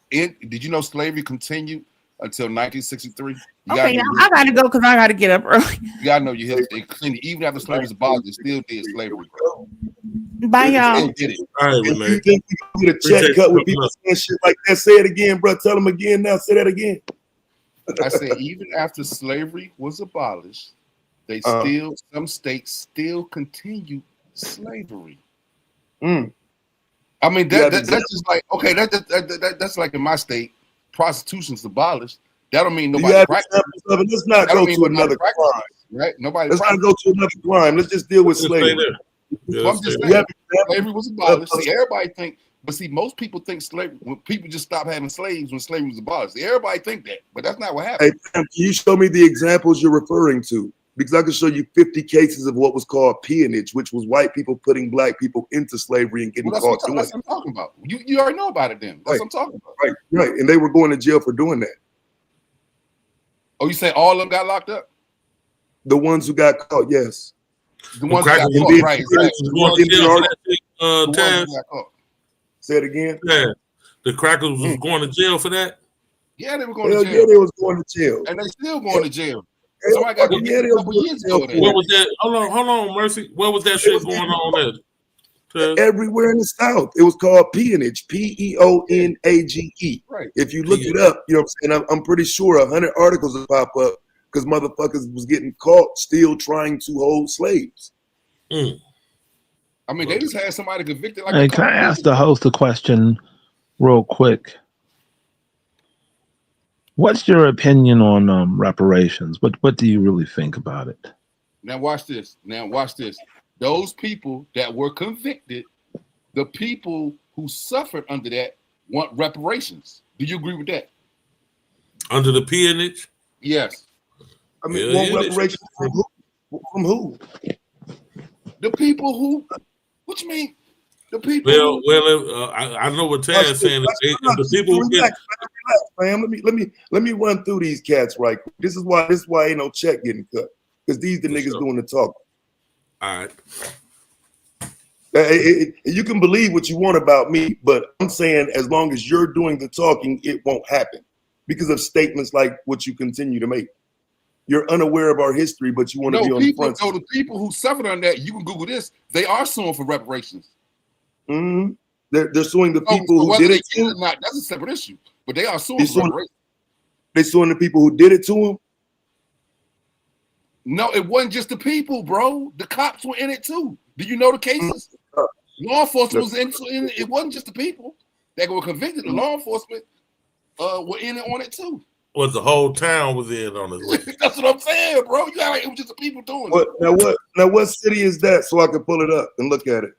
Did you know slavery continued until 1963? I gotta go because I gotta get up early. You gotta know your history. Even after slavery was abolished, they still did slavery. Bye, y'all. Did it. All right, if you think you get a check cut with people saying shit like that, say it again, bro. Tell them again now. Say that again. I said, even after slavery was abolished, some states still continue slavery. I mean, that's just like, okay, that's like in my state, prostitution's abolished. That don't mean nobody practices. Let's not go to another crime, right? Let's not go to another crime. Let's just deal with slavery. I'm just saying, slavery was abolished. See, everybody think But see, most people think slavery, when people just stop having slaves when slavery was abolished. Everybody think that, but that's not what happened. Hey, Pam, can you show me the examples you're referring to? Because I can show you 50 cases of what was called peonage, which was white people putting black people into slavery and getting caught doing it. That's what I'm talking about. You already know about it then. That's what I'm talking about. Right. And they were going to jail for doing that. Oh, you say all of them got locked up? The ones who got caught, yes. The ones who got caught, right. Say it again. Yeah. The crackers was going to jail for that? Yeah, they were going to jail. Yeah, they was going to jail. And they still going to jail. Somebody got a couple years ago. What was that? Hold on, Mercy. Where was that shit going on at? Everywhere in the South. It was called peonage, Peonage. Right. If you look it up, you know what I'm saying? I'm pretty sure 100 articles will pop up because motherfuckers was getting caught still trying to hold slaves. I mean, they just had somebody convicted. Like hey, can I ask the host a question real quick? What's your opinion on reparations? What do you really think about it? Now watch this. Those people that were convicted, the people who suffered under that want reparations. Do you agree with that? Under the peonage? Yes. I mean, want reparations from who? From who? The people who. What you mean? The people. I know what Tad's saying. The people who get. Relax, fam. Let me run through these cats right quick. This is why ain't no check getting cut, because these the niggas doing the talking. All right. You can believe what you want about me, but I'm saying as long as you're doing the talking, it won't happen because of statements like what you continue to make. You're unaware of our history, but you want to be on the front. No, the people who suffered on that, you can Google this. They are suing for reparations. Mm-hmm. They're suing the people who did it to them. That's a separate issue, but they are suing for reparations. They suing the people who did it to them. No, it wasn't just the people, bro. The cops were in it too. Do you know the cases? Law enforcement was in it. It wasn't just the people that were convicted. The law enforcement were in it on it too. Was the whole town was in on it? That's what I'm saying, bro. You got it was just the people doing it. Now what city is that? So I can pull it up and look at it.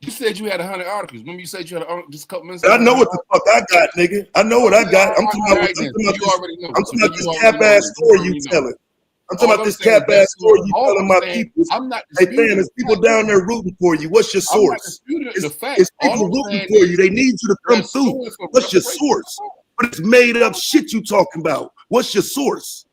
You said you had 100 articles. Remember you said you had just a couple minutes ago? I know what the fuck I got, nigga. I know what I got. I'm talking about this cap ass story you telling. I'm talking about this cap ass story you telling my people. Hey, man, there's people down there rooting for you. What's your source? It's people rooting for you. They need you to come through. What's your source? But it's made up shit you talking about. What's your source?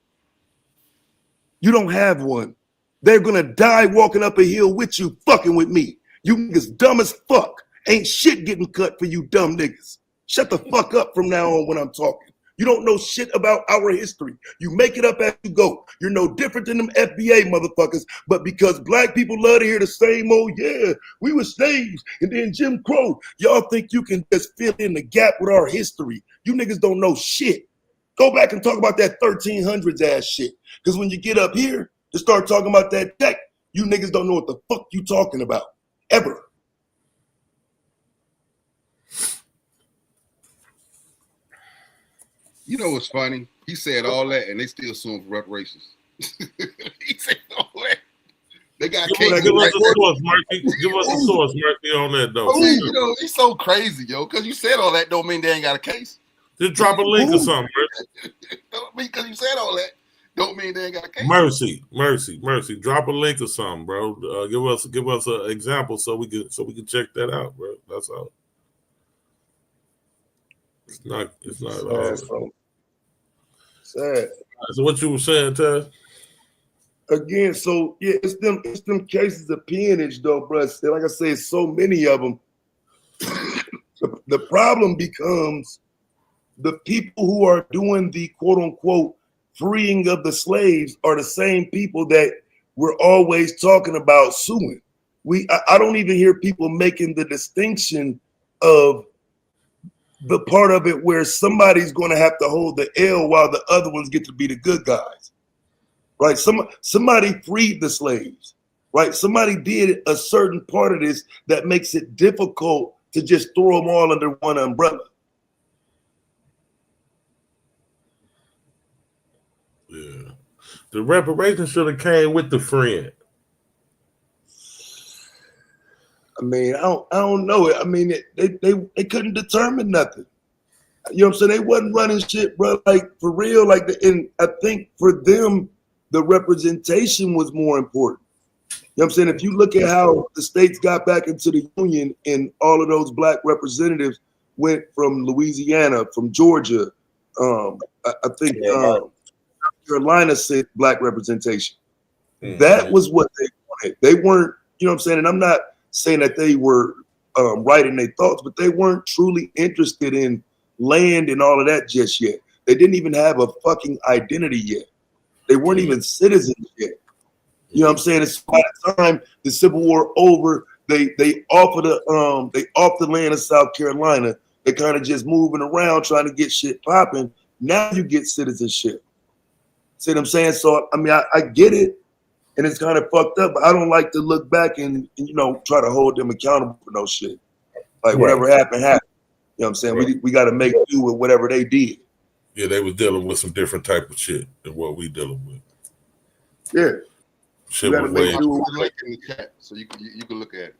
You don't have one. They're gonna die walking up a hill with you, fucking with me. You niggas dumb as fuck. Ain't shit getting cut for you dumb niggas. Shut the fuck up from now on when I'm talking. You don't know shit about our history. You make it up as you go. You're no different than them FBA motherfuckers. But because black people love to hear the same old, yeah, we were slaves and then Jim Crow, y'all think you can just fill in the gap with our history. You niggas don't know shit. Go back and talk about that 1300s ass shit. Because when you get up here to start talking about that tech, you niggas don't know what the fuck you talking about. Ever. You know what's funny? He said all that and they still suing for reparations. He said all that. They got give us a source, Murphy. Give us a source, Murphy, on that though. See, you know, he's so crazy, yo. Because you said all that don't mean they ain't got a case. Just drop a link or something, Murphy. Because you said all that don't mean they ain't got a case. Mercy. Drop a link or something, bro. Give us an example so we can check that out, bro. That's all. It's not sad. So what you were saying, Taz? Again, so yeah, it's them cases of peonage though, bro. Like I say, so many of them. The problem becomes the people who are doing the quote unquote freeing of the slaves are the same people that we're always talking about suing. I don't even hear people making the distinction of the part of it where somebody's going to have to hold the L while the other ones get to be the good guys, right? Somebody freed the slaves, right? Somebody did a certain part of this that makes it difficult to just throw them all under one umbrella. Yeah, the reparations should have came with the friend. I mean, I don't know it. I mean, they couldn't determine nothing. You know what I'm saying? They wasn't running shit, bro. Like for real. Like and I think for them, the representation was more important. You know what I'm saying? If you look at how the states got back into the union and all of those black representatives went from Louisiana, from Georgia, I think Carolina said black representation. That was what they wanted. They weren't, you know what I'm saying? And I'm not saying that they were writing their thoughts, but they weren't truly interested in land and all of that just yet. They didn't even have a fucking identity yet. They weren't even citizens yet. You know what I'm saying? It's by the time the Civil War over, they offered the land of South Carolina. They kind of just moving around trying to get shit popping. Now you get citizenship. See what I'm saying? So I mean, I get it, and it's kind of fucked up. But I don't like to look back and you know try to hold them accountable for no shit. Like whatever happened, happened. You know what I'm saying? We got to make do with whatever they did. Yeah, they was dealing with some different type of shit than what we dealing with. Yeah. Shit was way. Link in the chat so you can look at it.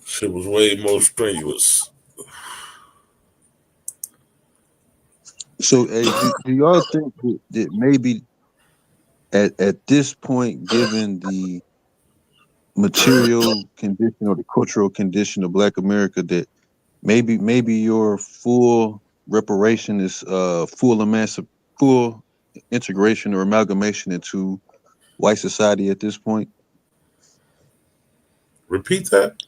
Shit was way more strenuous. So, do y'all think that maybe at this point, given the material condition or the cultural condition of Black America, that maybe your full reparation is full integration or amalgamation into white society at this point? Repeat that.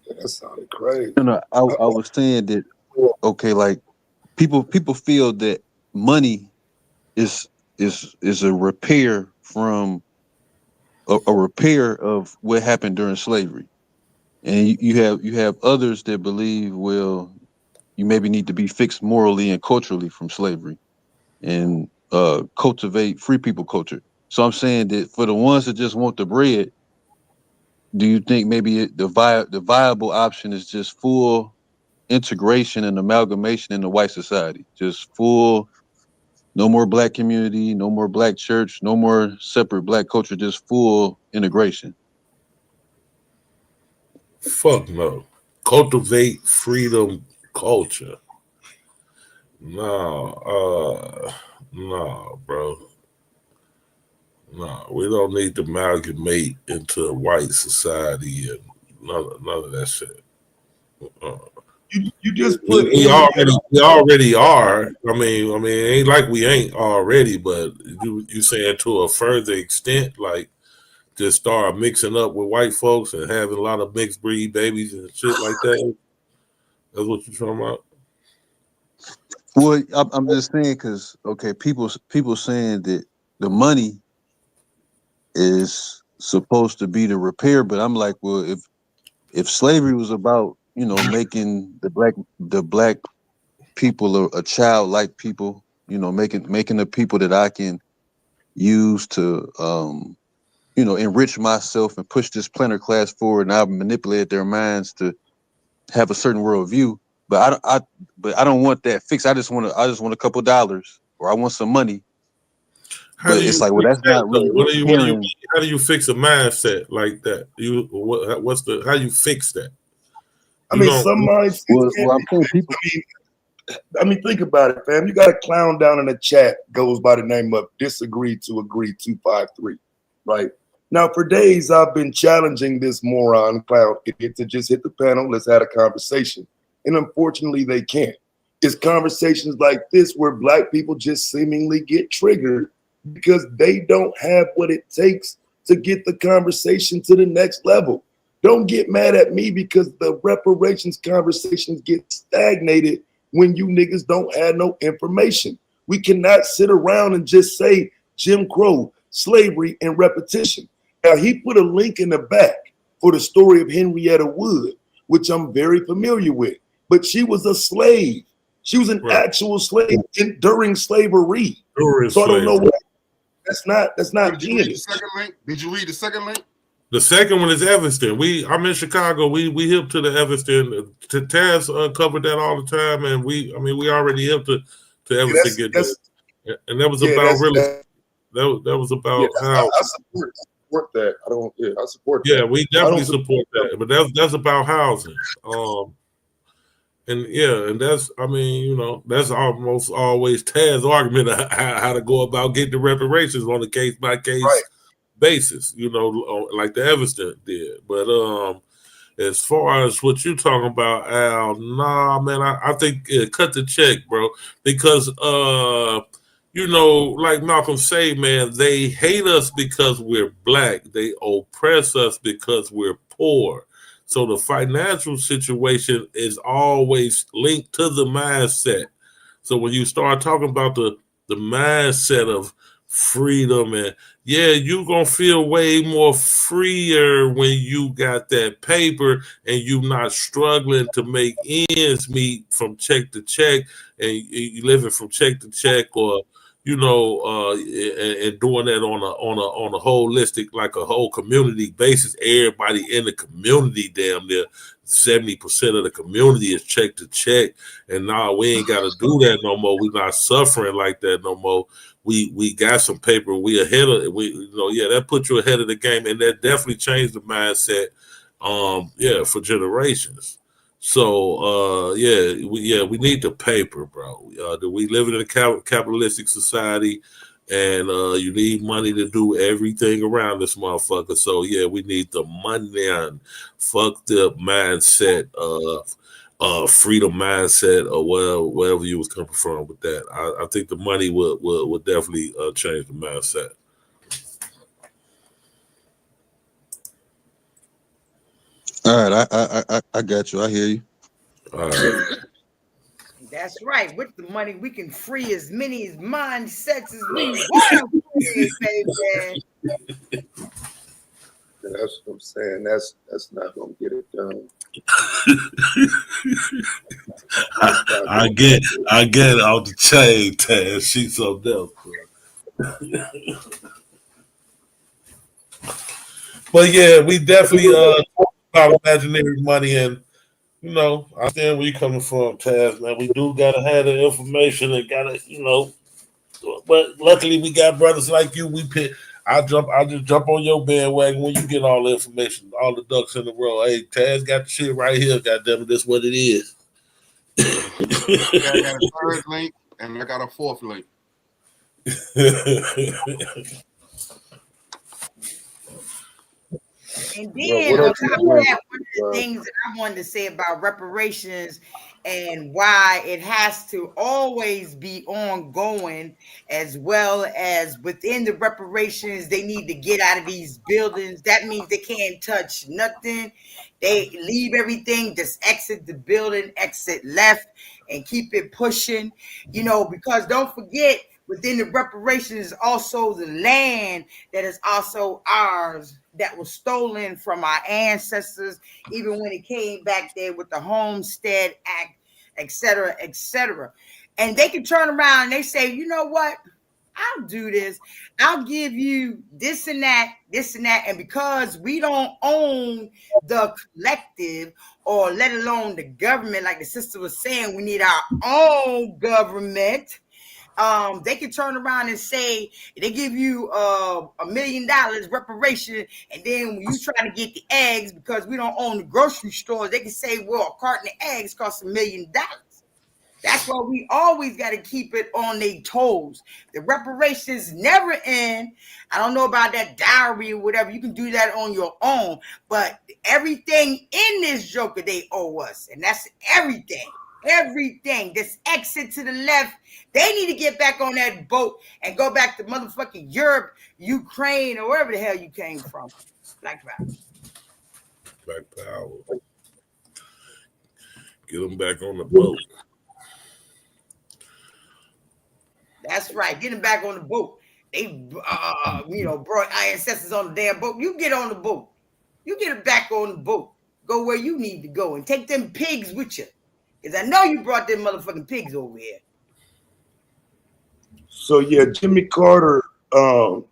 That sounded crazy. No, I was saying that. Okay, like people feel that money is a repair from a repair of what happened during slavery, and you have others that believe, well, you maybe need to be fixed morally and culturally from slavery, and cultivate free people culture. So I'm saying that for the ones that just want the bread, do you think maybe the viable option is just full integration and amalgamation in the white society? Just full, no more Black community, no more Black church, no more separate Black culture, just full integration? Fuck no. Cultivate freedom culture. No, bro. No, we don't need to amalgamate into a white society and none of that shit. You just put we already are. I mean, it ain't like we ain't already, but you saying to a further extent, like just start mixing up with white folks and having a lot of mixed breed babies and shit like that. That's what you're talking about. Well, I'm just saying because people saying that the money is supposed to be the repair, but I'm like, well, if slavery was about making the black people a childlike people, making the people that I can use to enrich myself and push this planter class forward, and I've manipulated their minds to have a certain worldview. But I don't want that fixed. I just want a couple dollars, or I want some money. But it's like, well, that's not really. How do you fix a mindset like that? How you fix that? I mean, some mindsets. Well, I'm saying people. I mean, think about it, fam. You got a clown down in the chat goes by the name of Disagree to Agree 253, right? Now, for days, I've been challenging this moron clown idiot to just hit the panel. Let's have a conversation. And unfortunately, they can't. It's conversations like this where Black people just seemingly get triggered because they don't have what it takes to get the conversation to the next level. Don't get mad at me because the reparations conversations get stagnated when you niggas don't have no information. We cannot sit around and just say Jim Crow, slavery, and repetition. Now, he put a link in the back for the story of Henrietta Wood, which I'm very familiar with, but she was a slave. She was an actual slave during slavery. So I don't know what. That's not Did you read the second link? Did you read the second link? The second one is Evanston. I'm in Chicago. We hip to the Evanston. Taz covered that all the time, and we already hip to Evanston. And that was about really. That was about how. support that. I don't. Yeah, I support Yeah, that. we definitely support that. But that's about housing. And yeah, and that's, I mean, you know, that's almost always Taz's argument of how to go about getting the reparations on a case by case basis, you know, like the Evanston did. But as far as what you talking about, Al, nah, man, I think cut the check, bro, because you know, like Malcolm say, man, they hate us because we're black. They oppress us because we're poor. So the financial situation is always linked to the mindset. So when you start talking about the mindset of freedom, and yeah, you're gonna feel way more freer when you got that paper and you not struggling to make ends meet from check to check, and you living from check to check, or you know, and doing that on a holistic, like a whole community basis. Everybody in the community, damn near 70% of the community is check to check, and now we ain't got to do that no more. We're not suffering like that no more. We got some paper. We ahead of it. We, you know, yeah, that put you ahead of the game, and that definitely changed the mindset. Yeah, for generations. So we need the paper, bro. We live in a capitalistic society, and you need money to do everything around this motherfucker. So yeah, we need the money and fuck the mindset of freedom mindset, or wherever you was coming from with that. I think the money would definitely change the mindset. All right, I got you. I hear you. All right. That's right. With the money, we can free as many mindsets as we want to free, baby. That's what I'm saying. That's not gonna get it done. I get out the chain, Taz. She's so else, but yeah, we definitely talk about imaginary money, and you know, I understand where you coming from, Taz, man. We do gotta have the information and gotta, you know, but luckily we got brothers like you. I just jump on your bandwagon when you get all the information, all the ducks in the row. Hey, Taz got the shit right here. Goddamn it, this what it is. Yeah, I got a third link and I got a fourth link. And then on top of that, one of the things that I wanted to say about reparations and why it has to always be ongoing, as well as within the reparations, they need to get out of these buildings. That means they can't touch nothing. They leave everything, just exit the building, exit left, and keep it pushing, you know, because don't forget, within the reparations is also the land that is also ours, that was stolen from our ancestors, even when it came back there with the Homestead Act, et cetera, et cetera. And they can turn around and they say, you know what? I'll do this. I'll give you this and that, this and that. And because we don't own the collective, or let alone the government, like the sister was saying, we need our own government. They can turn around and say they give you $1 million reparation, and then when you try to get the eggs, because we don't own the grocery stores, they can say, well, a carton of eggs costs $1 million. That's why we always got to keep it on their toes. The reparations never end. I don't know about that dowry or whatever. You can do that on your own. But everything in this joker, they owe us. And that's everything. Everything. This exit to the left, they need to get back on that boat and go back to motherfucking Europe, Ukraine, or wherever the hell you came from. Black power. Black power. Get them back on the boat. That's right. Get them back on the boat. They, brought our ancestors on the damn boat. You get on the boat. You get them back on the boat. Go where you need to go and take them pigs with you. Because I know you brought them motherfucking pigs over here. So, yeah, Jimmy Carter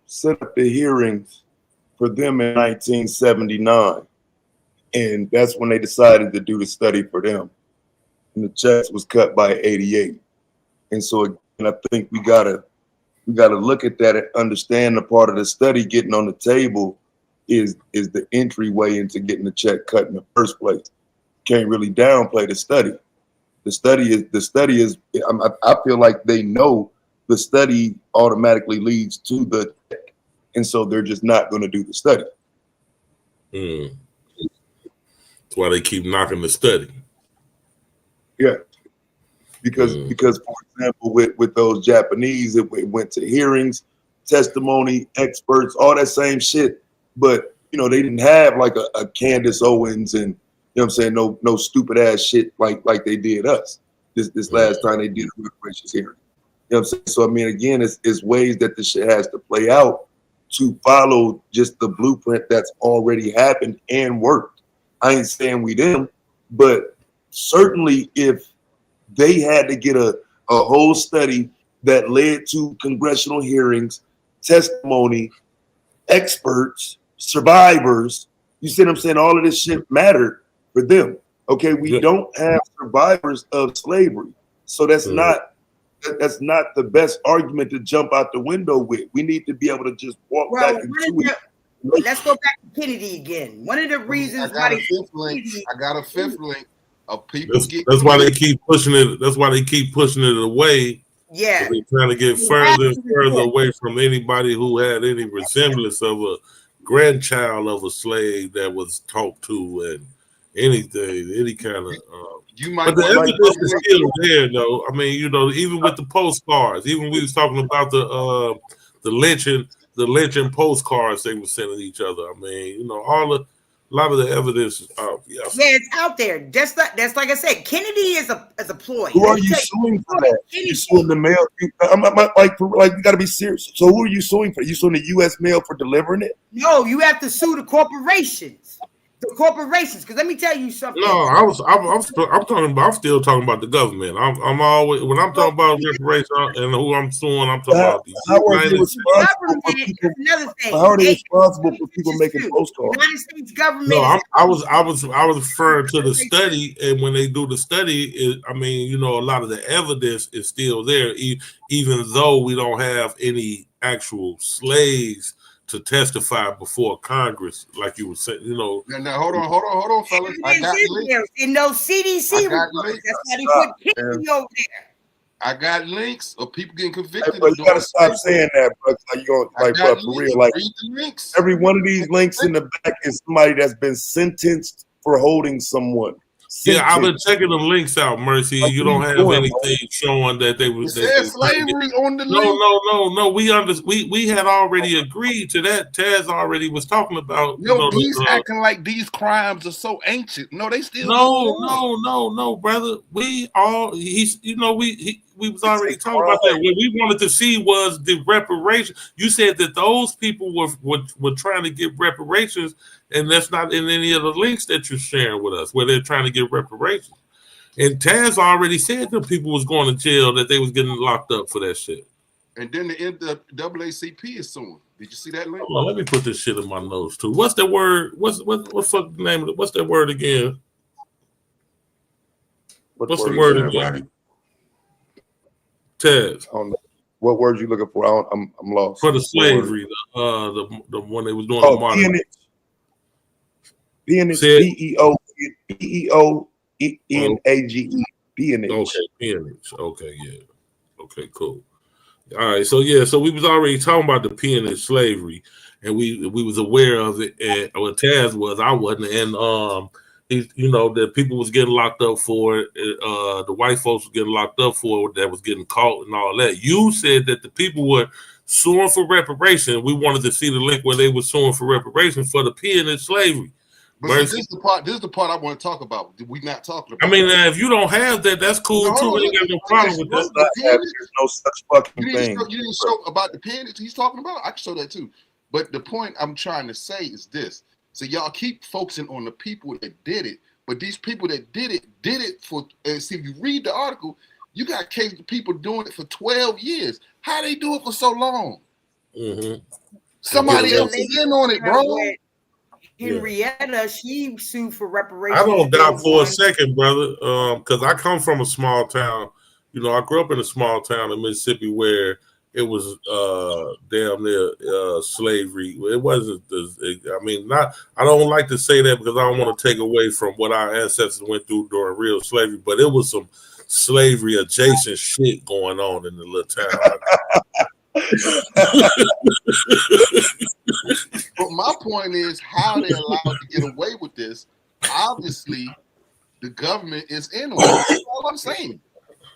set up the hearings for them in 1979. And that's when they decided to do the study for them. And the checks was cut by 88. And so, again, I think we gotta look at that and understand the part of the study getting on the table is the entryway into getting the check cut in the first place. Can't really downplay the study. The study is. I feel like they know the study automatically leads to the check, and so they're just not going to do the study. That's why they keep knocking the study. Yeah, because for example, with those Japanese, it went to hearings, testimony, experts, all that same shit. But they didn't have like a Candace Owens and what I'm saying, no stupid ass shit like they did us this last time they did a reparations hearing. What I'm saying? So I mean, again, it's ways that this shit has to play out to follow just the blueprint that's already happened and worked. I ain't saying we them, but certainly if they had to get a whole study that led to congressional hearings, testimony, experts, survivors, you see what I'm saying? All of this shit mattered for them. Okay, we don't have survivors of slavery. So that's not the best argument to jump out the window with. We need to be able to just walk back into it. Let's go back to Kennedy again. One of the reasons why I got a fifth link of people. That's why they keep pushing it. That's why they keep pushing it away. Yeah, they're trying to get further and further away from anybody who had any resemblance of a grandchild of a slave that was talked to and anything, any kind of. But the evidence is still there, though. I mean, even with the postcards, even we was talking about the lynching postcards they were sending each other. I mean, a lot of the evidence is out. Yeah, it's out there. That's like I said, Kennedy is a ploy. Who are you suing for that? You suing the mail? You got to be serious. So who are you suing for? You suing the U.S. mail for delivering it? No, you have to sue the corporations. The corporations, because let me tell you something. No, I'm still talking about the government. I'm always when I'm talking about reparations and who I'm suing, I'm talking about these. How are they responsible for people? Another thing. How are they responsible for people making postcards? United States government. No, I was referring to the study, and when they do the study, a lot of the evidence is still there, even though we don't have any actual slaves to testify before Congress, like you were saying, Now, hold on, fellas. I got links. In those CDC reports. That's why they put Kennedy over there. I got links of people getting convicted. Hey, but you gotta stop saying that, bro. For real. Like every one of these links in the back is somebody that's been sentenced for holding someone. Yeah, I've been checking the links out, Mercy. You don't have anything showing that they was slavery on the link. No. We had already agreed to that. Taz already was talking about. He's acting like these crimes are so ancient. No, they still. No, brother. We was already talking about that. What we wanted to see was the reparations. You said that those people were trying to get reparations, and that's not in any of the links that you're sharing with us, where they're trying to get reparations. And Taz already said that people was going to jail, that they was getting locked up for that shit. And then the NAACP is suing. Did you see that link? Hold on, let me put this shit in my notes too. What's that word? What's the name of it? What's that word again? What's the word again? Taz. I don't know. What words you looking for? I'm lost. For the slavery, the one they was doing the modern. Peonage, Peonage. Peonage. Okay, peonage. Okay, yeah. Okay, cool. All right, so we was already talking about the peonage slavery, and we was aware of it. And what Taz was, I wasn't, and that people was getting locked up for it. The white folks were getting locked up for it, that was getting caught and all that. You said that the people were suing for reparation. We wanted to see the link where they were suing for reparation for the peonage slavery. But see, this is the part I want to talk about. We not talking about. I mean, if you don't have that, that's cool too. We ain't got no problem with that. There's no such fucking thing. You didn't show about the peonage he's talking about. I can show that too. But the point I'm trying to say is this. So y'all keep focusing on the people that did it, but these people that did it for. See, if you read the article, you got cases of people doing it for 12 years. How they do it for so long? Mm-hmm. Somebody else is in on it, bro. Henrietta, she sued for reparations. I don't doubt for a second, brother, because I come from a small town. I grew up in a small town in Mississippi where it was damn near slavery. It wasn't. I mean, not. I don't like to say that because I don't want to take away from what our ancestors went through during real slavery, but it was some slavery adjacent shit going on in the little town. But my point is how they're allowed to get away with this. Obviously, the government is in on it. That's all I'm saying.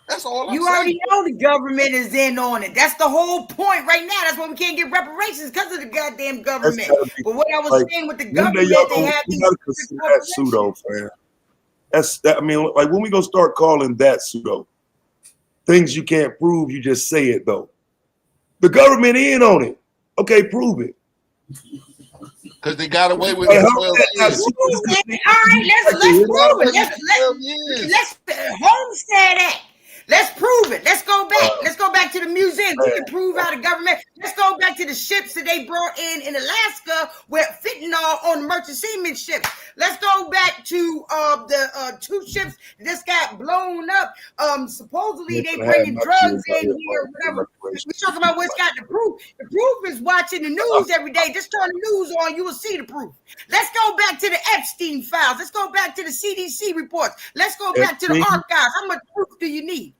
That's all I'm saying. You already know the government is in on it. That's the whole point right now. That's why we can't get reparations because of the goddamn government. But what I was saying with the government, they have these that pseudo, fam. That's that. I mean, like when we gonna start calling that pseudo? Things you can't prove, you just say it though. The government in on it. Okay, prove it. Because they got away with it. All right, let's prove it. Let's Homestead Act. Let's prove it. Let's go back. Let's go back to the museum. We can prove how the government. Let's go back to the ships that they brought in Alaska with fentanyl on the merchant seaman ships. Let's go back to the 2 ships that just got blown up. Supposedly they bringing drugs in here, whatever. We're talking about what's got the proof. The proof is watching the news every day. Just turn the news on, you will see the proof. Let's go back to the Epstein files. Let's go back to the CDC reports. Let's go back to the archives. How much proof do you need?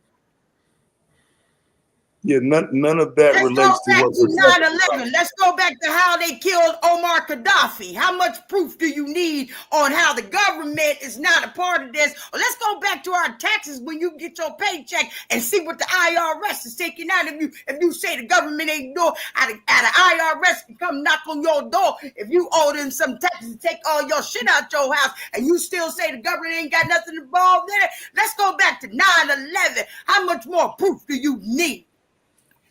Yeah, none of that relates to what we're 9/11. Let's go back to how they killed Omar Gaddafi. How much proof do you need on how the government is not a part of this? Or let's go back to our taxes when you get your paycheck and see what the IRS is taking out of you. If you say the government ain't doing, the IRS can come knock on your door if you owe them some taxes and take all your shit out your house, and you still say the government ain't got nothing involved in it. Let's go back to 9/11. How much more proof do you need?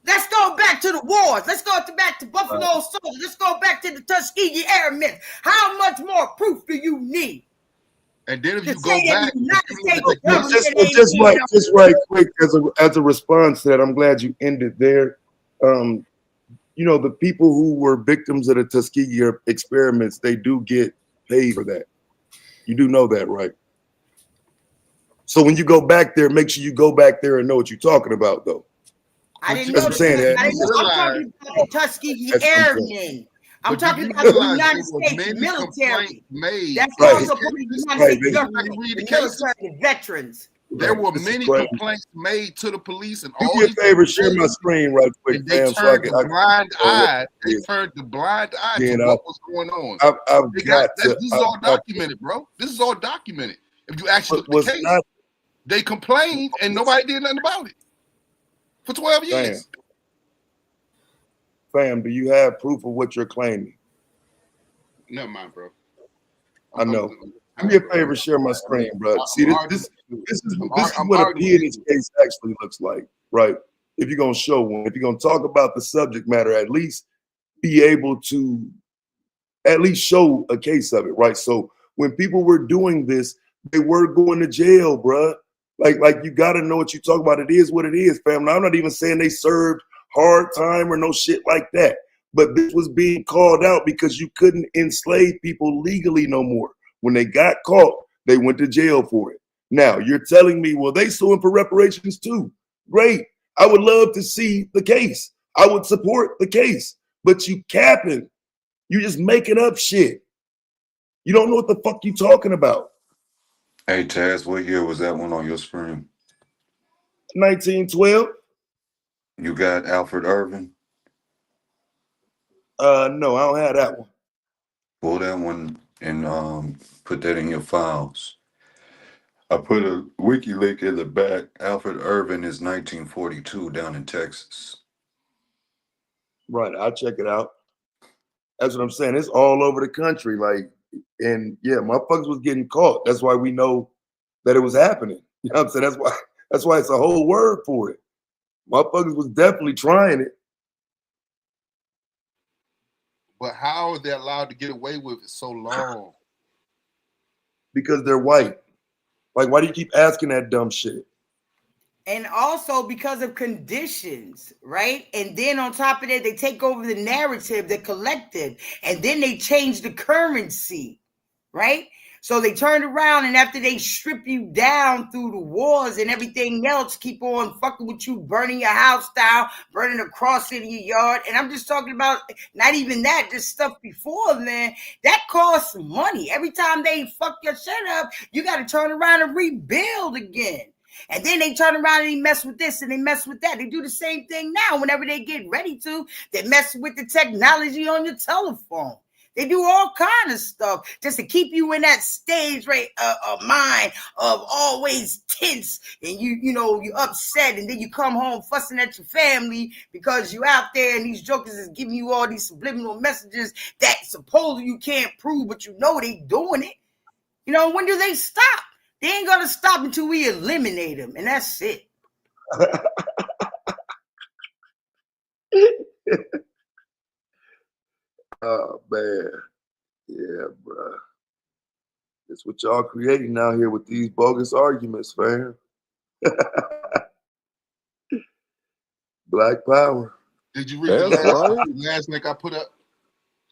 Let's go back to the wars. Let's go back to Buffalo Soldiers. Let's go back to the Tuskegee Airmen. How much more proof do you need? And then if you go back, just right quick as a response to that, I'm glad you ended there. You know, the people who were victims of the Tuskegee experiments, they do get paid for that. You do know that, right? So when you go back there, make sure you go back there and know what you're talking about, though. I didn't know. I'm talking about the Tuskegee Airmen. I'm talking about the United States military. That's also part of the United States government. The military veterans. There were many complaints made to the police, and all. Do me a favor, share my screen right quick, They turned the blind eye. They turned the blind eye to what was going on. This is all documented, bro. This is all documented. If you actually look at the case, they complained and nobody did nothing about it. For 12 years. Fam, do you have proof of what you're claiming? Never mind, bro. I know. Do me a favor, share my screen, bro. See, this is what a pianist case actually looks like, right? If you're going to show one, if you're going to talk about the subject matter, at least be able to at least show a case of it, right? So when people were doing this, they were going to jail, bro. Like you got to know what you talk about. It is what it is, fam. Now, I'm not even saying they served hard time or no shit like that. But this was being called out because you couldn't enslave people legally no more. When they got caught, they went to jail for it. Now, you're telling me, well, they suing for reparations too. Great. I would love to see the case. I would support the case. But you capping. You just making up shit. You don't know what the fuck you talking about. Hey, Taz, what year was that one on your screen? 1912. You got Alfred Irvin? No, I don't have that one. Pull that one and put that in your files. I put a wiki link in the back. Alfred Irvin is 1942 down in Texas. Right, I'll check it out. That's what I'm saying. It's all over the country, like. And yeah, motherfuckers was getting caught. That's why we know that it was happening. You know what I'm saying? That's why it's a whole word for it. Motherfuckers was definitely trying it. But how are they allowed to get away with it so long? Because they're white. Like, why do you keep asking that dumb shit? And also because of conditions, right? And then on top of that, they take over the narrative, the collective, and then they change the currency. right? So they turned around, and after they strip you down through the wars and everything else, keep on fucking with you, burning your house down, burning a cross in your yard. And I'm just talking about not even that, just stuff before then. That costs money. Every time they fuck your shit up, you got to turn around and rebuild again. And then they turn around and they mess with this and they mess with that. They do the same thing now. Whenever they get ready to, they mess with the technology on your telephone. They do all kind of stuff just to keep you in that stage, right, of mind of always tense, and you upset, and then you come home fussing at your family because you out there and these jokers is giving you all these subliminal messages that supposedly you can't prove, but you know they doing it. When do they stop? They ain't gonna stop until we eliminate them, and that's it. Oh man, yeah, bro. That's what y'all creating out here with these bogus arguments, fam. Black power. Did you read the last link I put up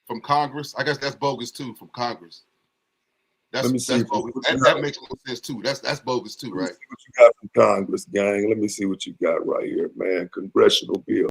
from Congress? I guess that's bogus too, from Congress. Let me see. Bogus. That makes no sense too. That's bogus too, right? Let me see what you got from Congress, gang. Let me see what you got right here, man. Congressional bill.